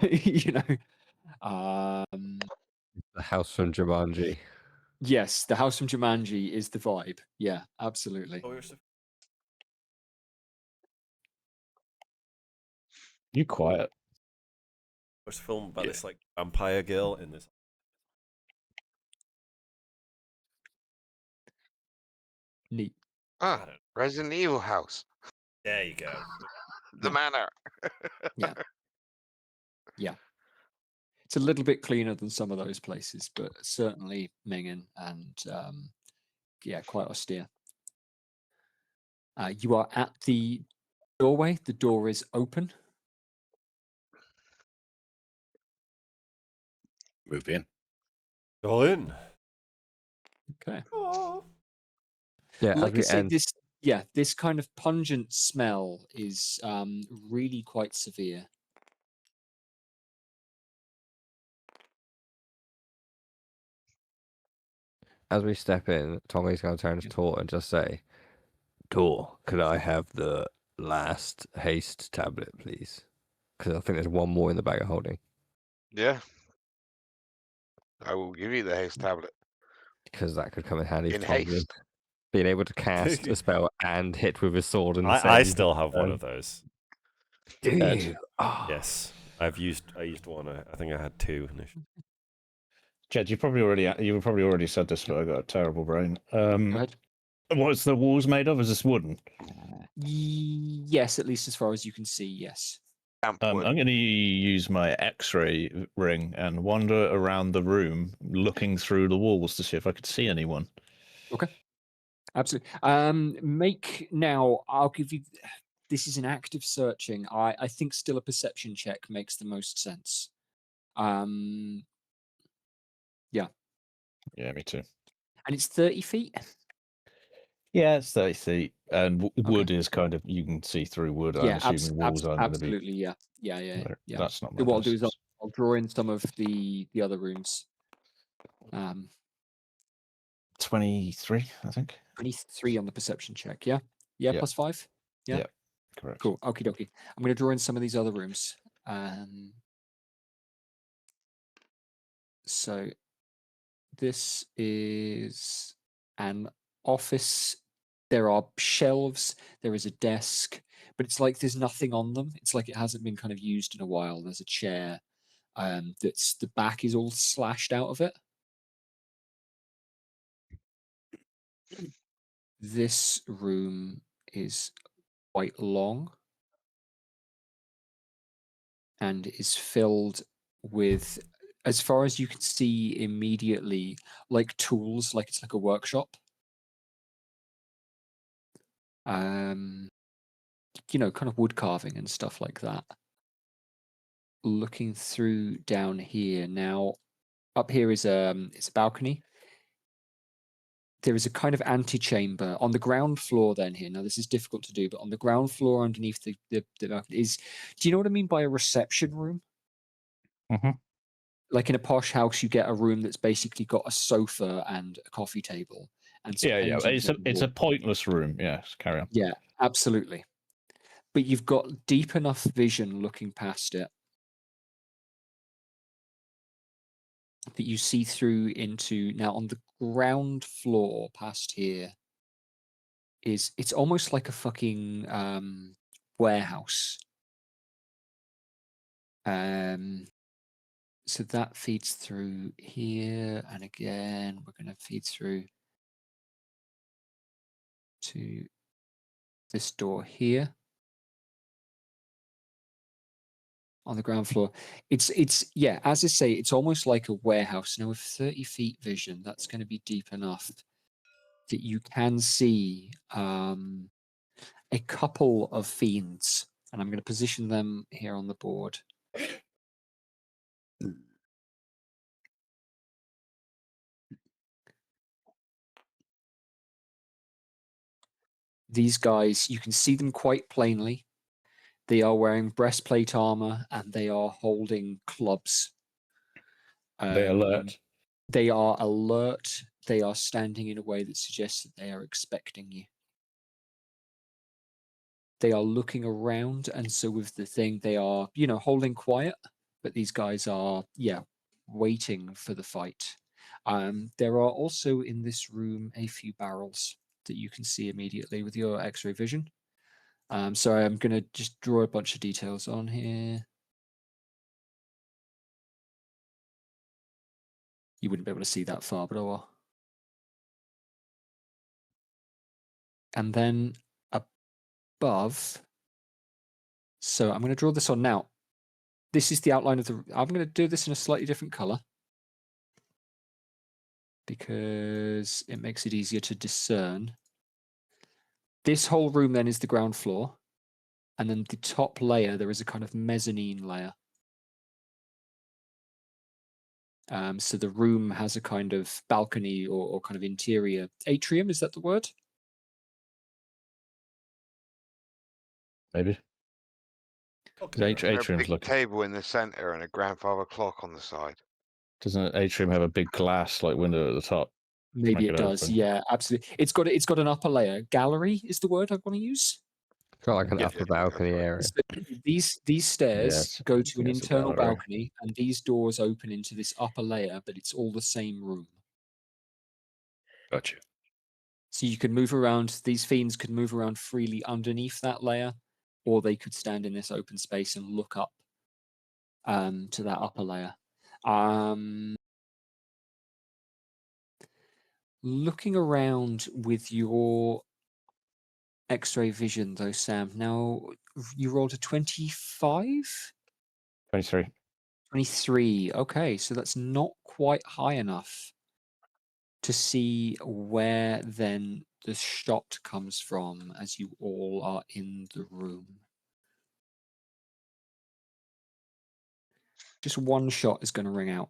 you know. The house from Jumanji. Yes, the house from Jumanji is the vibe. Yeah, absolutely. You quiet. There's a film about Yeah. this like vampire girl in this. Neat. Ah, I don't- Resident Evil house. There you go. The manor. Yeah. Yeah. It's a little bit cleaner than some of those places, but certainly minging and yeah, quite austere. You are at the doorway. The door is open. Move in. Go in. Okay. Oh. Yeah, as Like I we say, end, this kind of pungent smell is really quite severe. as we step in, Tommy's going to turn to Tor and just say, Tor, could I have the last haste tablet, please? Because I think there's one more in the bag of holding. Yeah. I will give you the haste tablet. Because that could come in handy In for Tommy. haste. Being able to cast a spell and hit with his sword and I still have one of those. Do Ed. you? Oh. Yes, I used one. I think I had two initially. Jed, you probably already said this, but I got a terrible brain. Go ahead. What's the walls made of? Is this wooden? Yes, at least as far as you can see, yes. I'm going to use my X-ray ring and wander around the room, looking through the walls to see if I could see anyone. Okay. Absolutely. Make now. I'll give you. This is an active searching. I think still a perception check makes the most sense. Yeah. Yeah, me too. And it's 30 feet. Yeah, it's 30 feet, and wood is kind of, you can see through wood. Yeah, I'm assuming walls aren't going to be. absolutely. Yeah. That's not my. So what I'll do is I'll draw in some of the other rooms. 23, I think. 23 on the perception check. Yeah. Yeah. Yeah. +5. Yeah. Yeah, correct. Cool. Okie dokie. I'm going to draw in some of these other rooms. So this is an office. There are shelves. There is a desk, but it's like there's nothing on them. It's like it hasn't been kind of used in a while. There's a chair. That's the back is all slashed out of it. This room is quite long and is filled with, as far as you can see immediately, like tools, like it's like a workshop. You know, kind of wood carving and stuff like that. Looking through down here now, up here is it's a balcony. There is a kind of antechamber on the ground floor. Then here, now this is difficult to do, but on the ground floor underneath the balcony is. Do you know what I mean by a reception room? Mm-hmm. Like in a posh house, you get a room that's basically got a sofa and a coffee table. And some Yeah. paintings on the It's a wall. pointless room. Yes, carry on. Yeah, absolutely. But you've got deep enough vision looking past it that you see through into, now on the ground floor past here is, it's almost like a fucking warehouse. So that feeds through here, and again we're going to feed through to this door here on the ground floor. It's yeah, as I say, it's almost like a warehouse. Now with 30 feet vision, that's going to be deep enough that you can see a couple of fiends, and I'm going to position them here on the board. These guys, you can see them quite plainly. They are wearing breastplate armor and they are holding clubs. They alert. They are alert. They are standing in a way that suggests that they are expecting you. They are looking around, and so with the thing, they are, holding quiet, but these guys are, waiting for the fight. There are also in this room a few barrels that you can see immediately with your X-ray vision. So I'm going to just draw a bunch of details on here. You wouldn't be able to see that far, but oh well. And then above, so I'm going to draw this on now. This is the outline of the, I'm going to do this in a slightly different color because it makes it easier to discern. This whole room then is the ground floor. And then the top layer, there is a kind of mezzanine layer. So the room has a kind of balcony or kind of interior atrium. Is that the word? Maybe. Okay. A Atrium's big looking. table in the center and a grandfather clock on the side. Doesn't Atrium have a big glass like window at the top? Maybe Make it it does. open. Yeah, absolutely. It's got an upper layer. Gallery is the word I want to use. Got like an Yeah. upper that's balcony right. area. So these stairs Yes, go to an yes, a internal gallery. balcony, and these doors open into this upper layer, but it's all the same room. Gotcha. So you can move around. These fiends could move around freely underneath that layer, or they could stand in this open space and look up to that upper layer. Looking around with your X-ray vision, though, Sam. Now you rolled a 25. 23. 23. Okay, so that's not quite high enough to see where then the shot comes from as you all are in the room. Just one shot is going to ring out.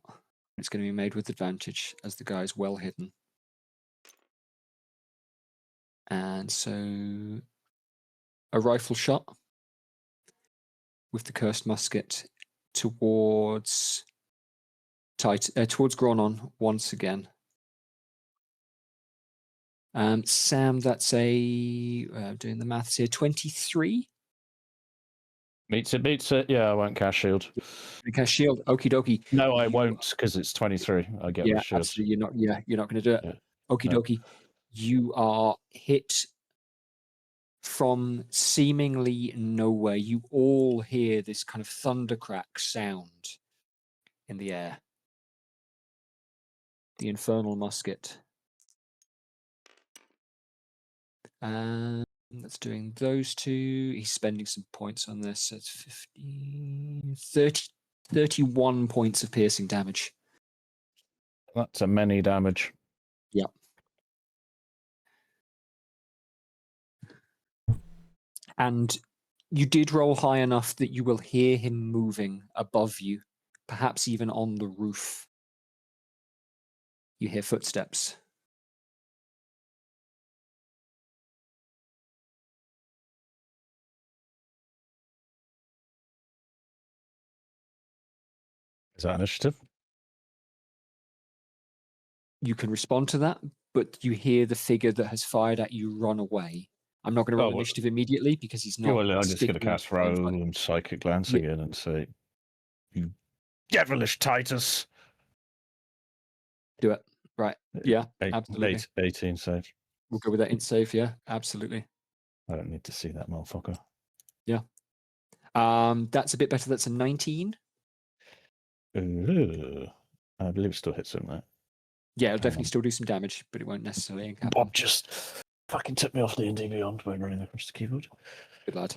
It's going to be made with advantage as the guy's well hidden. And so a rifle shot with the cursed musket towards Gronon once again. Sam, that's a doing the maths here. 23. Beats it. Yeah, I won't cast shield. Okay, shield. Okie dokie. No, I You- won't because it's 23. I get Yeah, the shield. absolutely. You're not going to do it. Yeah. Okie No. dokie. You are hit from seemingly nowhere. You all hear this kind of thundercrack sound in the air. The infernal musket. That's doing those two. He's spending some points on this. So it's 15, 30, 31 points of piercing damage. That's a many damage. Yep. And you did roll high enough that you will hear him moving above you, perhaps even on the roof. You hear footsteps. Is that initiative? You can respond to that, but you hear the figure that has fired at you run away. I'm not going to roll Oh, well- initiative immediately because he's Yeah, not. well, I'm just going to sticking cast to the Roll fight. and Psychic Glance again and say, "You devilish Titus." Do it. Right. Yeah, absolutely. 18 save. We'll go with that in save. Yeah, absolutely. I don't need to see that motherfucker. That's a bit better. That's a 19. Ooh. I believe it still hits him, that. Yeah, it'll definitely still do some damage, but it won't necessarily incap him. Bob just fucking took me off the D&D Beyond by running across the keyboard. Good lad.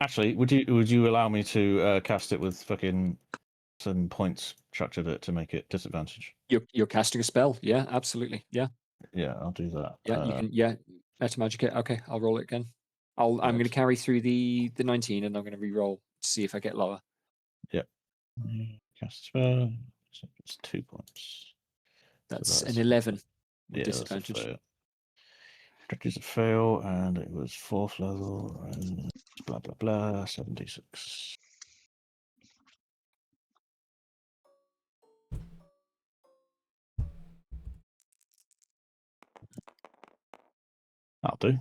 Actually, would you allow me to cast it with fucking some points structured it to make it disadvantage? You're casting a spell. Yeah, absolutely. Yeah. Yeah, I'll do that. Yeah, you can. Yeah, meta magic it. Okay, I'll roll it again. I'm going to Right. carry through the 19, and I'm going to re-roll to see if I get lower. Cast spell. So it's 2 points. That's that's- an 11 with Yeah, that's a disadvantage. fail. Stretches a fail, and it was 4th level, and blah blah blah. 76. That'll do.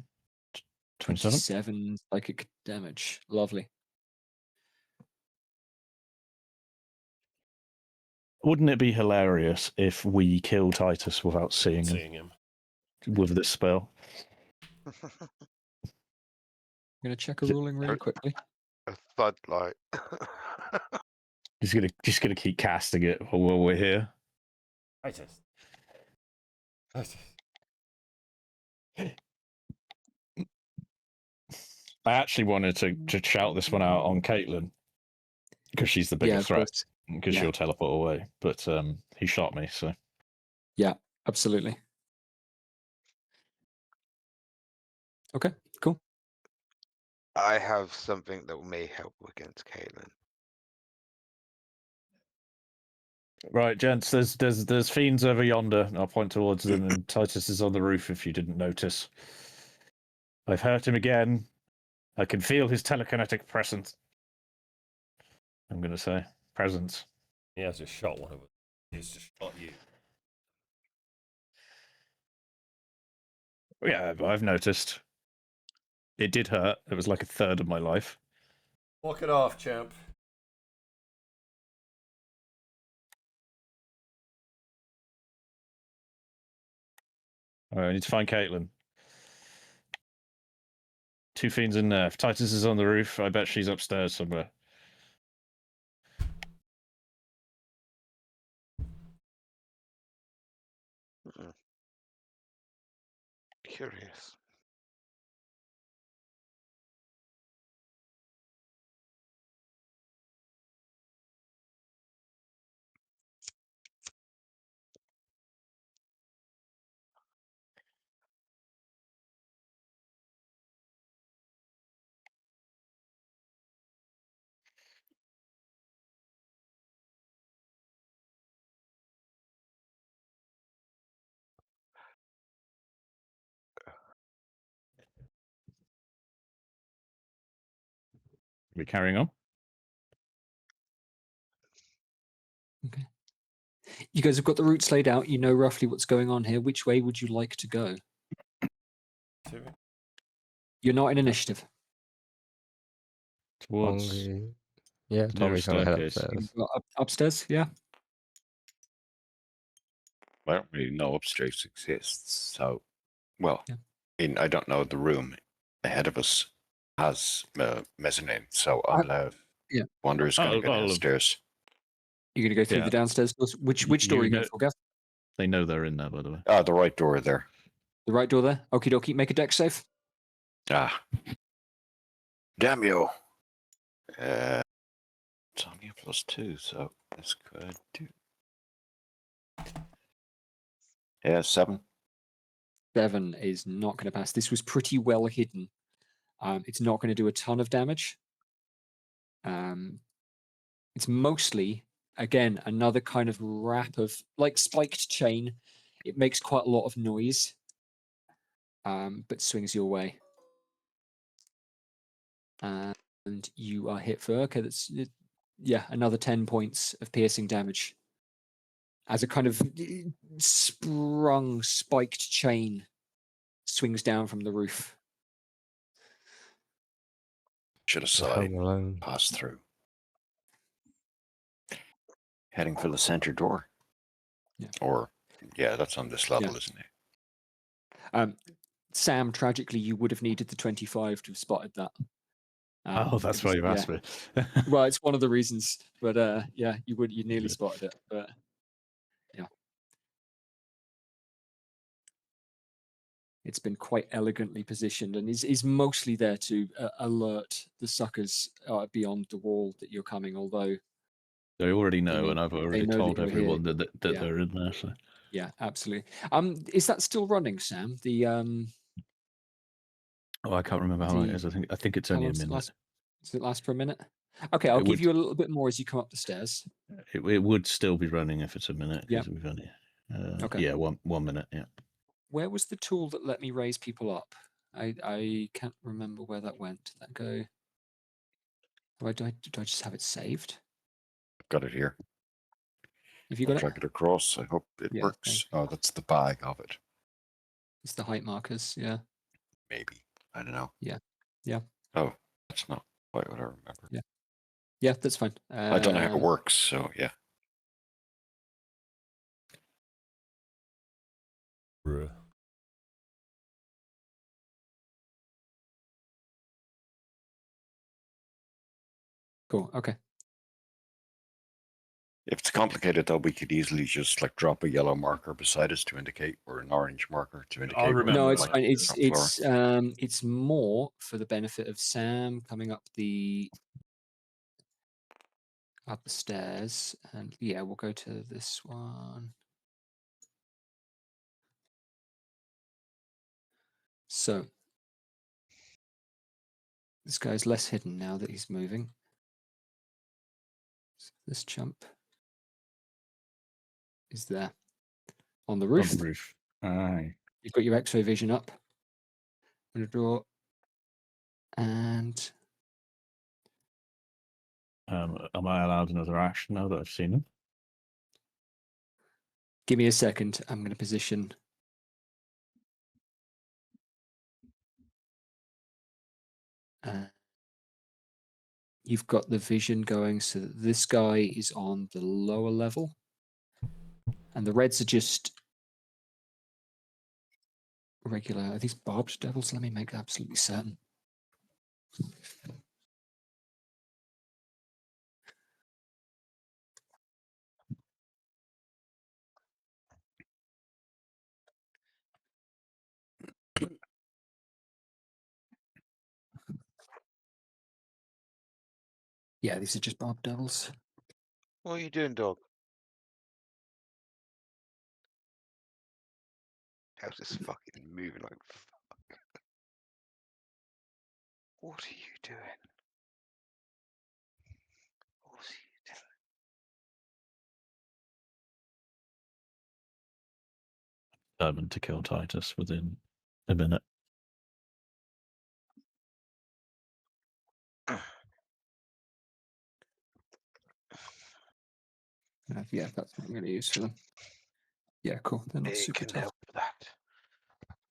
27. 27 psychic damage. Lovely. Wouldn't it be hilarious if we kill Titus without seeing him with this spell? I'm going to check a ruling really quickly. A thud light. Just gonna keep casting it while we're here. Titus. Titus. I actually wanted to shout this one out on Caitlin because she's the Yeah, biggest of threat. course. Because Yeah. she'll teleport away. But he shot me, so Yeah, absolutely. Okay, cool. I have something that may help against Caitlin. right, gents. There's fiends over yonder. I'll point towards them, and Titus is on the roof. If you didn't notice, I've hurt him again. I can feel his telekinetic presence. I'm gonna say presence. He has just shot one of us. He's just shot you. Yeah, I've noticed. It did hurt. It was like a third of my life. Walk it off, champ. All right, I need to find Caitlin. Two fiends in there. If Titus is on the roof, I bet she's upstairs somewhere. Curious. Are we carrying on? Okay. You guys have got the routes laid out. You know roughly what's going on here. Which way would you like to go? You're not in initiative. Towards Tommy. Yeah, the Tommy's nearest going to head staircase. upstairs. Upstairs, yeah. I don't really know upstairs exists. So, well, Yeah. I don't know the room ahead of us has mezzanine. So I'll yeah. Wanderer's going to go I'll- downstairs. You're going to go through Yeah. the downstairs doors. Which door are you You going know- for, Gav? They know they're in there, by the way. Ah, the right door there. The right door there? Okie dokie. Make a deck save. Ah. Damn you. It's only a +2, so that's good. Yeah, 7. 7 is not going to pass. This was pretty well hidden. It's not going to do a ton of damage. It's mostly, again, another kind of wrap of like spiked chain. It makes quite a lot of noise, but swings your way. And you are hit for, okay, that's, yeah, another 10 points of piercing damage. As a kind of sprung, spiked chain swings down from the roof. Should have Just saw it Home Alone. pass through. Heading for the center door. Yeah. Or, yeah, that's on this level, isn't it? Sam, tragically, you would have needed the 25 to have spotted that. Oh, that's why you've asked me. Well, it's one of the reasons, but yeah, you nearly spotted it, but yeah, it's been quite elegantly positioned and is mostly there to alert the suckers beyond the wall that you're coming. Although They already know, know- and I've already know that told you're everyone here. that Yeah. they're in there. So yeah, absolutely. Is that still running, Sam? The I can't remember how long it The- is. I think it's how only a long does it minute. last? Does it last for a minute? Okay, I'll It give would- you a little bit more as you come up the stairs. It would still be running if it's a minute. Yeah. Because we've only. Okay. Yeah, 1 minute. Yeah. Where was the tool that let me raise people up? I can't remember where that went. Did that go? Do I just have it saved? I've got it here. Have you I'll got it? drag it across. I hope it Yeah, works. thank Oh, that's the bag of it. It's the height markers. Yeah. maybe. I don't know. Yeah. Yeah. Oh, that's not quite what I remember. Yeah. Yeah, that's fine. I don't know how it works, so yeah. Bruh. Cool. Okay. If it's complicated, though, we could easily just like drop a yellow marker beside us to indicate, or an orange marker to indicate. where remember No, we're it's that. fine. on floor. It's more for the benefit of Sam coming up the stairs, and yeah, we'll go to this one. So this guy's less hidden now that he's moving. So this jump is there on the On roof. the roof. Aye. You've got your X-ray vision up on the door, and Am I allowed another action now that I've seen him? give me a second. I'm going to position. You've got the vision going so that this guy is on the lower level, and the reds are just regular. Are these barbed devils? Let me make absolutely certain. Yeah, these are just barbed devils. What are you doing, dog? How's this fucking moving like fuck? What are you doing? What are you doing? Determined to kill Titus within a minute. Yeah, that's what I'm going to use for them. Yeah, cool. They're not It super can tough. help that.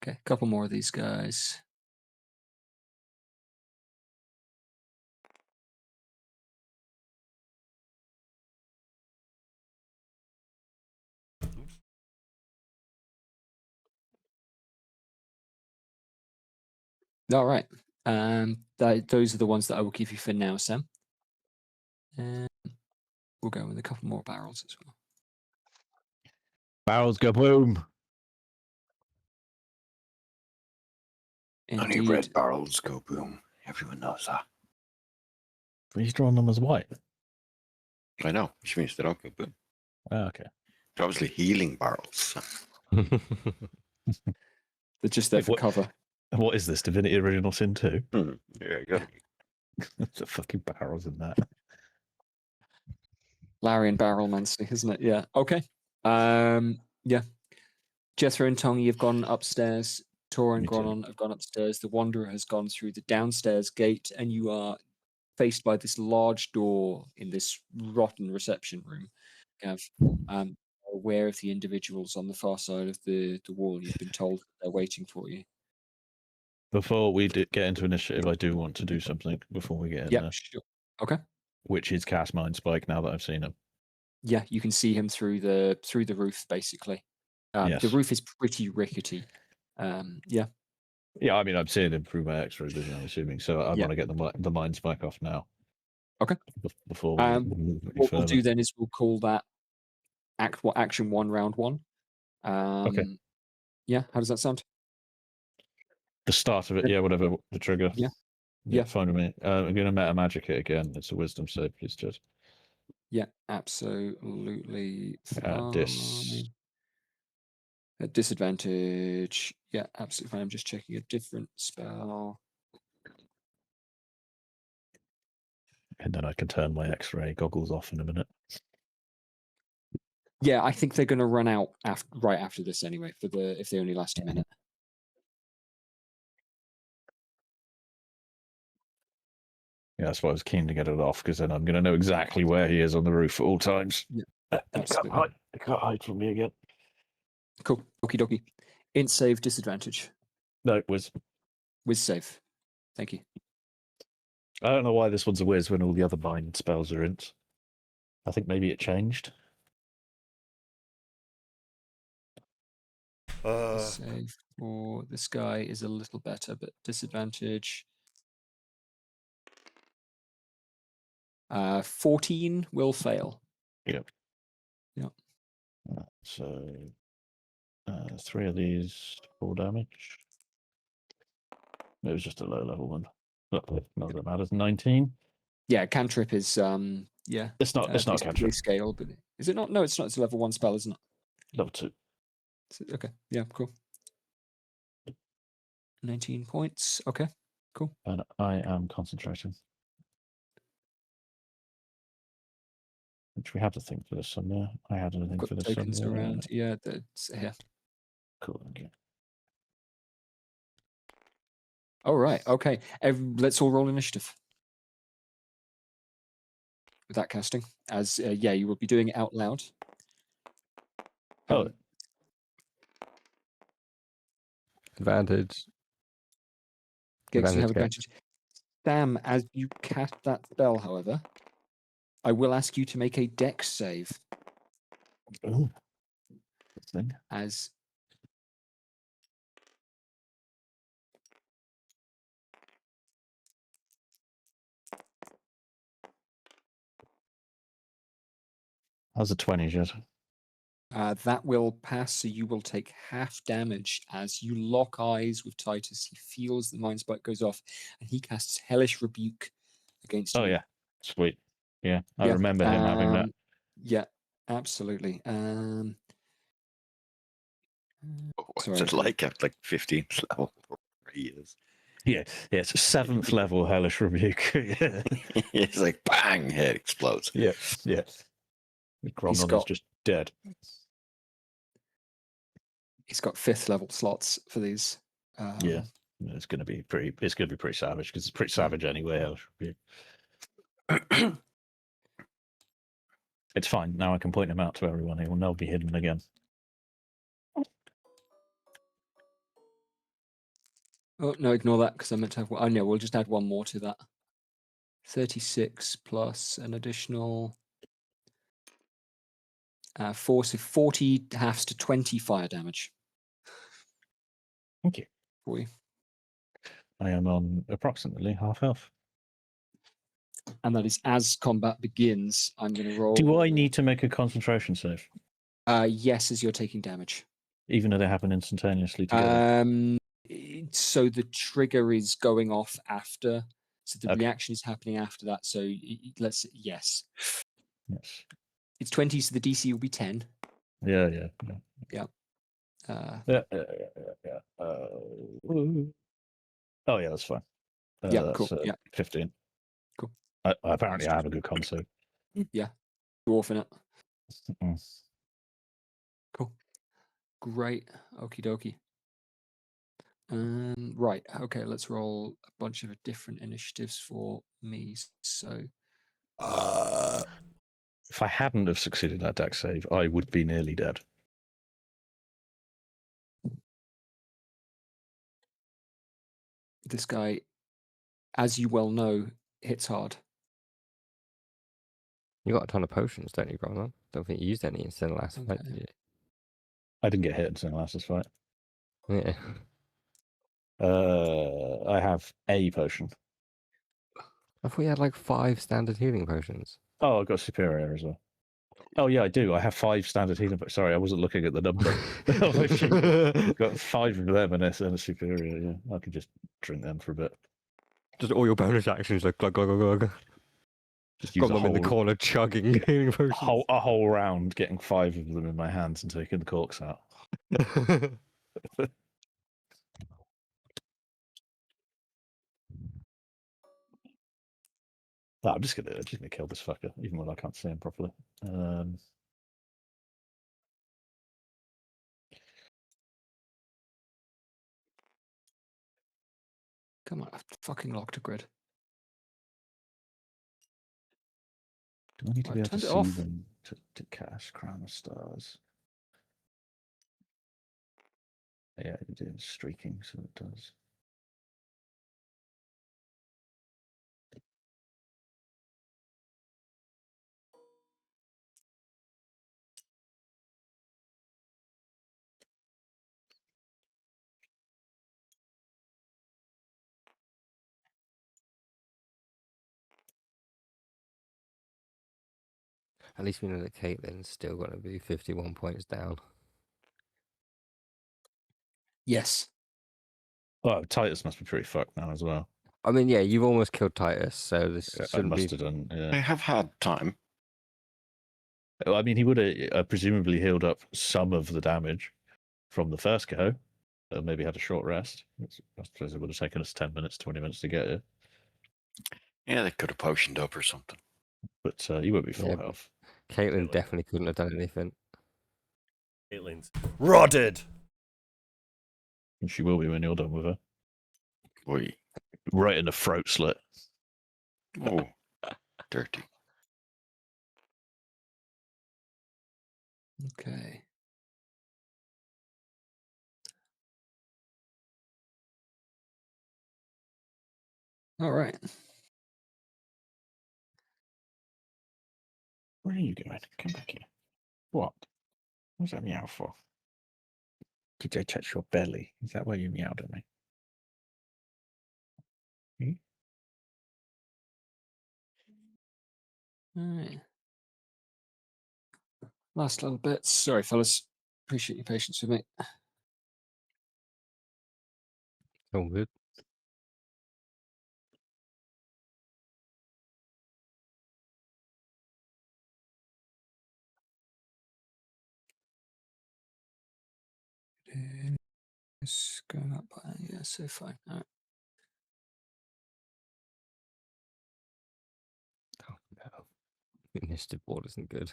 Okay, a couple more of these guys. All right. Those are the ones that I will give you for now, Sam. And we'll go with a couple more barrels as well. Barrels go boom. Only Indeed. red barrels go boom. Everyone knows that. He's drawn them as white. I know, which means they don't go boom. Oh, okay. They're obviously healing barrels. They're just there Wait, for what- cover. What is this? Divinity Original Sin 2? Yeah, you got There's a fucking barrels in that. Larry and Barrelmancy, isn't it? Yeah. Okay. Yeah. Jethro and Tongi have gone upstairs. Tor and Me too. Gronon have gone upstairs. The Wanderer has gone through the downstairs gate, and you are faced by this large door in this rotten reception room. You have aware of the individuals on the far side of the wall. You've been told that they're waiting for you. Before we get into initiative, I do want to do something before we get in Yeah, there, sure. Okay. which is cast Mind Spike now that I've seen him. Yeah, you can see him through the roof, basically. Yes. The roof is pretty rickety. Yeah. Yeah, I mean, I'm seeing him through my X-ray vision, I'm assuming, so I Yeah. want to get the Mind Spike off now. Okay. Before we move any What we'll further. do then is we'll call that action 1, round 1. Okay. Yeah, how does that sound? The start of it, yeah, whatever, the trigger. Yeah. Yeah, Yeah. fine with me. I'm going to meta magic it again. It's a wisdom save, please, Judge. Yeah, absolutely fine. At disadvantage. Yeah, absolutely fine. I'm just checking a different spell. And then I can turn my X-ray goggles off in a minute. Yeah, I think they're going to run out right after this anyway. If they only last a minute. Yeah, that's why I was keen to get it off, because then I'm going to know exactly where he is on the roof at all times. Yeah, And he absolutely. can't hide from me again. Cool. Okie dokie. Int save disadvantage. No, it was Whiz save. Thank you. I don't know why this one's a whiz when all the other bind spells are ints. I think maybe it changed. Whiz save for this guy is a little better, but disadvantage. 14 will fail. So 3 of these 4 damage. It was just a low level one. Not that matters. 19. Yeah, cantrip is yeah. It's not. It's not a basically cantrip. scale, but is it not? No, it's not. It's a level 1 spell, isn't it? Level 2. Okay. Yeah. Cool. 19 points. Okay. Cool. And I am concentrating. Which we have to think for this somewhere. I had anything Got for this tokens somewhere. around. Yeah. That's here. Cool. Okay. All right. Okay. Let's all roll initiative. With that casting, as yeah, you will be doing it out loud. Oh, Advantage. Gex, you have Advantage, advantage. Sam, as you cast that spell, however, I will ask you to make a dex save. oh. This thing. As How's a 20, Jed? that will pass, so you will take half damage as you lock eyes with Titus. He feels the mind spike goes off, and he casts Hellish Rebuke against Oh you. yeah, sweet. Yeah, I Yeah, remember him having that. Yeah, absolutely. What's Sorry, it like at like 15th level? He is. Yeah, it's 7th level hellish rebuke. Yeah, It's like bang, head explodes. yeah. Gromnon is got- just dead. He's got 5th level slots for these. Yeah, it's going to be pretty. It's going to be pretty savage because it's pretty savage anyway. Hellish rebuke. It's fine now. I can point him out to everyone. He will never be hidden again. Oh, no, ignore that because I meant to have one. Oh, no, we'll just add one more to that. 36 plus an additional 4, so 40 halves to 20 fire damage. Thank you. For you. I am on approximately half health. And that is as combat begins. I'm going to roll. Do I need to make a concentration save, Yes, as you're taking damage. even though they happen instantaneously together? So the trigger is going off after. So the Okay. reaction is happening after that. So let's yes. Yes. It's 20, so the DC will be 10. Yeah. Uh, Oh yeah, that's fine. Yeah, that's, cool. Yeah. 15. Cool. Apparently, I have a good con save. dwarf in it. Mm. Cool. Great. Okie dokie. Right. Okay, let's roll a bunch of different initiatives for me. So If I hadn't have succeeded that deck save, I would be nearly dead. this guy, as you well know, hits hard. You got a ton of potions, don't you, Gromlin? Don't think you used any in the last fight, Okay. did I didn't get hit until the last fight. you? Yeah. I have a potion. I thought you had like 5 standard healing potions. Oh, I've got superior as well. Oh yeah, I do. I have 5 standard healing. Sorry, I wasn't looking at the number. I've got 5 of them and a superior. Yeah, I could just drink them for a bit. Just all your bonus actions like glug glug glug glug. Just use Gromlin in the corner chugging healing potions. a whole round, getting 5 of them in my hands and taking the corks out. No, I'm just gonna kill this fucker, even when I can't see him properly. Come on, I've fucking locked a grid. Do I need to I've be able to turned it see off. them to cast Crown of Stars? Yeah, it is streaking, so it does. At least we know that Caitlin's still going to be 51 points down. Yes. Oh, Titus must be pretty fucked now as well. I mean, yeah, you've almost killed Titus, so this I shouldn't must be. have done. I Yeah. have had time. Well, I mean, he would have presumably healed up some of the damage from the first go. Maybe had a short rest. I suppose it would have taken us 10 minutes, 20 minutes to get here. Yeah, they could have potioned up or something. But he won't be full Yeah. health. Caitlin Caitlin. definitely couldn't have done anything. Caitlin's rotted. And she will be when you're done with her. Oi. Right in the throat slit. Oh, dirty. Okay. All right. Where are you going? Come back here. What? What's that meow for? Did I touch your belly? Is that why you meowed at me? All right. Last little bit. Sorry, fellas. Appreciate your patience with me. All good. It's going up by, yeah, so fine. All right. Oh, no. Initiative board isn't good.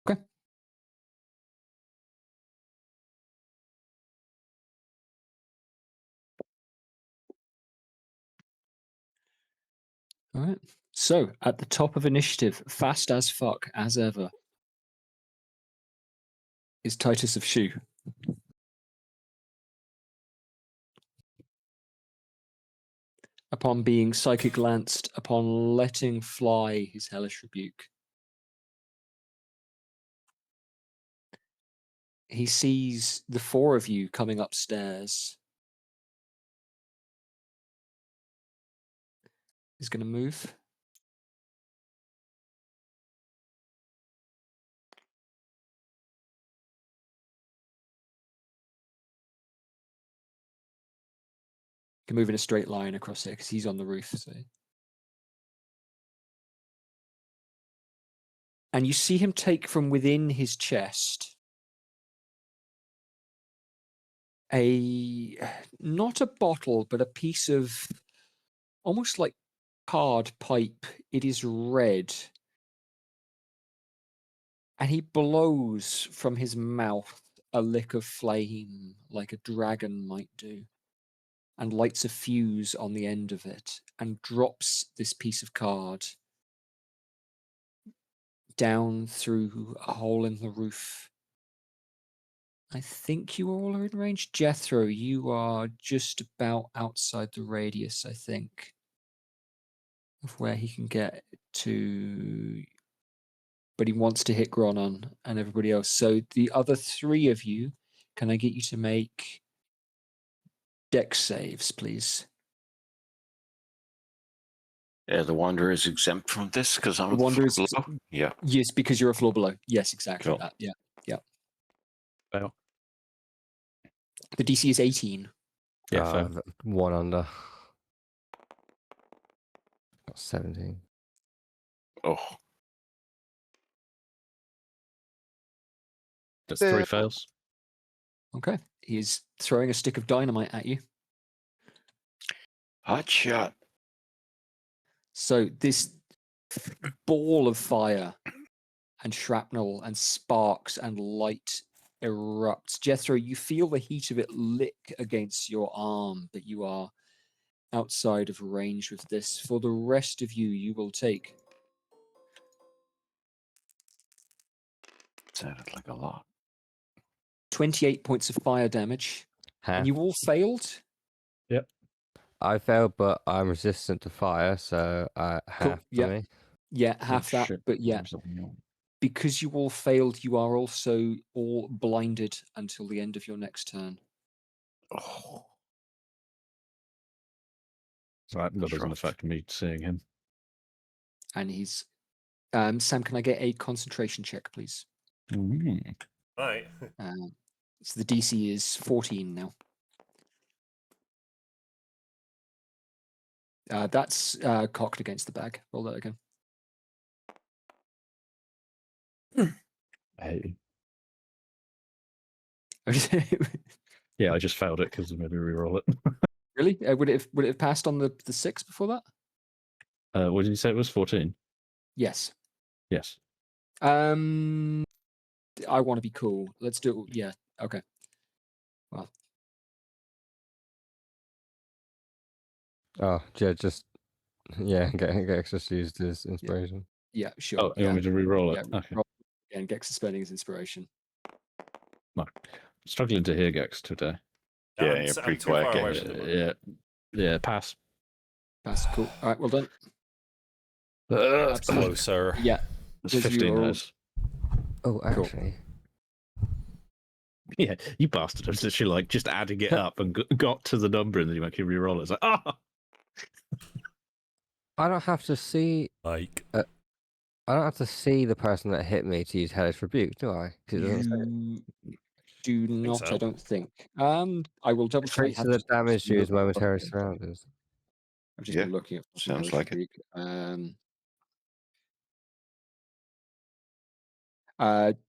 Okay. All right. So at the top of initiative, fast as fuck, as ever, is Titus of Shu. Upon being psychic lanced, upon letting fly his hellish rebuke, he sees the four of you coming upstairs. He's going to move. Can move in a straight line across it because he's on the roof. So. And you see him take from within his chest not a bottle, but a piece of almost like hard pipe. It is red. And he blows from his mouth a lick of flame like a dragon might do, and lights a fuse on the end of it, and drops this piece of card down through a hole in the roof. I think you all are in range. Jethro, you are just about outside the radius, I think, of where he can get to. But he wants to hit Gronon and everybody else. So the other three of you, can I get you to make dex saves, please? Yeah, the Wanderer is exempt from this because I'm The Wanderer is below. Yeah. Yes, because you're a floor below. Yes, exactly Cool. that. Yeah, yeah. Fail. The DC is 18. Yeah, fail. One under. Got 17. Oh, That's 3 fails. Okay. He's throwing a stick of dynamite at you. hot shot. So this ball of fire and shrapnel and sparks and light erupts. Jethro, you feel the heat of it lick against your arm, but you are outside of range with this. For the rest of you, you will take Sounded like a lot. 28 points of fire damage. Half. And you all failed? I failed, but I'm resistant to fire, so half for yeah. me. Yeah, half that, Shit. but yeah. Because you all failed, you are also all blinded until the end of your next turn. Oh. So that That's doesn't rough. affect me seeing him. And he's Sam, can I get a concentration check, please? Mm. Right. So the DC is 14 now. That's cocked against the bag. Roll that again. Hey. Yeah, I just failed it because maybe reroll it. Really? Would it have passed on the 6 before that? What did you say it was? 14? Yes. Yes. I want to be cool. Let's do it. Yeah. Okay. Well, Oh, yeah, just get Exus used as inspiration. yeah, sure. Oh, you want me to reroll it? Yeah. Okay. Roll again. Gex suspending his inspiration. No. Struggling to hear Gex today. Yeah, I'm, you're I'm pretty too far quiet, away Gex. from the book. Yeah, pass. That's cool. All right. Well done. That's Absolutely. Closer. Yeah. It's Because you 15 are- knows. Oh, Cool. actually, Yeah, you bastard. I was literally like just adding it up and got to the number and then you make you reroll it. It's like, I don't have to see. Like. I don't have to see the person that hit me to use Hellish Rebuke, do I? 'Cause it doesn't say. You do not, so. I don't think. I will double check. I Traits have of the just damage been to his looking- momentary surroundings. I've just Yeah, been looking at fucking sounds Hellish like it. Rebuke.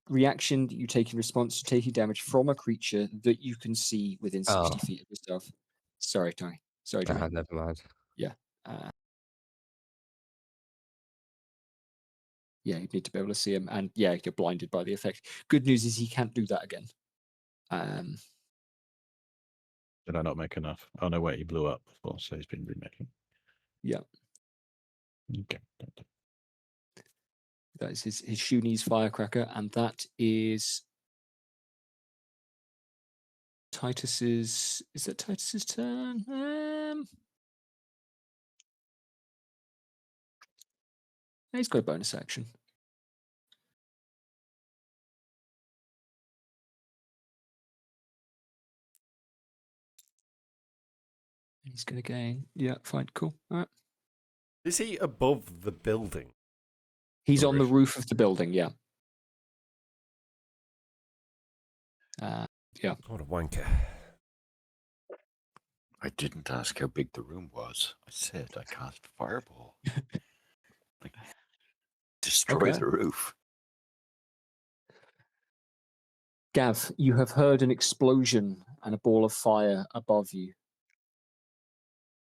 Reaction you take in response to taking damage from a creature that you can see within 60 Oh. feet of yourself. Sorry, Tony. Sorry, Joey. Ah, never mind. Yeah, you need to be able to see him, and yeah, you're blinded by the effect. Good news is he can't do that again. did I not make enough? Oh, no, wait, he blew up before, so he's been remaking. Yeah. Okay. That is his Shuni's firecracker, and that is Titus's. Is that Titus's turn? He's got a bonus action. He's gonna gain. Yeah, fine, cool. All right. Is he above the building? He's The on the roof. roof of the building. Yeah. Yeah. What a wanker. I didn't ask how big the room was. I said I cast fireball. Like, destroy Okay. the roof. Gav, you have heard an explosion and a ball of fire above you.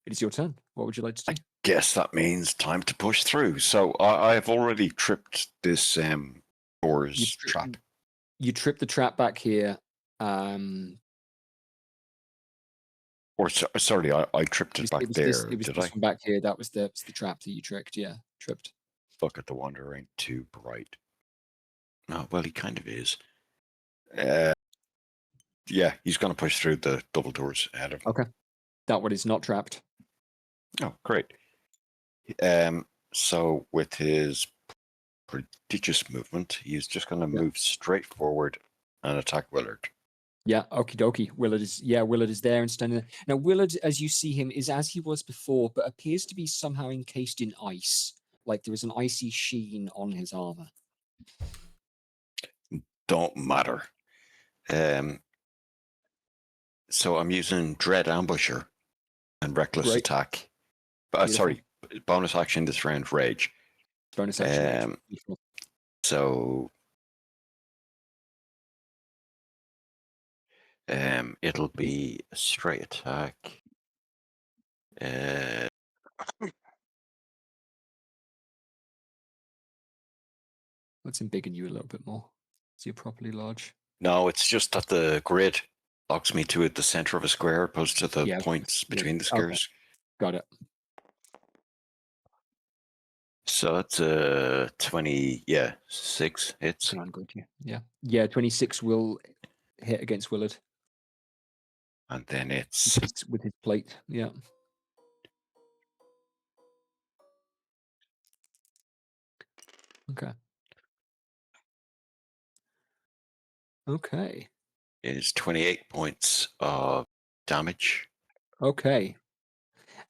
It is your turn. What would you like to do? Guess that means time to push through. So I've already tripped this door's trap. You trip the trap back here. Or sorry, I tripped it back there. It was Did this I? one back here. That was the trap that you tricked. Yeah, tripped. Fuck it, the Wanderer ain't too bright. Oh, well, he kind of is. Yeah, he's going to push through the double doors ahead of him. Okay. That one is not trapped. Oh, great. So with his prodigious movement, he's just going to move straight forward and attack Willard. Yeah, okie dokie. Willard is there and standing there. Now, Willard, as you see him, is as he was before, but appears to be somehow encased in ice. Like there is an icy sheen on his armor. Don't matter. So I'm using Dread Ambusher and Reckless Great. Attack. Beautiful. Sorry, bonus action this round, Rage. Bonus action. Beautiful. So it'll be a straight attack. Let's embiggen you a little bit more. So you're properly large. No, it's just that the grid locks me to the center of a square opposed to the points between the squares. Okay. Got it. So that's 26 hits. Hang on, good. Yeah, 26 will hit against Willard. And then it's with his plate. Yeah. Okay. Okay. is 28 points of damage. Okay.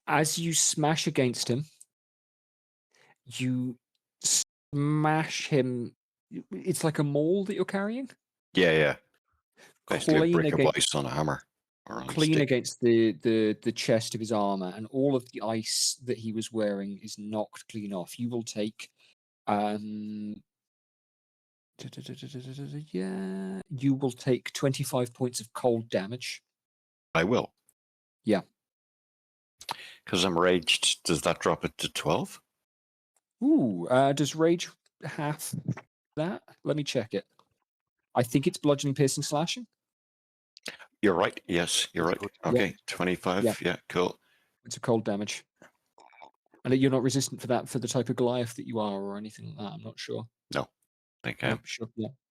As you smash against him, you smash him. It's like a maul that you're carrying. Yeah, yeah. Basically, a Clean brick of against, ice on a hammer or on a clean stick. against the chest of his armor, and all of the ice that he was wearing is knocked clean off. You will take, yeah, you will take 25 points of cold damage. I will. Yeah. Because I'm raged. Does that drop it to 12? Ooh, does rage have that? Let me check it. I think it's bludgeoning, piercing, slashing. You're right. Yes, you're That's right. good. Okay, 25. Yeah, cool. It's a cold damage. And you're not resistant for that for the type of Goliath that you are or anything like that. I'm not sure. No, thank you. No, sure.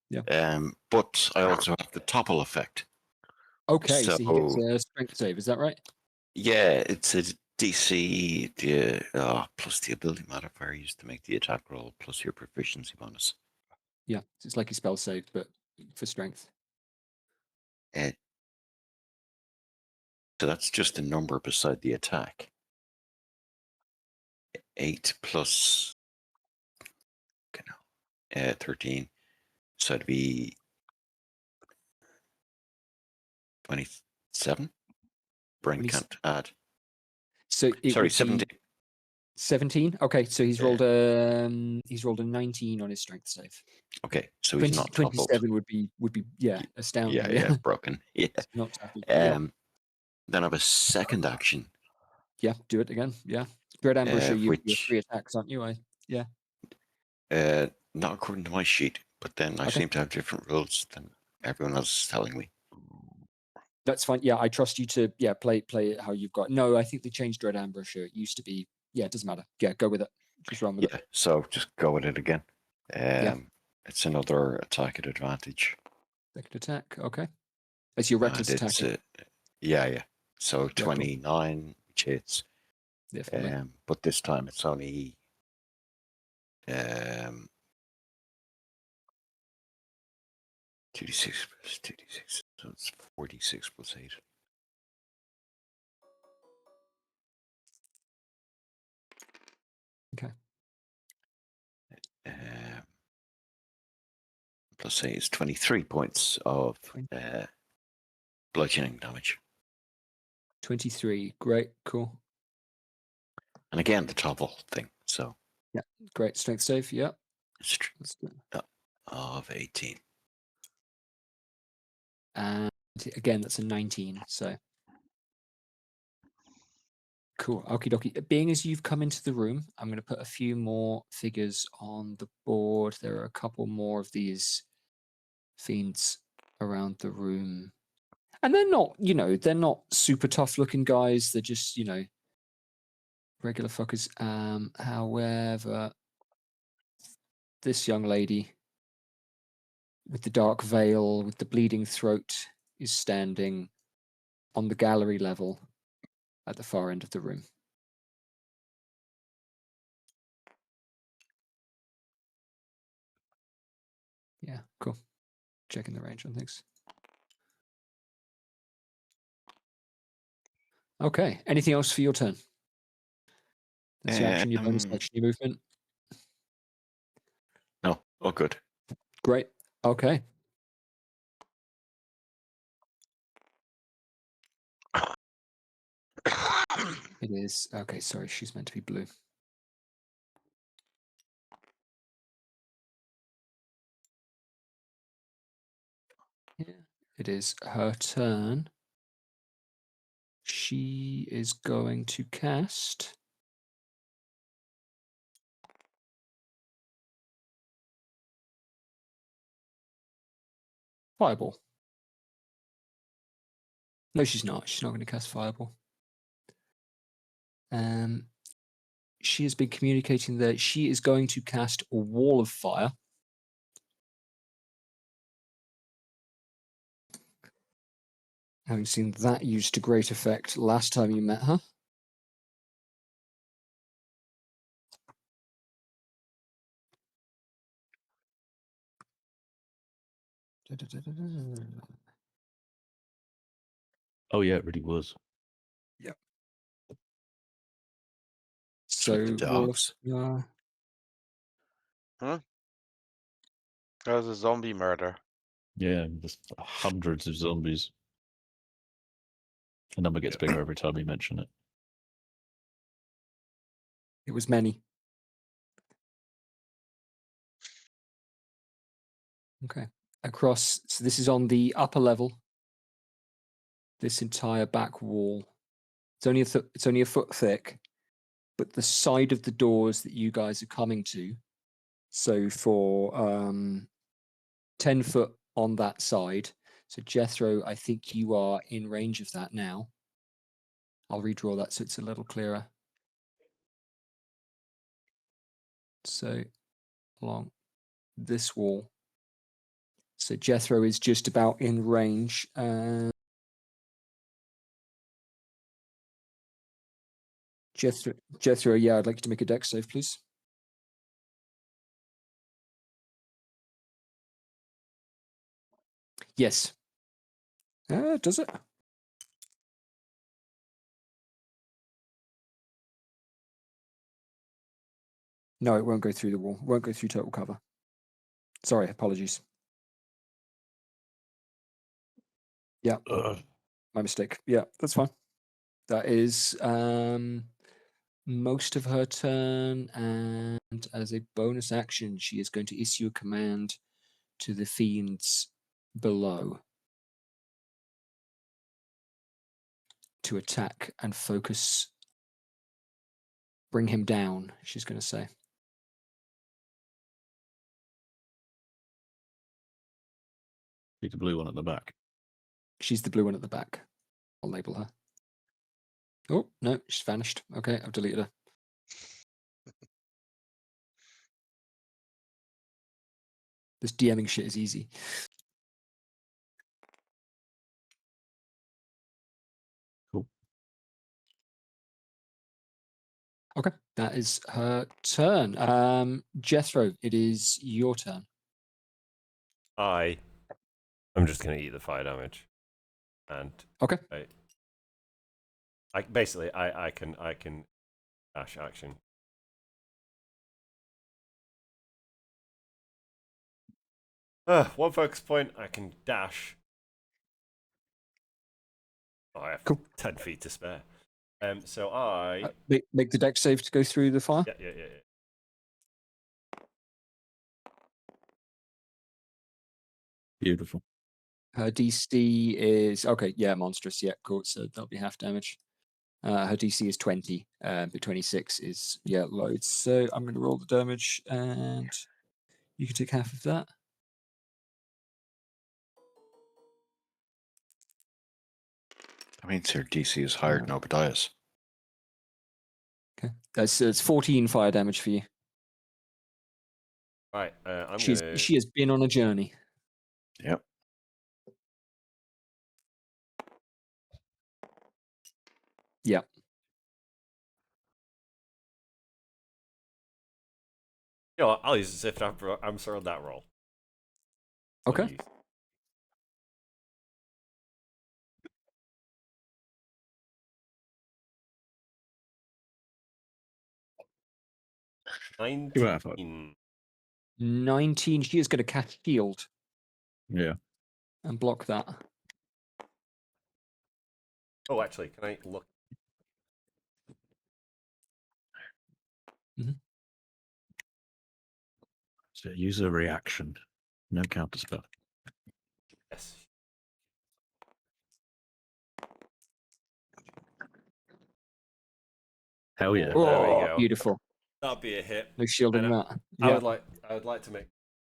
Yeah. But I also have the topple effect. Okay, so he gets So- a strength save. Is that right? Yeah, it's a DC plus the ability modifier used to make the attack roll plus your proficiency bonus. Yeah. So it's like a spell save, but for strength. So that's just a number beside the attack. 8 plus 13. So it'd be 27. Brain can't add. So it Sorry, would 17. be 17. Okay, so he's Yeah. rolled a 19 on his strength save. Okay, so he's not toppled. 27 would be astounding. Yeah, broken. Yeah. Not toppled. Yeah. Then I have a second action. Yeah, do it again. Yeah. Dread Ambusher, you're which- 3 attacks, aren't you? Not according to my sheet, but then I Okay. seem to have different rules than everyone else is telling me. That's fine. Yeah, I trust you to play it how you've got. No, I think they changed Dread Ambusher. It used to be it doesn't matter. Yeah, go with it. Just run with Yeah, so just go with it again. Yeah. It's another attack at advantage. it. Second attack. Okay. It's your reckless And attack. it's yeah. So cool. 29, which hits. Definitely. But this time it's only 2d6 plus 2d6, so it's 46 plus 8. Okay. Plus 8 is 23 points of bludgeoning damage. 23. Great. Cool. And again, the topple thing. So Great. Strength save. Yeah. it's Let's do it. of 18. And again, that's a 19. So cool. Okie dokie. Being as you've come into the room, I'm going to put a few more figures on the board. There are a couple more of these fiends around the room. And they're not, they're not super tough looking guys. They're just, regular fuckers. However, this young lady with the dark veil, with the bleeding throat, is standing on the gallery level at the far end of the room. Yeah, cool. Checking the range on things. Okay. Anything else for your turn? That's your action, your bonus action, your movement. No, all good. Great. Okay. It is. Okay, sorry, she's meant to be blue. Yeah, it is her turn. She is going to cast Fireball. No, she's not. She's not going to cast Fireball. She has been communicating that she is going to cast a Wall of Fire. Having seen that used to great effect last time you met her. Oh yeah, it really was. So With the roll dogs. a- That was a zombie murder. Yeah, just hundreds of zombies. The number gets bigger every time you mention it. it was many. Okay. Across, so this is on the upper level. This entire back wall. It's only it's only a foot thick, but the side of the doors that you guys are coming to. So for 10 foot on that side. So Jethro, I think you are in range of that now. I'll redraw that so it's a little clearer. So along this wall. So Jethro is just about in range. Jethro, yeah, I'd like you to make a dex save, please. Yes. Does it? No, it won't go through the wall. It won't go through total cover. Sorry, apologies. Yeah, my mistake. Yeah, that's fine. That is most of her turn, and as a bonus action, she is going to issue a command to the fiends below to attack and focus. Bring him down, she's going to say. She's the blue one at the back. She's the blue one at the back. I'll label her. Oh, no, she's vanished. Okay, I've deleted her. This DMing shit is easy. Cool. Okay, that is her turn. Jethro, it is your turn. I'm just going to eat the fire damage, and Okay. I basically I can dash action. One focus point. I can dash. Oh, I have Cool. 10 feet to spare. So I Make the dex save to go through the fire. yeah. Beautiful. Her DC is okay. Yeah, monstrous. Yeah, cool. So that'll be half damage. Her DC is 20, but 26 is loads. So I'm going to roll the damage, and you can take half of that. That means her DC is higher than Obadiah's. Okay, it's 14 fire damage for you. Right. She has been on a journey. Yep. Yeah. You know what, I'll use it if I'm sorry on that roll. Okay. 19. 19. She is going to cast shield. Yeah. And block that. Oh, actually, can I look? Mm-hmm. So use a reaction. No counter spell. Yes. Hell yeah. Oh, there we go. Beautiful. That'd be a hit. No shielding And that. I Yeah. would like to make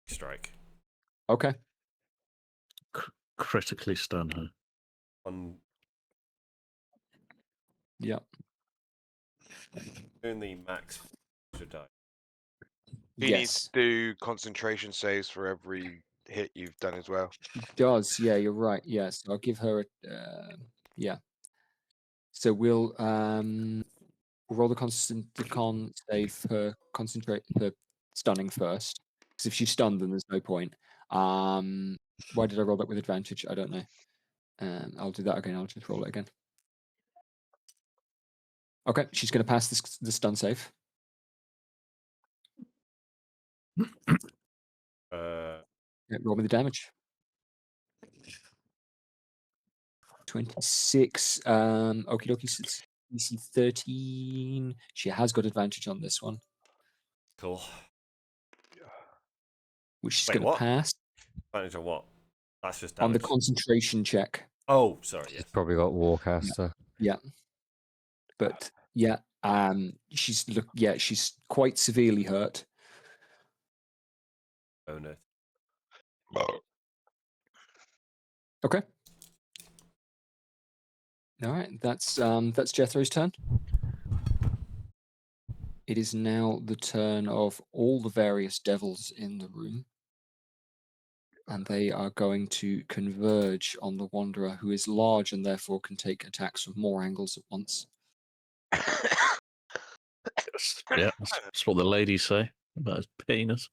a strike Okay. Critically stun her. on Yeah. doing the max should die. He needs to do concentration saves for every hit you've done as well. She does. Yeah, you're right. Yes, I'll give her a yeah. So we'll roll the con save for concentrate for stunning first. Because if she's stunned, then there's no point. Why did I roll that with advantage? I don't know. I'll do that again. I'll just roll it again. Okay, she's going to pass the stun save. Yeah, roll me the damage. 26. Okie dokie. So it's DC 13. She has got advantage on this one, Cool. which she's Wait, going to what? pass Advantage on what? That's just on the damage. concentration check. Oh, sorry. She's Yes. probably got Warcaster. Yeah. But yeah, she's she's quite severely hurt. Oh no. Okay. All right, that's Jethro's turn. It is now the turn of all the various devils in the room. And they are going to converge on the Wanderer, who is large and therefore can take attacks from more angles at once. Yeah, that's what the ladies say about his penis.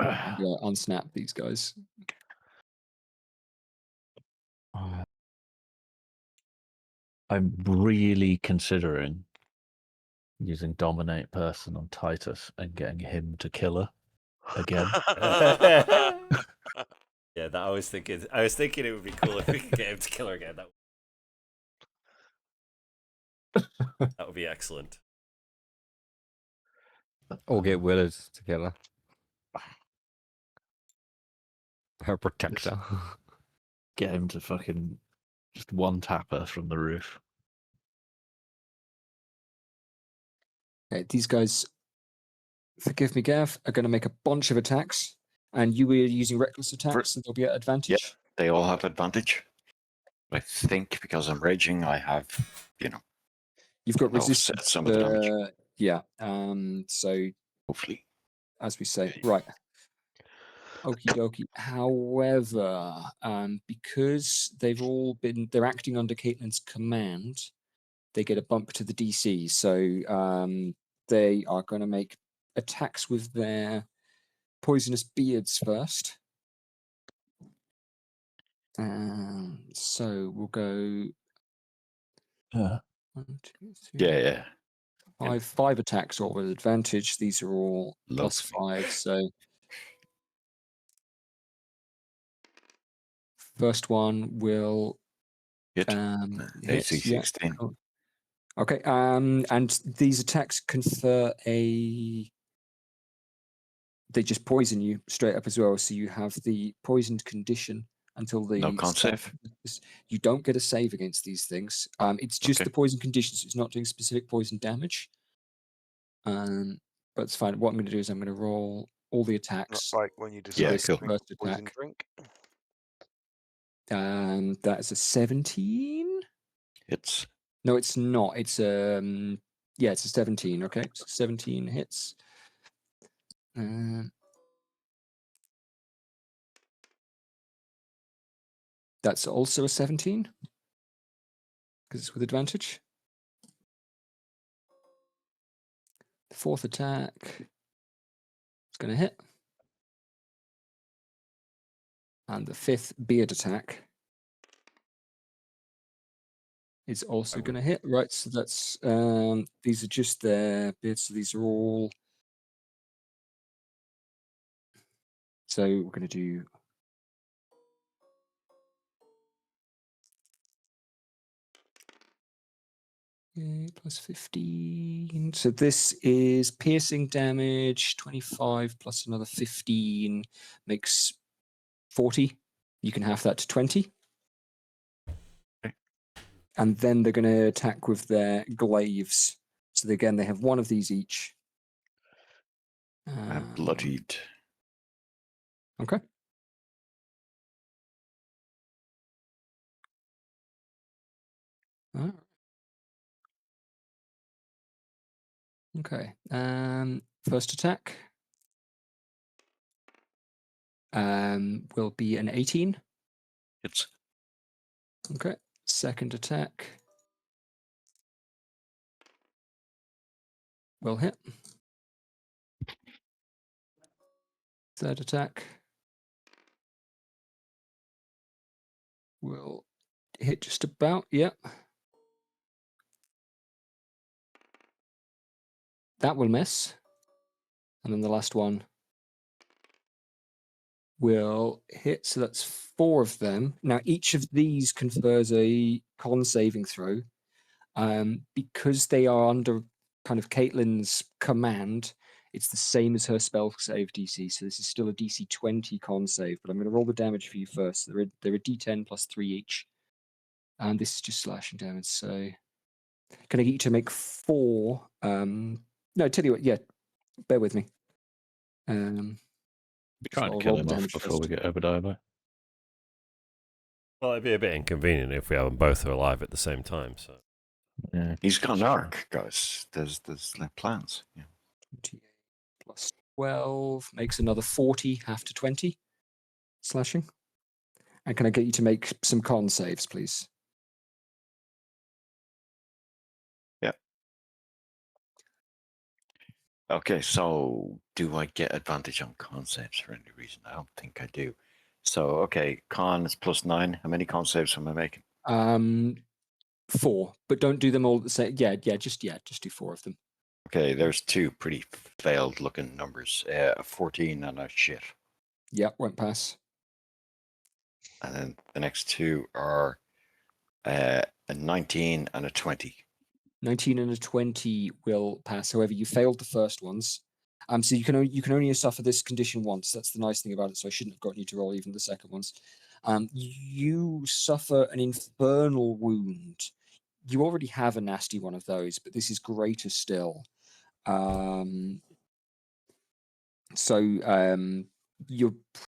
Yeah, unsnap these guys. I'm really considering using Dominate Person on Titus and getting him to kill her again. Yeah, that I was thinking it would be cool if we could get him to kill her again. That would be excellent. Or get Willard to kill her. Her protector. Get him to fucking just one tapper from the roof. Okay, these guys, forgive me, Gav, are going to make a bunch of attacks. And you were using reckless attacks, so they'll be at advantage. Yeah, they all have advantage. I think because I'm raging, I have, You've got offset resistance. some of the damage. Yeah. So Hopefully. as we say, right. Okie dokie. However, because they're acting under Caitlin's command, they get a bump to the DC. So they are going to make attacks with their poisonous beards first. So we'll go. Yeah. 1, 2, 3, Yeah. 5 attacks all with advantage. These are all Lovely. +5. So first one will Hit. hit. AC Yeah. 16. Cool. Okay. And these attacks confer they just poison you straight up as well. So you have the poisoned condition until the No con save. You don't get a save against these things. It's just Okay. the poison conditions. It's not doing specific poison damage. But it's fine. What I'm going to do is I'm going to roll all the Not attacks. like when you Yeah, decide to cool. drink First a poison attack. drink. That is a 17. Hits. No, it's not. It's it's a 17. Okay, so 17 hits. That's also a 17 because it's with advantage. The fourth attack is going to hit, and the fifth beard attack is also going to hit. Right, so that's these are just their beards. So these are all. So we're going to do. Plus 15. So this is piercing damage, 25 plus another 15 makes 40. You can half that to 20. Okay. And then they're going to attack with their glaives. So again, they have one of these each. I'm bloodied. Okay. All right. Okay. First attack will be an 18. Hits. Okay. Second attack will hit. Third attack will hit just about. Yep. That will miss. And then the last one will hit. So that's 4 of them. Now, each of these confers a con saving throw. Because they are under kind of Caitlin's command, it's the same as her spell save DC. So this is still a DC 20 con save, but I'm going to roll the damage for you first. They're a D10 plus 3 each. And this is just slashing damage. So can I get you to make 4? No, tell you what, yeah, bear with me. We're So trying I'll to kill roll the him off damage before we first. get Obadiah by. Well, it'd be a bit inconvenient if we have them both alive at the same time. So Yeah. He's got an arc, guys. There's like plans. Yeah. 28 plus 12 makes another 40, half to 20 slashing. And can I get you to make some con saves, please? Okay, so do I get advantage on con saves for any reason? I don't think I do. So okay, con is +9. How many con saves am I making? 4, but don't do them all at the same. Yeah, just do 4 of them. Okay, there's 2 pretty failed looking numbers. A 14 and a shit. Yeah, won't pass. And then the next 2 are a 19 and a 20. 19 and a 20 will pass. However, you failed the first ones. So you can only suffer this condition once. That's the nice thing about it. So I shouldn't have gotten you to roll even the second ones. You suffer an infernal wound. You already have a nasty one of those, but this is greater still. You're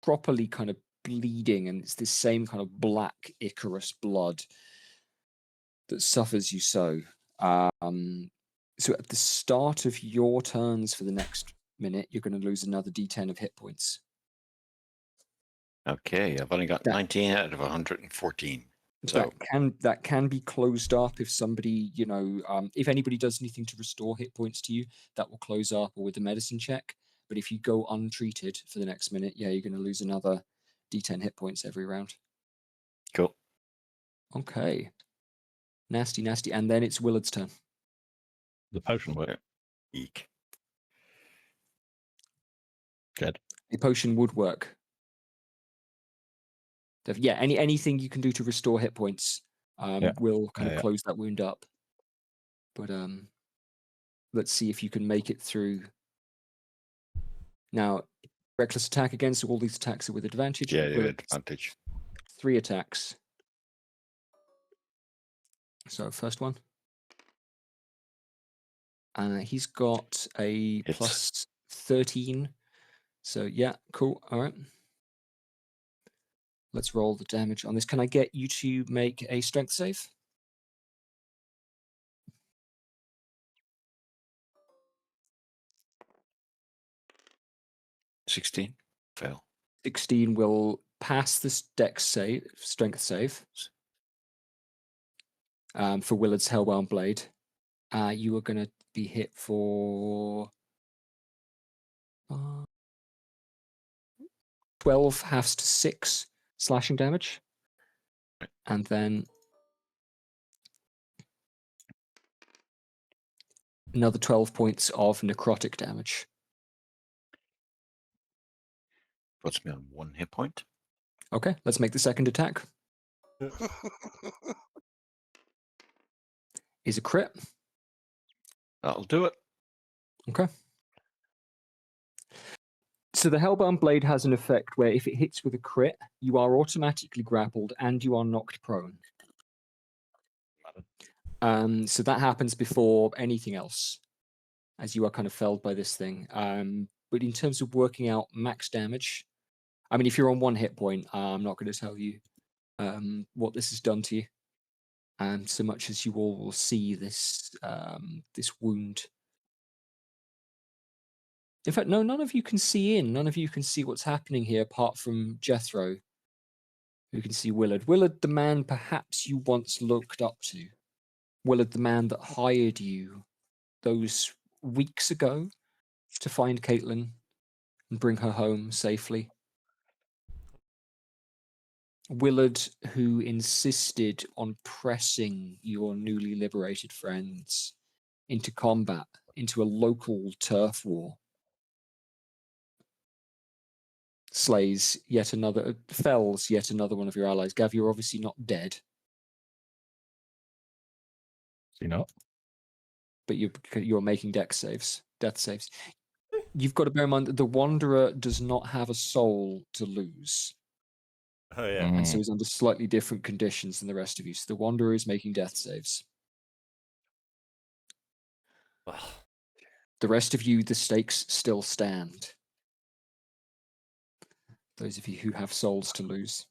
properly kind of bleeding, and it's this same kind of black Icarus blood that suffers you so. So at the start of your turns for the next minute, you're going to lose another D10 of hit points. Okay, I've only got 19 out of 114. So that can be closed up if somebody, if anybody does anything to restore hit points to you, that will close up or with a medicine check. But if you go untreated for the next minute, yeah, you're going to lose another D10 hit points every round. cool. Okay. Nasty. And then it's Willard's turn. The potion work. Eek. Dead. The potion would work. Yeah, anything you can do to restore hit points will kind of close that wound up. But let's see if you can make it through. Now, reckless attack again, so all these attacks are with advantage. Yeah, advantage. 3 attacks. So first one. He's got a Hits. plus 13. So yeah, cool. All right. Let's roll the damage on this. Can I get you to make a strength save? 16. Fail. 16 will pass this strength save. For Willard's Hellbound Blade. You are going to be hit for 12 halves to 6 slashing damage. And then another 12 points of necrotic damage. Puts me on 1 hit point. Okay, let's make the second attack. Is a crit. That'll do it. Okay. So the Hellbound Blade has an effect where if it hits with a crit, you are automatically grappled and you are knocked prone. So that happens before anything else, as you are kind of felled by this thing. But in terms of working out max damage, I mean, if you're on 1 hit point, I'm not going to tell you what this has done to you. So much as you all will see this this wound. In fact, no, none of you can see in. None of you can see what's happening here apart from Jethro, who can see Willard. Willard, the man perhaps you once looked up to. Willard, the man that hired you those weeks ago to find Caitlin and bring her home safely. Willard, who insisted on pressing your newly liberated friends into combat, into a local turf war, fells yet another one of your allies. Gav, you're obviously not dead, You know. but you're making death saves. You've got to bear in mind that the Wanderer does not have a soul to lose. Oh yeah. And so he's under slightly different conditions than the rest of you. So the Wanderer is making death saves. Well, The rest of you, the stakes still stand. Those of you who have souls to lose.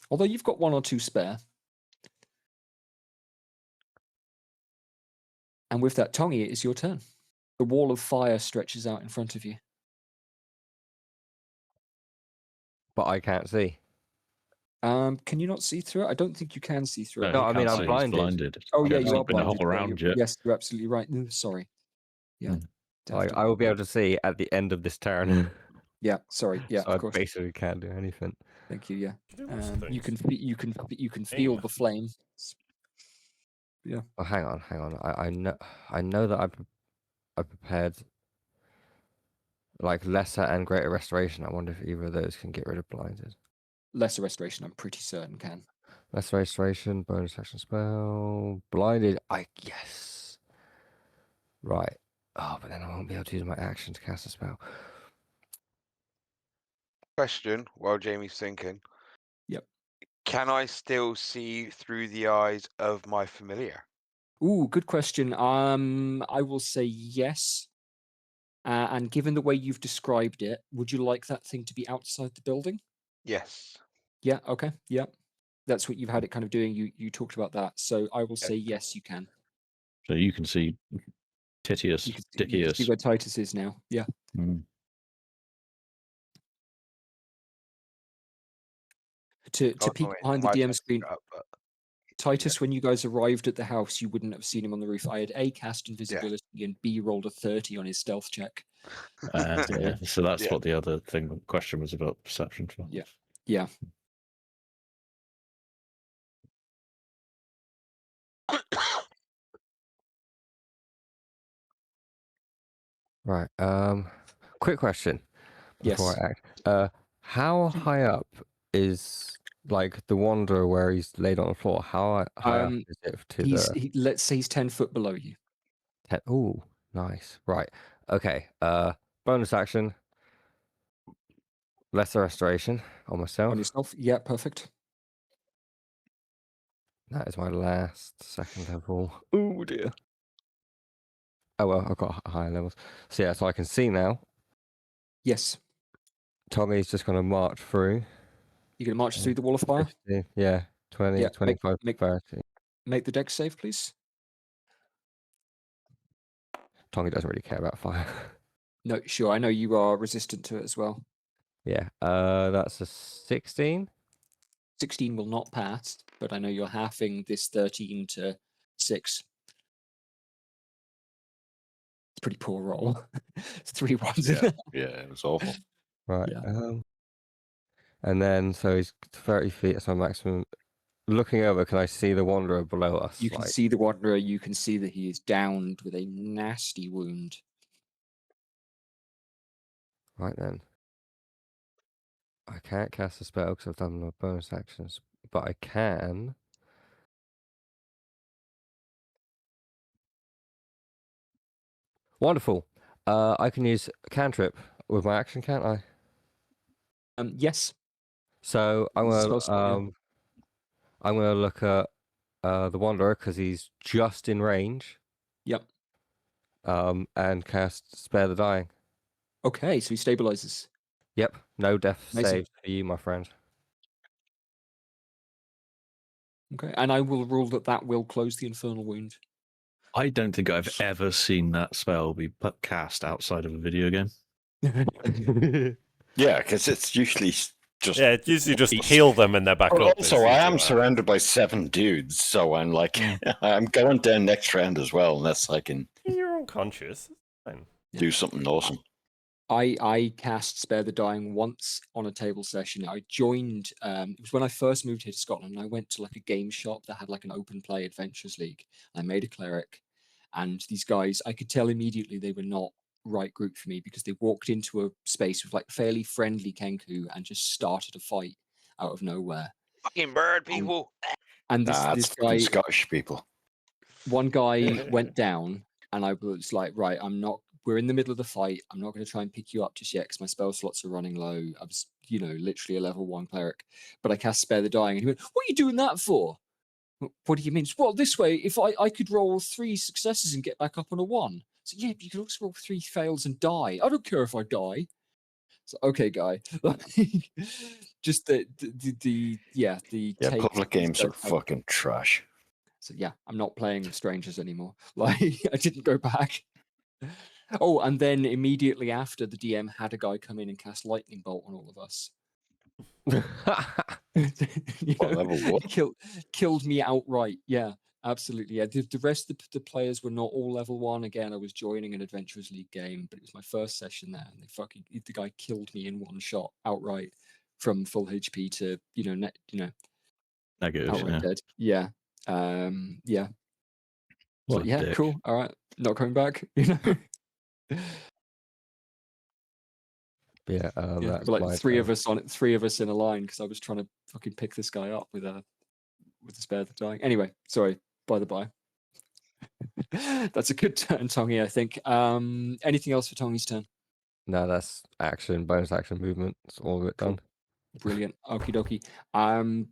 Although you've got 1 or 2 spare. And with that, Tongi, it is your turn. The wall of fire stretches out in front of you. But I can't see. Can you not see through it? I don't think you can see through it. No, you I mean, can't I'm see, he's blinded. blinded. Oh yeah, There's you are not been a blinded. hole Yeah, around yet. yes, you're absolutely right. No, sorry. Yeah. I will be able to see at the end of this turn. Yeah, sorry. Yeah, So of I course. basically can't do anything. Thank you. Yeah. you do lots of You things. can feel the flame. Yeah. Oh, hang on. I know that I prepared like lesser and greater restoration. I wonder if either of those can get rid of blinded. Lesser restoration, I'm pretty certain can. Lesser restoration, bonus action spell, blinded. Yes. Right. Oh, but then I won't be able to use my action to cast a spell. Question while Jamie's thinking. Yep. Can I still see through the eyes of my familiar? Ooh, good question. I will say yes. And given the way you've described it, would you like that thing to be outside the building? Yes. Yeah. Okay. Yeah. That's what you've had it kind of doing. You talked about that, so I will say yes. You can. So you can see Titius, You can see Dickius. where Titus is now. Yeah. Mm. To Oh, peek no, wait, behind the my DM turn to screen, pick it up, but Titus, when you guys arrived at the house, you wouldn't have seen him on the roof. I had A, cast invisibility, and B, rolled a 30 on his stealth check. Yeah. So that's Yeah. what the other question was about perception. Yeah. Yeah. Right. Quick question before Yes. I act. How high up is like the Wanderer where he's laid on the floor? How high up is it to the? Let's say he's 10 foot below you. Oh, nice. Right. Okay. Bonus action. Lesser restoration on myself. On yourself? Yeah, perfect. That is my last second level. Oh dear. Oh well, I've got higher levels. So yeah, so I can see now. Yes. Tommy's just going to march through. You're going to march through the wall of fire? 15, yeah, 20, Yeah, 25, make- 30. Make the dex save, please. Tommy doesn't really care about fire. No, sure. I know you are resistant to it as well. Yeah, that's a 16. 16 will not pass, but I know you're halving this 13 to 6. It's a pretty poor roll. 3 ones. Yeah, it was awful. Right. Yeah. And then, so he's 30 feet, that's my maximum. Looking over, can I see the Wanderer below us? You can see the Wanderer. You can see that he is downed with a nasty wound. Right then. I can't cast a spell because I've done my bonus actions, but I can. Wonderful. I can use cantrip with my action, can't I? Yes. So I'm Spell slot, yeah. gonna look at the Wanderer because he's just in range. Yep. And cast Spare the Dying. Okay, so he stabilizes. Yep, no death Amazing. save for you, my friend. Okay, and I will rule that will close the infernal wound. I don't think I've ever seen that spell be cast outside of a video game. Yeah, because it's usually just. Yeah, it's usually just heal them and they're back But up. also, I am surrounded by 7 dudes, so I'm like, I'm going down next round as well, unless I can You're unconscious. Fine. do something awesome. I cast Spare the Dying once on a table session. I joined, it was when I first moved here to Scotland, and I went to like a game shop that had like an open play Adventures League. I made a cleric, and these guys, I could tell immediately they were not right group for me because they walked into a space with like fairly friendly Kenku and just started a fight out of nowhere. Fucking bird And- people. And Nah, this that's fucking guy, Scottish people. one guy went down, and I was like, right, we're in the middle of the fight. I'm not going to try and pick you up just yet because my spell slots are running low. I was, literally a level 1 cleric, but I cast Spare the Dying, and he went, "What are you doing that for?" What do you mean? Well, this way, if I could roll 3 successes and get back up on a 1. So yeah, but you could also roll 3 fails and die. I don't care if I die. So okay, guy. Just the Yeah, take public games are don't have- fucking trash. So yeah, I'm not playing with strangers anymore. Like I didn't go back. Oh, and then immediately after, the DM had a guy come in and cast lightning bolt on all of us. What level what? Killed me outright. Yeah, absolutely. Yeah, the rest of the players were not all level 1. Again, I was joining an Adventurers League game, but it was my first session there, and the guy killed me in one shot outright from full HP to Negative. outright Yeah. dead. Yeah, yeah. What So a yeah, dick. cool. All right, not coming back. Yeah, Yeah, that's like my three of turn. us in a line because I was trying to fucking pick this guy up with the Spare the Dying. Anyway, sorry. By the by, that's a good turn, Tongi. I think. Anything else for Tongi's turn? No, that's action, bonus action movement. It's all of it Cool. done. Brilliant. Okie dokie.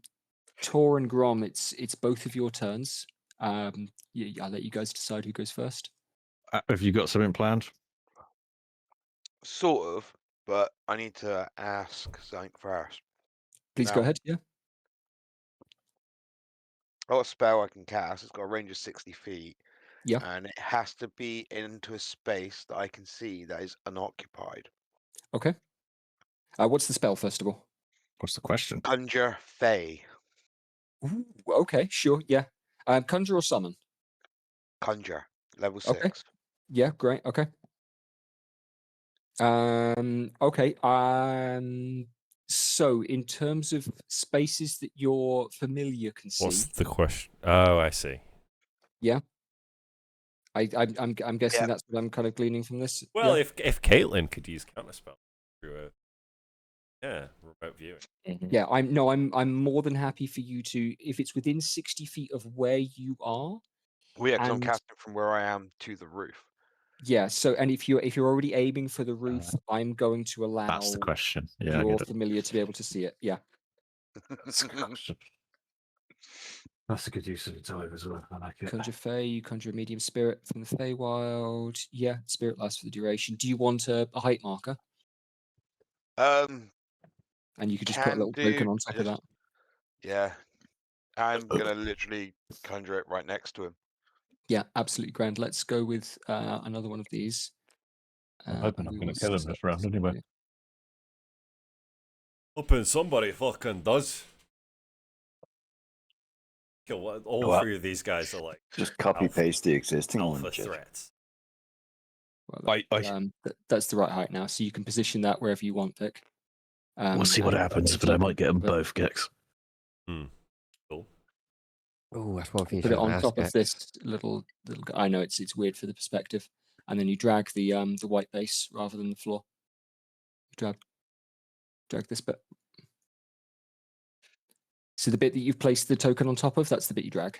Tor and Grom, it's both of your turns. I'll let you guys decide who goes first. Have you got something planned? Sort of, but I need to ask something first. Please go Now- ahead. Yeah. I've got a spell I can cast. It's got a range of 60 feet. Yeah. And it has to be into a space that I can see that is unoccupied. Okay. What's the spell first of all? What's the question? Conjure Fey. Ooh, okay, sure. Yeah. Conjure or summon? Conjure. Level Okay. 6. Yeah, great. Okay. Okay. So in terms of spaces that your familiar can see, What's the question? Oh, I see. I'm guessing Yeah. that's what I'm kind of gleaning from this. Well, Yeah. if Caitlin could use counterspell through remote viewing. Yeah, I'm more than happy for you to, if it's within 60 feet of where you are. Well, yeah, because I'm And- casting from where I am to the roof. Yeah, so and if you're already aiming for the roof, I'm going to allow That's the question. Yeah, I your get it. familiar to be able to see it. Yeah. That's the question. That's a good use of the time as well. I like it. Conjure Fey, you conjure a medium spirit from the Feywild. Yeah, spirit lasts for the duration. Do you want a height marker? Um, And you could just put a Can little do, token on top of that. yeah. I'm going to literally conjure it right next to him. Yeah, absolutely grand. Let's go with another one of these. I'm hoping I'm going to kill him this round anyway. Hoping somebody fucking does. Kill what? All Well, three of these guys are like Just copy paste the existing one. alpha Jed. threats. Well, that's the right height now, so you can position that wherever you want, Vic. We'll see what and- happens, but I might get them both, Gex. Cool. Oh, that's one thing you Put it should on ask top of Gex. this little. I know it's weird for the perspective, and then you drag the white base rather than the floor. Drag this bit. So the bit that you've placed the token on top of, that's the bit you drag.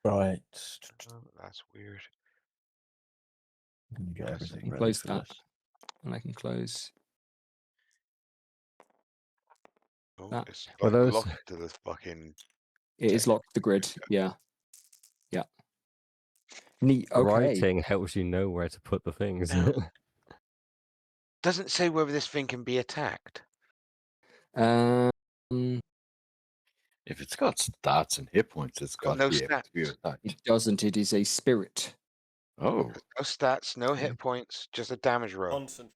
Right. That's weird. I'm going to get everything can ready close for that. this. And I can close. Oh, That- it's Well, like those- locked to this fucking. It is locked to the grid. Yeah. Yeah. Neat. Okay. Writing helps you know where to put the things. Yeah. Doesn't say whether this thing can be attacked. Um, If it's got stats and hit points, it's Got got to no be able to be stats. attacked. it doesn't. It is a spirit. Oh, No stats, no hit points, just a damage roll. Constant.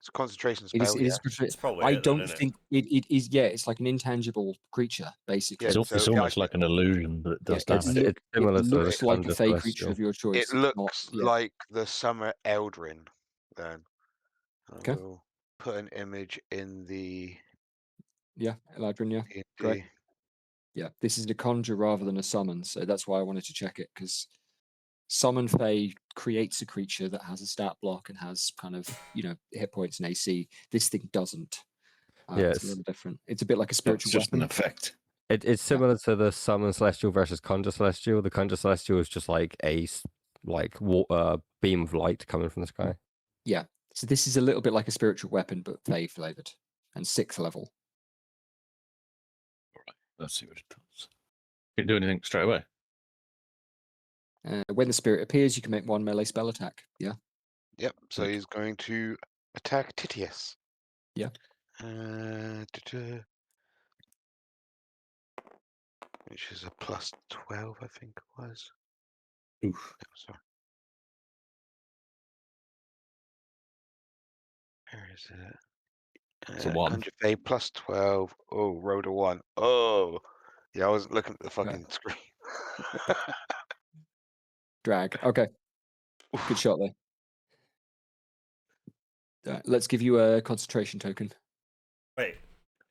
It's a concentration It is. spell. It Yeah. is. That's probably I it, then, don't isn't it? think it is. Yeah, it's like an intangible creature, basically. Yeah, It's almost like an illusion that does Yeah, damage. It's similar it to the looks like a Conjure fey Celestial. creature of your choice. It not- looks yeah. like the Summer Eldrin. Then I Okay. will put an image in the Yeah, Eladrin. Yeah, D&D. great. Yeah, this is a conjure rather than a summon, so that's why I wanted to check it, because summon fey creates a creature that has a stat block and has kind of hit points and AC. This thing doesn't. It's a Yes. little different. It's a bit like a It's spiritual just an weapon. effect. It's similar to the Summon Celestial versus Conjure Celestial. The Conjure Celestial is just like a beam of light coming from the sky. Yeah. So this is a little bit like a spiritual weapon, but fey flavored and 6th level. Let's see what it does. Can't do anything straight away. When the spirit appears, you can make 1 melee spell attack. Yeah. Yep. So Good. he's going to attack Titius. Yeah. Which is a plus 12, I think it was. Oof. Oh, sorry. Where is it? It's a 1. Conjure Fey plus 12. Oh, rolled a 1. Oh. Yeah, I wasn't looking at the fucking screen. Drag. Okay. Good shot there. Let's give you a concentration token. Wait.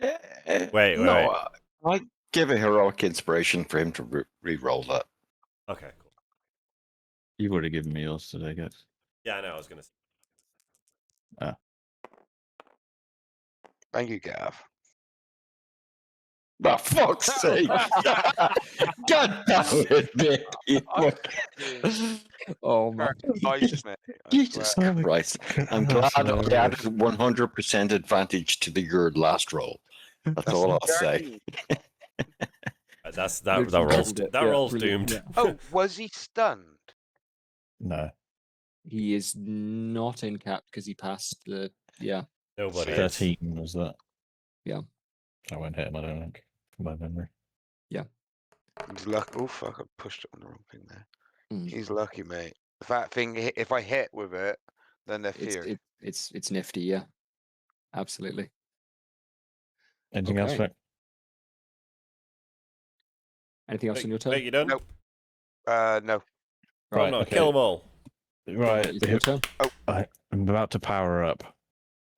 Wait. No, wait. I give a heroic inspiration for him to re-roll that. Okay, cool. You've already given me yours today, guys. Yeah, I know. I was going to say. Thank you, Gav. For fuck's sake! God damn it, Nick! Oh my. Nice, mate. I Jesus swear. Christ. I'm glad I added 100% advantage to your last roll. That's all I'll say. That Literally roll's doubled it. that Yeah, roll's brilliant. doomed. Yeah. Oh, was he stunned? No. He is not in cap because he passed the. Yeah. Nobody is. 13 was that. Yeah. I won't hit him, I don't think, from my memory. He's lucky. Oh, fuck. I pushed it on the wrong thing there. Mm. He's lucky, mate. If that thing, if I hit with it, then they're feared. It's nifty. Yeah. Absolutely. Anything else, Okay. Vic? Anything else on your turn? Wait, you done? Nope. No. Right, no, okay. kill them all. Right, It's your turn. I'm about to power up.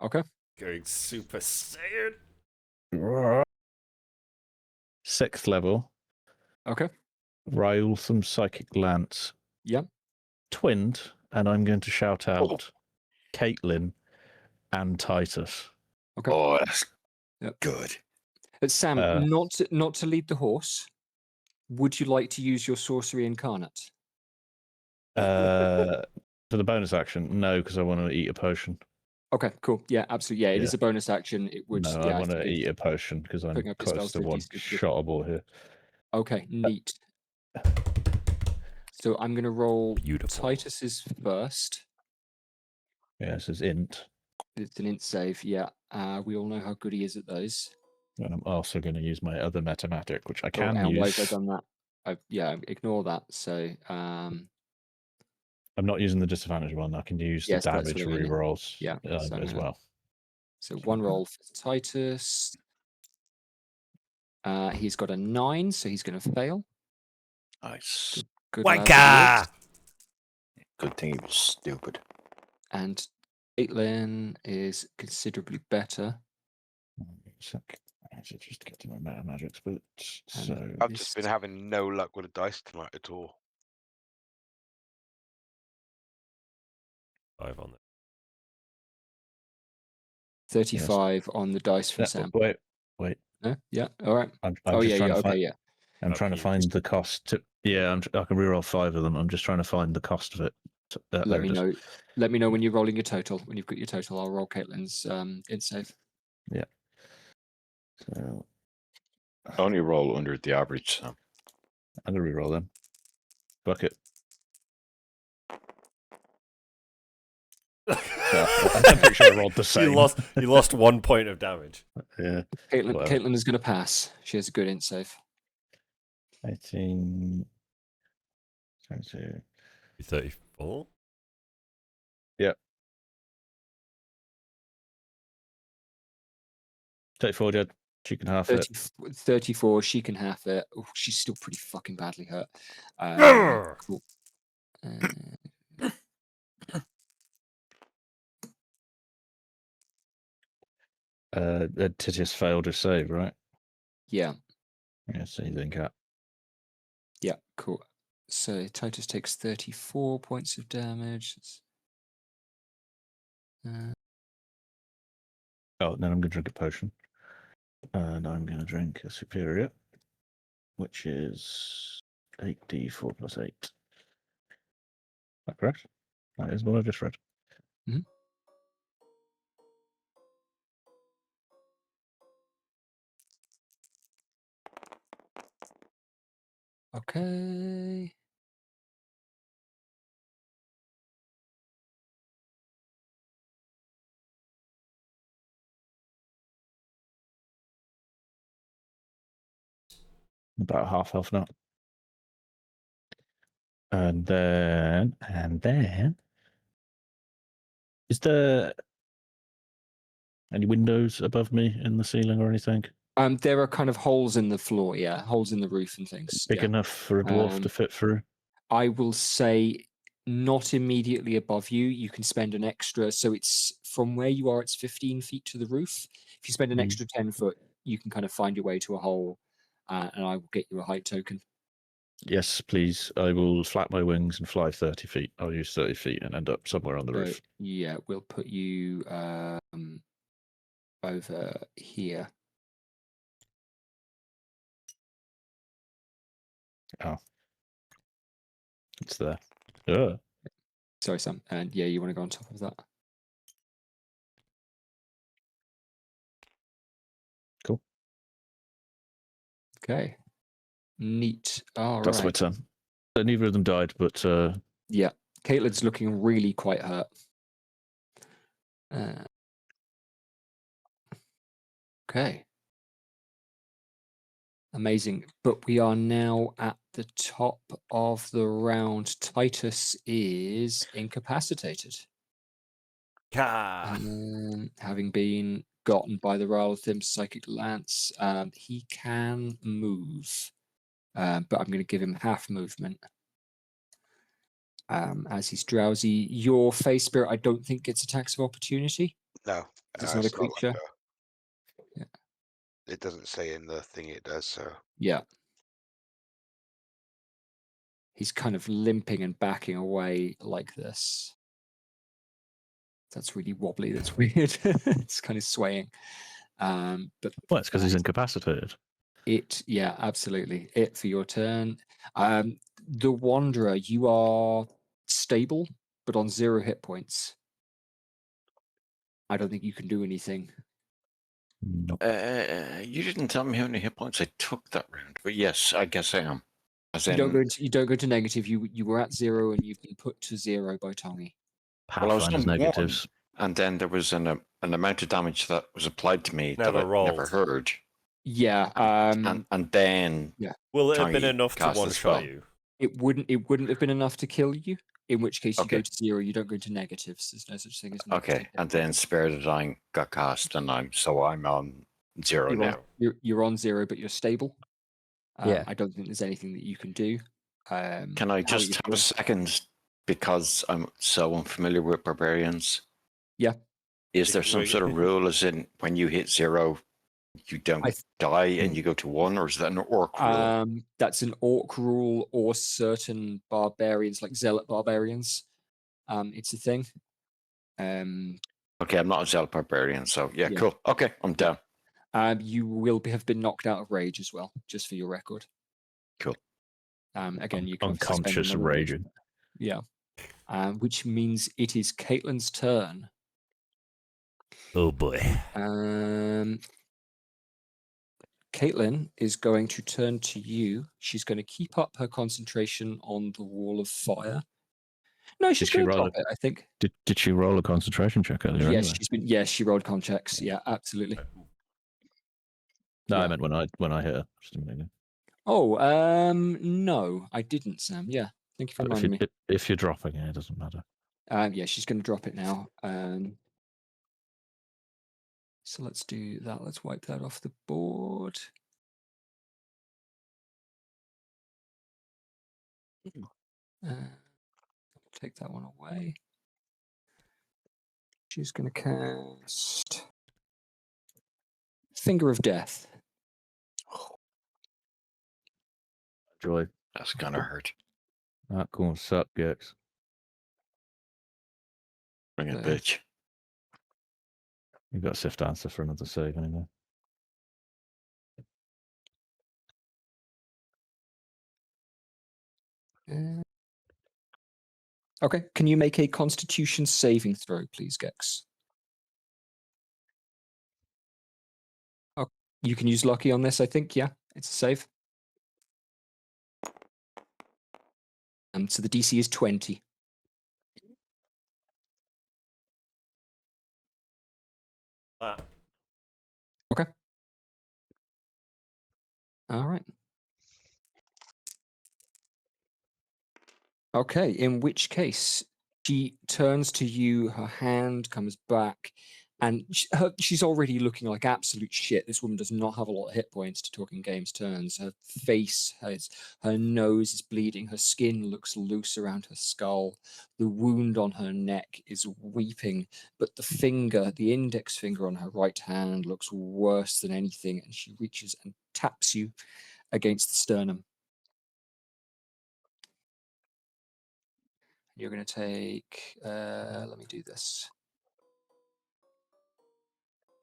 Okay. Going Super Saiyan. 6th level. Okay. Ryultham Psychic Lance. Yeah. Twinned, and I'm going to shout out Caitlin and Titus. Okay. Oh, that's Yep. good. Sam, not to lead the horse. Would you like to use your sorcery incarnate? For the bonus action, no, because I want to eat a potion. Okay, cool. Yeah, absolutely. Yeah, it is Yeah. a bonus action. It would. No, yeah, I want to think eat a potion because I'm picking up your close spells to to a one decent degree. shotable here. Okay, neat. So I'm going to roll Beautiful. Titus's first. Yeah, this is int. It's an int save. Yeah, we all know how good he is at those. And I'm also going to use my other metamatic, which I can and why use. have I done that? Ignore that. So, I'm not using the disadvantage one. I can use Yes, the that's damage what I mean, yeah. rerolls Yeah, so I'm as gonna- well. So one roll for Titus. He's got a 9, so he's going to fail. Nice. Good lad he Wanka! is. Good thing he was stupid. And Caitlin is considerably better. I should just get to my meta magics, but so I've just been having no luck with the dice tonight at all. 5 on it. 35 on the dice from Yeah, Sam. wait. No? Yeah, all right. I'm Oh, just yeah, trying yeah, to okay, find. yeah. I'm Okay, trying to you find just- the cost. I can reroll 5 of them. I'm just trying to find the cost of it. There Let it me is. know. Let me know when you're rolling your total. When you've got your total, I'll roll Caitlin's int save. So Only roll under the average, Sam. I'm gonna reroll them. Fuck it. I'm pretty sure I rolled the same. You lost 1 point of damage. Yeah. Caitlin, Whatever. Caitlin is going to pass. She has a good int save. 18. 22. 34. 34, Jed. She can half it. 34, she can half it. Oh, she's still pretty fucking badly hurt. Cool. Titus failed to save, right? Yeah, Yeah, seething cat. yeah, cool. So Titus takes 34 points of damage. Oh, then I'm going to drink a potion. And I'm going to drink a superior, which is 8d4 plus 8. Is that correct? That is what I just read. Mhm. Okay. About half health now. And then, is there any windows above me in the ceiling or anything? There are kind of holes in the floor, yeah, holes in the roof and things. Big Yeah. enough for a dwarf to fit through? I will say not immediately above you. You can spend an extra, so it's from where you are, it's 15 feet to the roof. If you spend an extra 10 foot, you can kind of find your way to a hole, and I will get you a height token. Yes, please. I will flap my wings and fly 30 feet. I'll use 30 feet and end up somewhere on the So, roof. yeah, we'll put you over here. Oh. It's there. Yeah. Sorry, Sam. And yeah, you want to go on top of that? Cool. Okay. Neat. All That's my right. turn. Neither of them died, but Yeah. Caitlin's looking really quite hurt. Okay. Amazing. But we are now at the top of the round. Titus is incapacitated. Having been gotten by the Ralthim Psychic Lance, he can move. But I'm going to give him half movement. As he's drowsy. Your face spirit, I don't think gets attacks of opportunity. No, It's not a creature. Yeah. It doesn't say in the thing it does, so. Yeah. He's kind of limping and backing away like this. That's really wobbly. That's weird. It's kind of swaying. But well, it's because he's incapacitated. Yeah, absolutely. It for your turn. The Wanderer, you are stable, but on 0 hit points. I don't think you can do anything. Nope. You didn't tell me how many hit points I took that round, but yes, I guess I am. As You in, don't go to negative. You were at 0 and you've been put to 0 by Tongi. well, I was Pathfinder's on negatives. 1, and then there was an amount of damage that was applied to me Never that I never rolled. heard. Yeah. And then Will it have been Tongi enough to cast a one spell. shot you? It wouldn't have been enough to kill you. In which case you Okay. go to 0. You don't go to negatives. There's no such thing as Okay, negative. and then Spirit of Dying got cast, and I'm on 0 You're now. You're on 0, but you're stable. Yeah. I don't think there's anything that you can do. Can I how just you have a feel? second, because I'm so unfamiliar with barbarians? Yeah. Is there some sort of rule, as in when you hit 0, you don't die and you go to 1, or is that an orc rule? That's an orc rule, or certain barbarians, like zealot barbarians. It's a thing. Okay, I'm not a zealot barbarian, so yeah, cool. Okay, I'm down. You will have been knocked out of rage as well, just for your record. Cool. Again, you can unconscious spend another raging. Yeah. Which means it is Caitlin's turn. Oh boy. Caitlin is going to turn to you. She's going to keep up her concentration on the wall of fire. No, she's going to drop it, I think. Did she roll a concentration check earlier? Yes, Anyway? yes, she rolled con checks. Yeah, absolutely. No, Yeah. I meant when I hit her. Just a minute. Oh, no, I didn't, Sam. Yeah, thank you for reminding me. If you're dropping it, it doesn't matter. Yeah, she's going to drop it now. So let's do that. Let's wipe that off the board. Take that one away. She's going to cast Finger of Death. Joy. That's gonna hurt. That gonna suck, Gex. Bring it, Okay. bitch. You've got a Sift answer for another save anyway. Okay, can you make a Constitution saving throw, please, Gex? Oh, you can use Lucky on this, I think. Yeah, it's a save. So the DC is 20. Ah, Okay. All right. Okay, in which case she turns to you, her hand comes back, and she's already looking like absolute shit. This woman does not have a lot of hit points to talk in game's turns. Her face has, her nose is bleeding, her skin looks loose around her skull. The wound on her neck is weeping, but the finger, the index finger on her right hand looks worse than anything, and she reaches and taps you against the sternum. You're going to take, let me do this.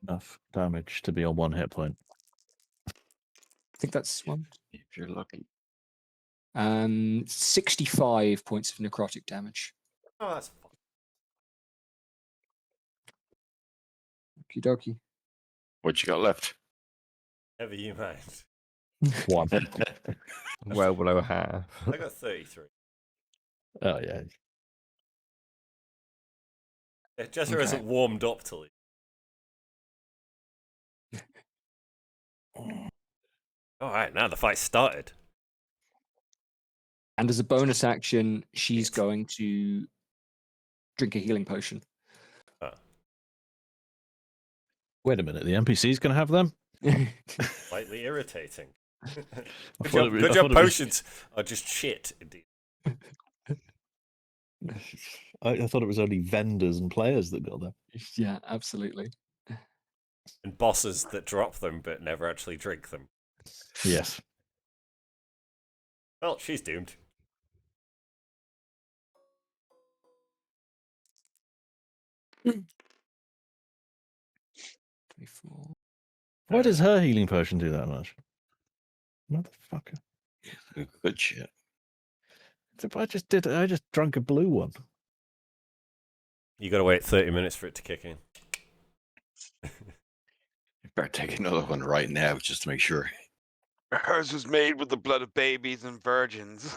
Enough damage to be on 1 hit point. I think that's one. If you're lucky. 65 points of necrotic damage. oh, that's fine. Okie dokie. What you got left? Never you mind. 1. Well below half. I got 33. Oh, yeah. Jesser Okay. hasn't warmed up till All right, now the fight started. And as a bonus action, she's Shit. going to drink a healing potion. Wait a minute, the NPC's going to have them? Slightly irritating. Good thought job, it- good I job thought it was- potions are just shit, indeed. I thought it was only vendors and players that got them. Yeah, absolutely. And bosses that drop them but never actually drink them. Yes. Well, she's doomed. Why does her healing potion do that much? Motherfucker. Good shit. I just drank a blue one. You gotta wait 30 minutes for it to kick in. You better take another one right now just to make sure. Hers was made with the blood of babies and virgins.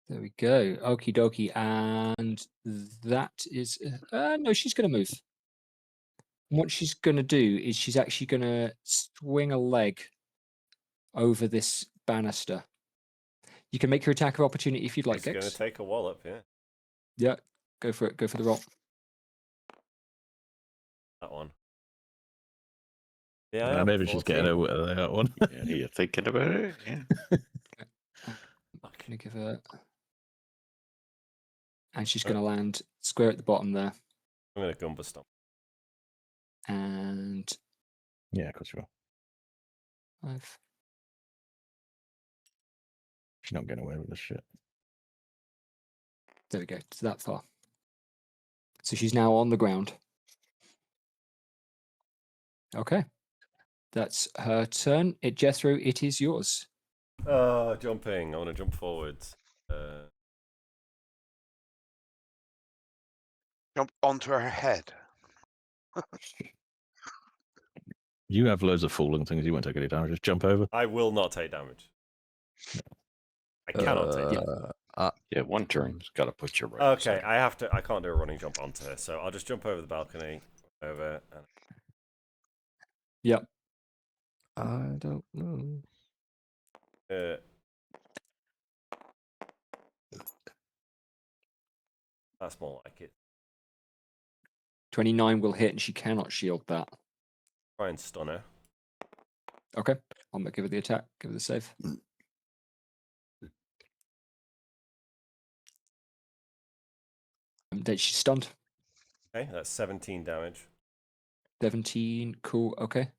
There we go. Okie dokie. And that is. No, she's going to move. What she's going to do is she's actually going to swing a leg over this banister. You can make your attack of opportunity if you'd like, It's gonna Gex. take a wallop, yeah. Yeah, go for it. Go for the roll. That one. Yeah, I am. Maybe she's getting 14. over that one. Yeah, you're thinking about it? Yeah. I'm going to give her. And she's going to land square at the bottom there. I'm gonna Gumba stomp. And Yeah, of course you will. 5. She's not getting away with this shit. There we go. To that far. So she's now on the ground. Okay. That's her turn. Jethro, it is yours. Jumping. I want to jump forwards. Jump onto her head. You have loads of falling things. You won't take any damage. Just jump over. I will not take damage. I cannot take damage. Yeah, one turn's got to put you right. Okay, beside her. I have to. I can't do a running jump onto her, so I'll just jump over the balcony, over. And... Yep. I don't know. That's more like it. 29 will hit, and she cannot shield that. Try and stun her. Okay, I'm gonna give her the attack. Give her the save. She's stunned. Okay, that's 17 damage. 17. Cool. Okay.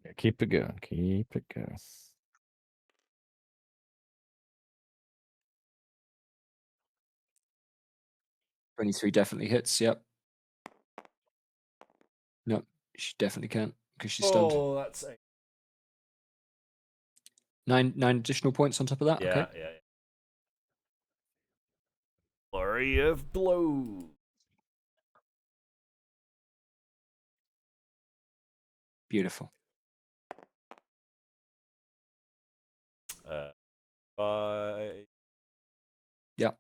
Yeah, keep it going. Keep it going. 23 definitely hits. Yep. No, she definitely can't because she's stunned. Oh, that's a... Nine additional points on top of that. Yeah, Okay. yeah. Flurry of blows. Beautiful. 5. Yep.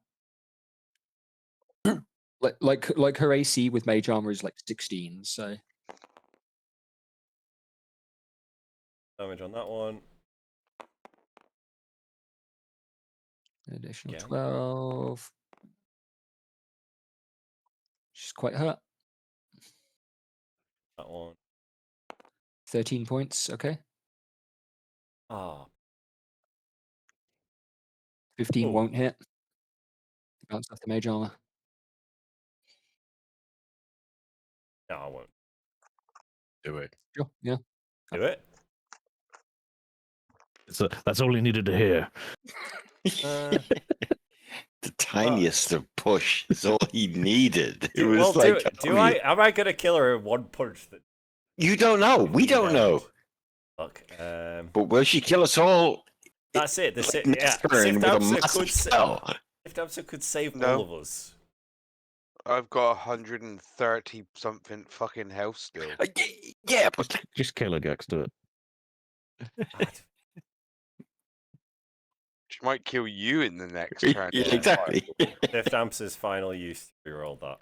like her AC with mage armor is like 16. So Damage on that one. additional Again. 12. She's quite hurt. That one. 13 points. Okay. Ah. 15 Oh. won't hit. Bounce off the mage armor. No, I won't. Do it. Sure. Yeah. Do it. So that's all he needed to hear. The tiniest of push is all he needed. It well, was like, am I gonna kill her in one punch? That you don't know. We don't know. Look, But will she kill us all? that's it. The Like, yeah, next turn with a massive spell. If Damson could save No. all of us. I've got 130 something fucking health still. Yeah, but Just kill her, Gex. Do it. She might kill you in the next yeah, turn. exactly. If Damson's final use, we rolled that.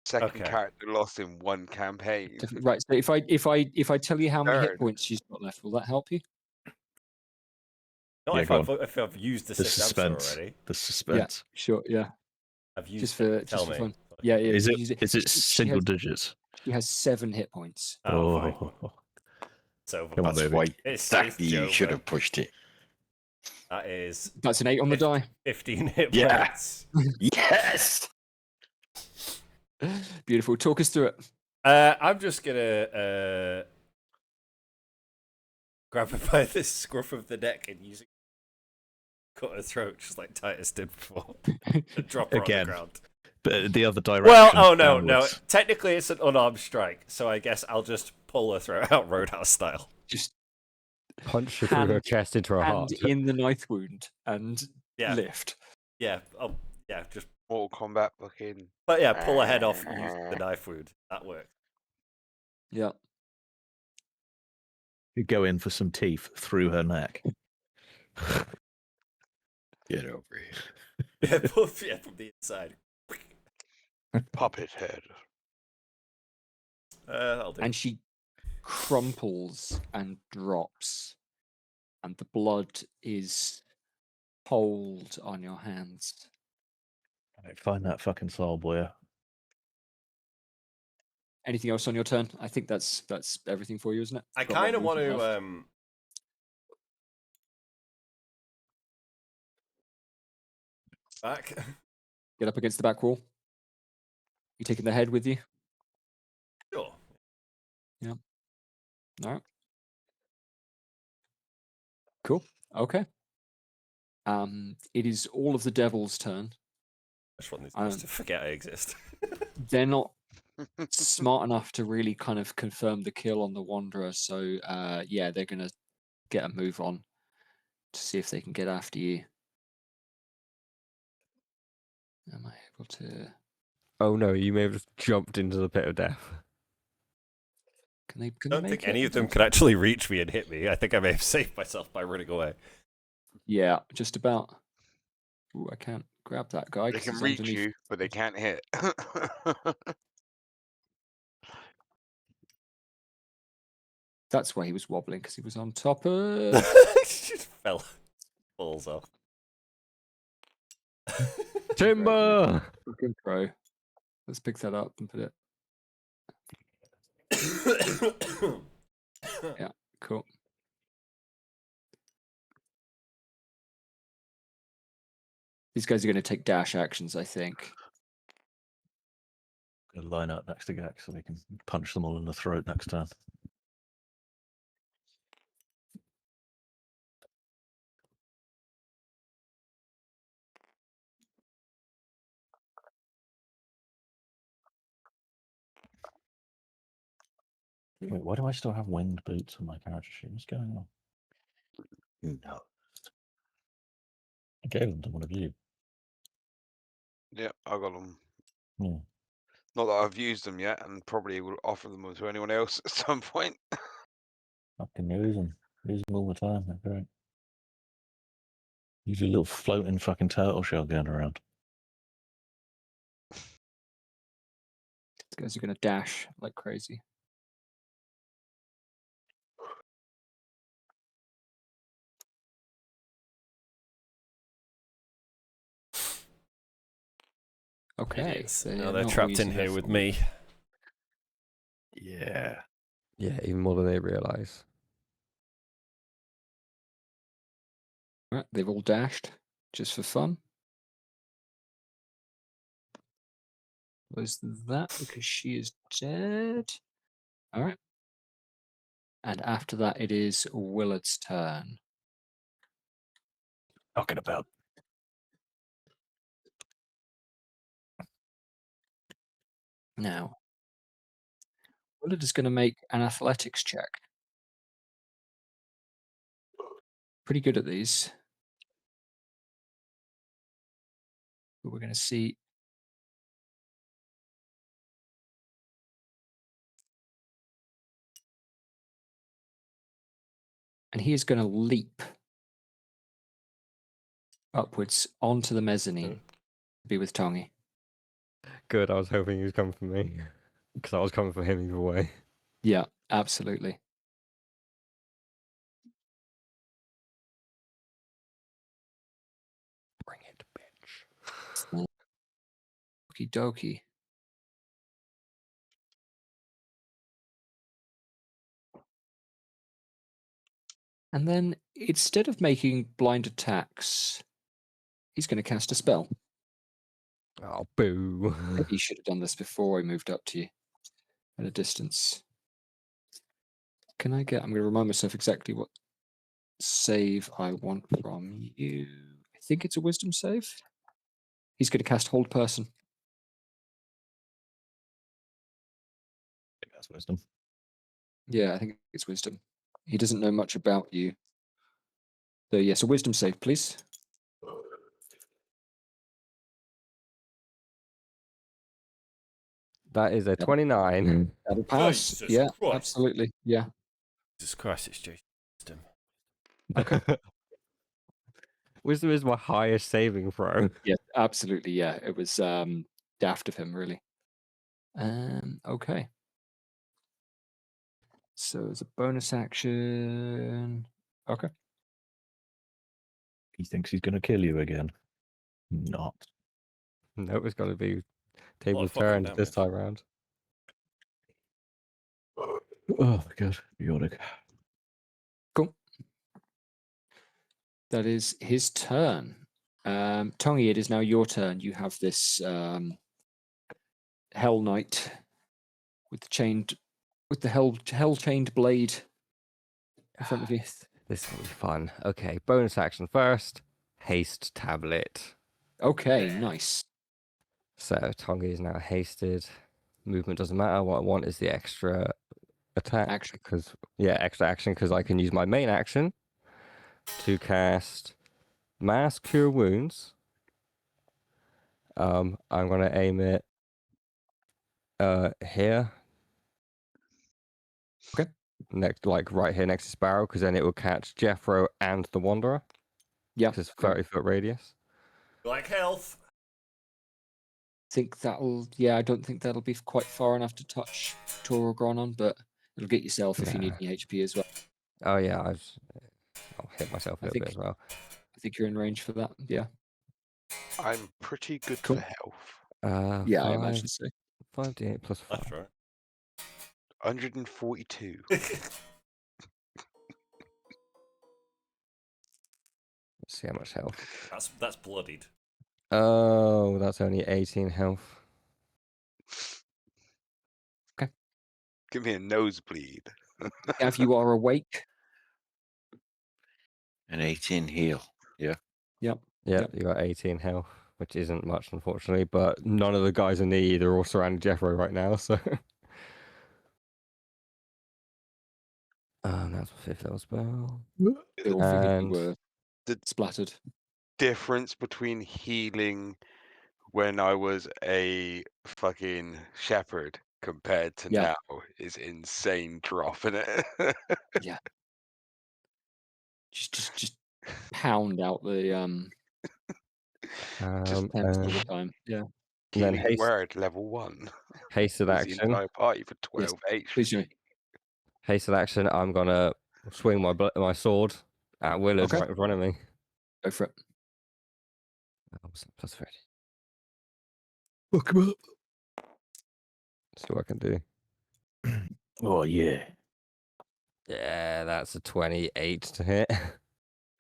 Second Okay. character lost in one campaign. Right. So if I tell you how many hit Third. points she's got left, will that help you? Not Yeah, if, go if I've used the The 6 Damson suspense. already. The suspense. Sure. Yeah. I've used Just for Tell just me. for fun. Yeah. Yeah. Is use it? Is it She single has, digits? she has 7 hit points. Oh, fine. Oh, It's over. Come on, That's baby. why It's exactly you Jover. should have pushed it. That is That's an 8 on the die. 15 hit Yeah. points. Yes. Beautiful. Talk us through it. I'm just gonna grab her by the scruff of the neck and use it cut her throat just like Titus did before. And drop her Again. on the ground. But the other direction. Well, oh no. downwards. Technically it's an unarmed strike, so I guess I'll just pull her throat out Roadhouse style. Just Punch her through her Hand- chest into her heart. hand in the knife wound and Yeah. lift. Yeah. Oh yeah, just Mortal Kombat fucking. but yeah, pull her head off using the knife wound. That works. Yeah. You go in for some teeth through her neck. Get over here. Yeah, from the inside. Puppet head. That'll do. And she crumples and drops, and the blood is cold on your hands. Right, find that fucking soul boy. Anything else on your turn? I think that's everything for you, isn't it? I Got one kind of want movement to left. back. Get up against the back wall. You taking the head with you? Sure. No. Cool. Okay. It is all of the devil's turn. I just want these guys Um, to forget I exist. They're not smart enough to really kind of confirm the kill on the Wanderer, so yeah, they're gonna get a move on to see if they can get after you. Am I able to? Oh no, you may have just jumped into the pit of death. Can they? I Can don't they think make any it? of them could actually reach me and hit me. I think I may have saved myself by running away. Yeah, just about. Ooh, I can't grab that guy. They 'cause can he's reach underneath. you, but they can't hit. That's why he was wobbling, because he was on top of. Just fell balls off. Timber. Fucking pro. Let's pick that up and put it. Yeah, cool. These guys are going to take dash actions, I think. Gonna line up next to Gax so we can punch them all in the throat next time. Wait, why do I still have winged boots on my character sheet? What's going on? No. I gave them to one of you. Yeah, I got them. Yeah. Not that I've used them yet, and probably will offer them to anyone else at some point. I can use them. Use them all the time. They're great. Use your little floating fucking turtle shell going around. These guys are going to dash like crazy. Okay. Idiots. They Now are they're not trapped in using their here with full- me. Yeah. Yeah, even more than they realise. Right, they've all dashed just for fun. Was that because she is dead? All right. And after that, it is Willard's turn. Talking about. Now, Willard is going to make an athletics check. Pretty good at these. But we're going to see. And he is going to leap upwards onto the mezzanine to be with Tongi. Good. I was hoping he was coming for me because I was coming for him either way. Yeah, absolutely. Bring it, bitch. Okie dokie. And then instead of making blind attacks, he's going to cast a spell. Oh, boo. Maybe you should have done this before I moved up to you at a distance. Can I get? I'm going to remind myself exactly what save I want from you. I think it's a wisdom save. He's going to cast Hold Person. I think that's wisdom. Yeah, I think it's wisdom. He doesn't know much about you. So yes, a wisdom save, please. That is a 29. That'll pass. Jesus Yeah, Christ. absolutely. Yeah. Jesus Christ, it's Jason. Okay. Wisdom is my highest saving throw. Yes, absolutely. Yeah, it was daft of him, really. Okay. So as a bonus action. Okay. He thinks he's going to kill you again. Not. No, it's got to be table fucking turned this damage. time round. Oh, God. Biotic. Cool. That is his turn. Tongi, it is now your turn. You have this Hell Knight with the hell chained blade in front of you. This will be fun. Okay, bonus action first. Haste tablet. Okay, nice. So Tongi is now hasted. Movement doesn't matter. What I want is the extra attack. Action. Because extra action because I can use my main action to cast Mass Cure Wounds. I'm gonna aim it here. Okay. Next, like right here next to Sparrow, because then it will catch Jeffro and the Wanderer. Yeah. Because it's great. 30-foot radius. Like health. Think that'll. Yeah, I don't think that'll be quite far enough to touch Toro Gronon, but it'll get yourself if you need any HP as well. Oh yeah, I'll hit myself a I little think- bit as well. I think you're in range for that. Yeah. I'm pretty good Cool. for health. Yeah, I five, imagine so. 5d8 plus 5. Left, right? 142. Let's see how much health. That's bloodied. Oh, that's only 18 health. Give me a nosebleed. Gav, you are awake. An 18 heal. Yeah. Yep. Yeah, Yep. you got 18 health, which isn't much, unfortunately. But none of the guys in the E, they're all surrounding Jeffro right now, so. That's a 5th level spell. They all figured you And were The- splattered. Difference between healing when I was a fucking shepherd compared to Yeah. now is insane drop in it. Just pound out the um, temps all the time. Yeah. and then Healing word level 1. hasted Was the action. entire party for Yes, 12 HP. please, Jimmy. Hasted action. I'm gonna swing my sword at Willard Okay. right in front of me. Go for it. Plus 30. Look him up. See what I can do. Oh yeah. Yeah, that's a 28 to hit.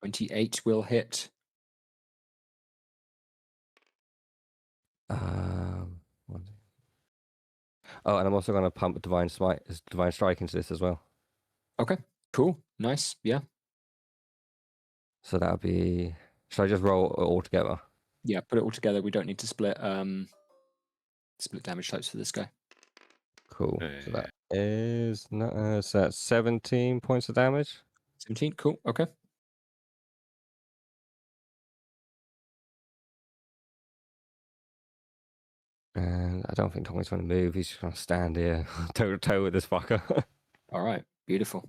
28 will hit. One, two. Oh, and I'm also going to pump Divine Strike into this as well. Okay. Cool. Nice. Yeah. So that'll be. Should I just roll it all together? Yeah. Put it all together. We don't need to split damage types for this guy. Cool. So that is so that's 17 points of damage. 17. Cool. Okay. And I don't think Tommy's going to move. He's just going to stand here toe to toe with this fucker. All right. Beautiful.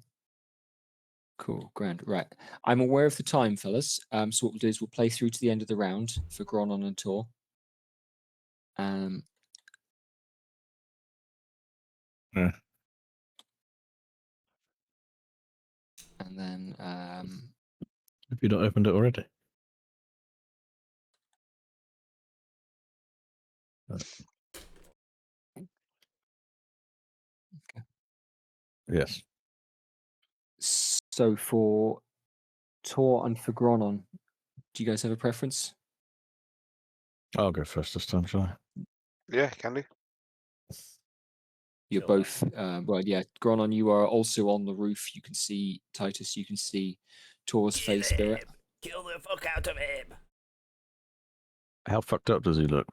Cool. Grand. Right. I'm aware of the time, fellas. So what we'll do is we'll play through to the end of the round for Gronon and Tor. Yeah. And then Have you not opened it already? Yes. so for Tor and for Gronon, do you guys have a preference? I'll go first this time, shall I? Yeah, can do. You're Kill that. both well, yeah. Gronon, you are also on the roof. You can see Titus. You can see Tor's face spirit. Kill the fuck out of him! How fucked up does he look?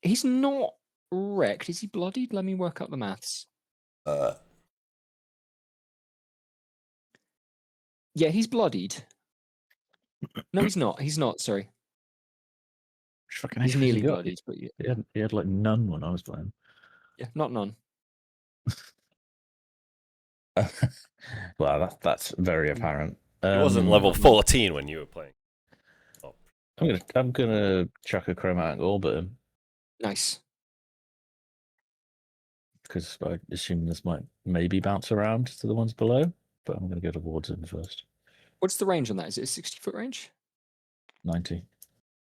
He's not wrecked. Is he bloodied? Let me work out the maths. Yeah, he's bloodied. No, he's not. He's not. Sorry, Which fucking he's HP has he nearly got? bloodied, but yeah, He had like none when I was playing. yeah, not none. Well, that's very apparent. It wasn't level 14 when you were playing. Oh. I'm gonna chuck a chromatic orb at him Nice. because I assume this might maybe bounce around to the ones below, but I'm gonna go towards him first. What's the range on that? Is it a 60-foot range? 90.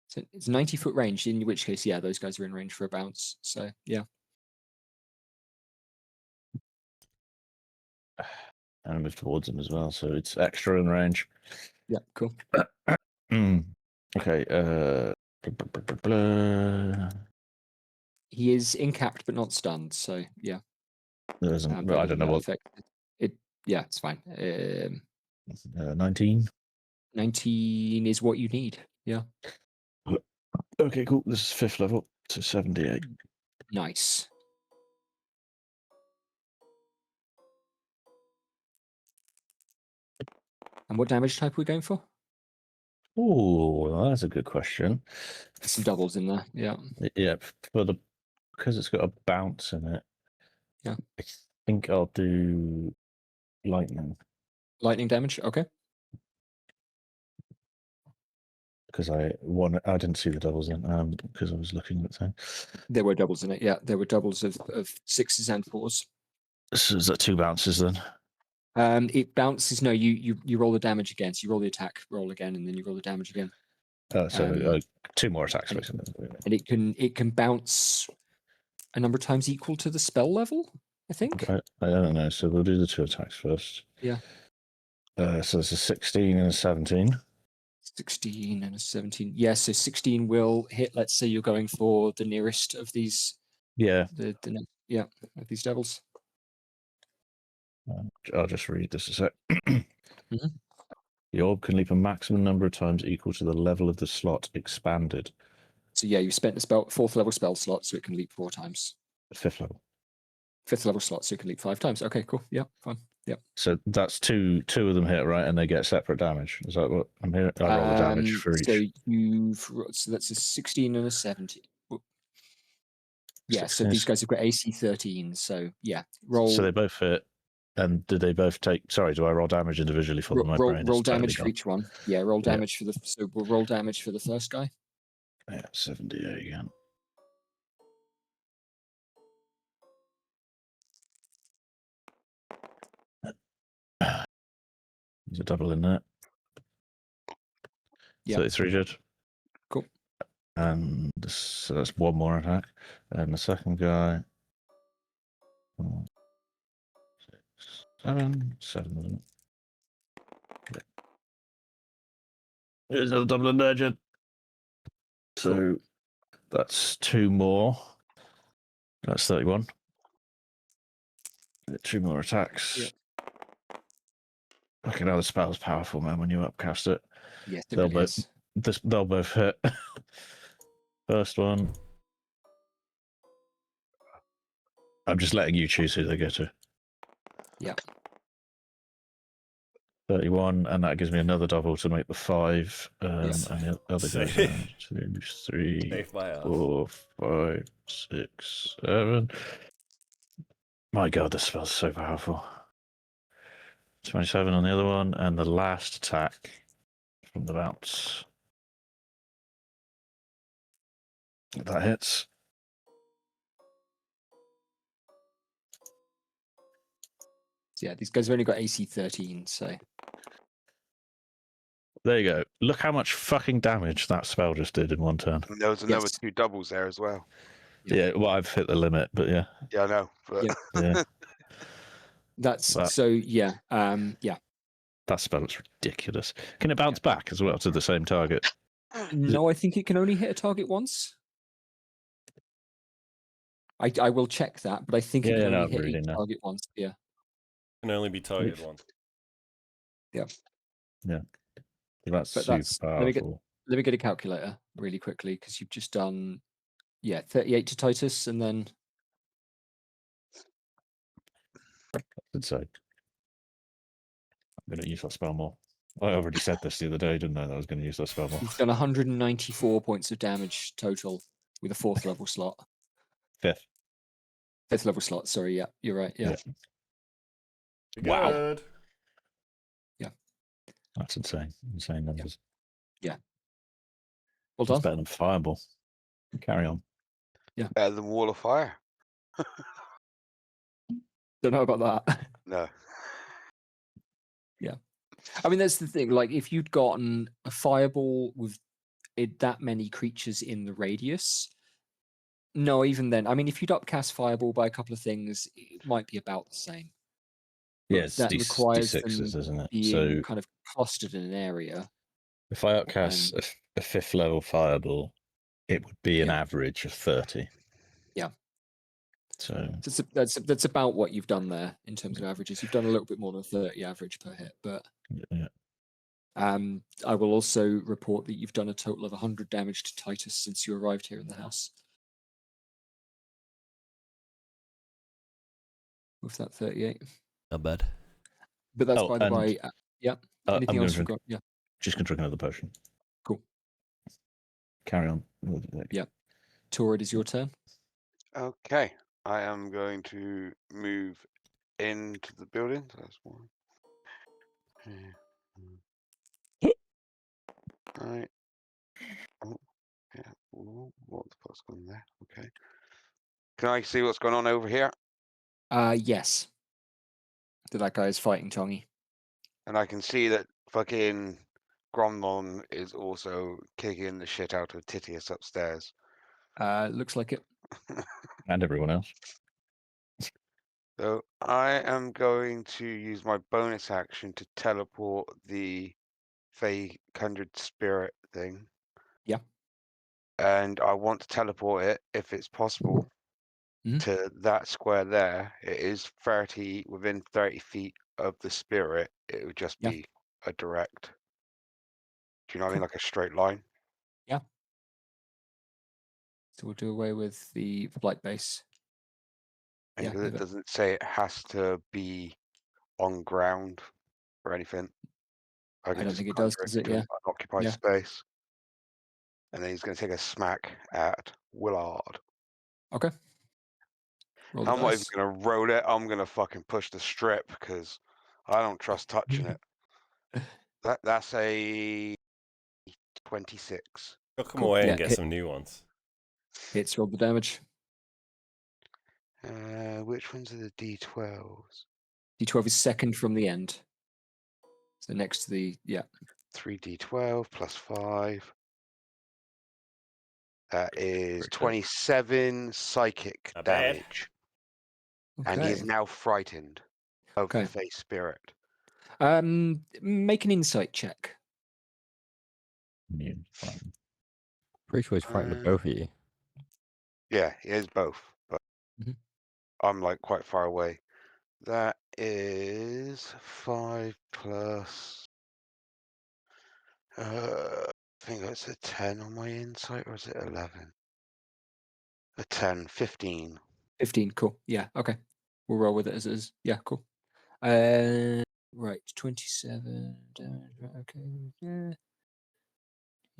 So it's 90-foot range. In which case, yeah, those guys are in range for a bounce. So yeah. And I move towards him as well, so it's extra in range. Yeah, cool. Okay. Blah, blah, blah. He is incapped but not stunned. So yeah. There isn't. But I other don't than know that what. effect, yeah, it's fine. 19. 19 is what you need. Yeah. Okay, cool. This is 5th level, so 78. Nice. And what damage type are we going for? Oh, that's a good question. Some doubles in there. Yeah. Yeah, because it's got a bounce in it. Yeah. I think I'll do lightning Lightning damage. Okay. because I didn't see the doubles in because I was looking at the thing. There were doubles in it. Yeah. There were doubles of 6s and 4s. So is that 2 bounces then? It bounces. No, you roll the damage again. So you roll the attack roll again, and then you roll the damage again. So 2 more attacks, and- basically. and it can bounce a number of times equal to the spell level, I think. I don't know. So we'll do the 2 attacks first. Yeah. So it's a 16 and a 17. 16 and a 17. Yeah, so 16 will hit. Let's say you're going for the nearest of these. Yeah. Of these devils. I'll just read this a sec. Mhm. The orb can leap a maximum number of times equal to the level of the slot expanded. So yeah, you spent the spell 4th level spell slot, so it can leap 4 times. 5th level. 5th level slot, so it can leap 5 times. Okay, cool. Yeah, fine. Yeah. So that's two of them hit, right? And they get separate damage. Is that what I'm hearing? I roll the damage for each. So that's a 16 and a 17. Yeah, so 16 these guys have got AC 13. So yeah, roll. So they both hit. And did they both take? Sorry, do I roll damage individually for them? My brain is roll totally damage for gone. each one. Yeah, roll damage for the. So we'll roll damage for the first guy. Yeah, 78 again. There's a double in there. Yeah. 33 good. Cool. And so that's 1 more attack. And the second guy. 4, 6, 7 of them. There's another double in there, Jed. So that's 2 more. That's 31. 2 more attacks. Yeah. Fucking hell, the spell's powerful, man, when you upcast it. Yes, it They'll really is. They'll both hit. First one. I'm just letting you choose who they go to. Yeah. 31, and that gives me another double to make the 5. Yes. And the other So- goes down 2, 3, Save my ass. 4, 5, 6, 7. My god, this spell's so powerful. 27 on the other one, and the last attack from the bounce. That hits. So yeah, these guys have only got AC 13. So There you go. Look how much fucking damage that spell just did in 1 turn. And there was another Yes. 2 doubles there as well. Yeah. Yeah, well, I've hit the limit, but yeah. Yeah, I know. But Yeah. Yeah. that's That- so yeah. Yeah. That spell is ridiculous. Can it bounce back as well to the same target? No, I think it can only hit a target once. I will check that, but I think it Yeah, can no, only I'm hit reading each now. target once. Yeah. Can only be targeted once. That's But super that's- powerful. Let me get a calculator really quickly because you've just done 38 to Titus and then I'd say. I'm going to use that spell more. I already said this the other day, didn't I? That I was going to use that spell more. you've done 194 points of damage total with a 4th level slot. 5th. 5th level slot, sorry, yeah, you're right. Yeah. Wow. Good. That's insane. Insane numbers. Well That's done. better than Fireball. Carry on. better than Wall of Fire. Don't know about that. No. I mean, that's the thing. Like, if you'd gotten a fireball with that many creatures in the radius, no, even then, I mean, if you'd upcast fireball by a couple of things, it might be about the same. But Yeah, it's that requires D6s, them isn't it? being So kind of clustered in an area. if I upcast a 5th level Fireball, it would be an Yeah. average of 30. Yeah. So So that's about what you've done there in terms of averages. You've done a little bit more than 30 average per hit, but yeah. I will also report that you've done a total of 100 damage to Titus since you arrived here in the house. With that 38. Not bad. But that's Oh, by the and, way. Yeah. I'm Anything gonna else you've drink- got? Yeah. just going to drink another potion. Cool. Carry on. Yeah. Tor, it is your turn. Okay. I am going to move into the building. So that's 1. Right. Oh, yeah. Ooh, what the fuck's going on there? Okay. Can I see what's going on over here? Yes. That guy is fighting Tongy. And I can see that fucking Gromlon is also kicking the shit out of Titius upstairs. Looks like it. And everyone else. So I am going to use my bonus action to teleport the Fey Kindred Spirit thing. Yeah. And I want to teleport it, if it's possible, Mhm. to that square there. It is within 30 feet of the spirit. It would just Yeah. be a direct. Do you know what I mean? Cool. Like a straight line. So we'll do away with the flight base. And Yeah, because move it it. doesn't say it has to be on ground or anything. I I can don't just think it conjure does, it does it? to Yeah. an unoccupied Yeah. space. And then he's going to take a smack at Willard. Okay. Roll the I'm not even dice. going to roll it. I'm going to fucking push the strip because I don't trust touching it. That's a 26. Chuck them Cool. away Yeah, and get some new ones. hits. Roll the damage. Which ones are the D12s? D12 is second from the end. So next to the 3D12 plus 5. That is Pretty good. 27 psychic Not bad. damage. And he Okay. is now frightened of Okay. the face spirit. Make an insight check. Yeah, fine. Pretty sure he's frightened of Uh, both of you. Yeah, it is both, but Mhm. I'm like quite far away. That is 5 plus. I think that's a 10 on my insight, or is it 11? A 10, 15. 15. Cool. Yeah. Okay. We'll roll with it as it is. Yeah. Cool. Right. 27 damage. Right, okay. Yeah.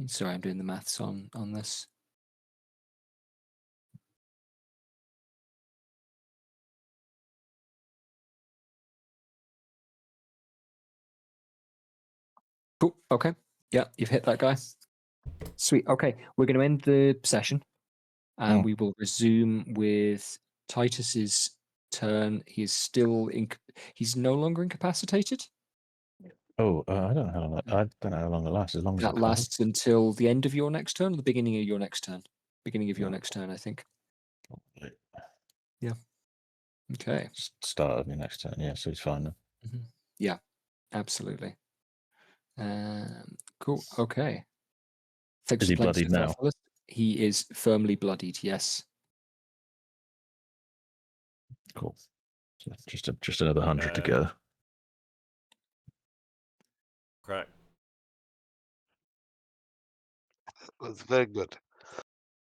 Sorry, I'm doing the maths on this. Cool. Okay. Yeah, you've hit that guy. Sweet. Okay, we're going to end the session, and we will resume with Titus's turn. He is still he's no longer incapacitated. Oh, I don't know how long. I don't know how long it lasts. As long as That it lasts until the end of your next turn, or the beginning of your next turn. Beginning of your Yeah. next turn, I think. lasts. Okay. Start of your next turn. Yeah, so he's fine then. Yeah, absolutely. Cool. Okay. Thanks Is for he playing bloodied so far, now? fellas. He is firmly bloodied. Yes. Cool. So just another 100 to go. Crack. That's very good.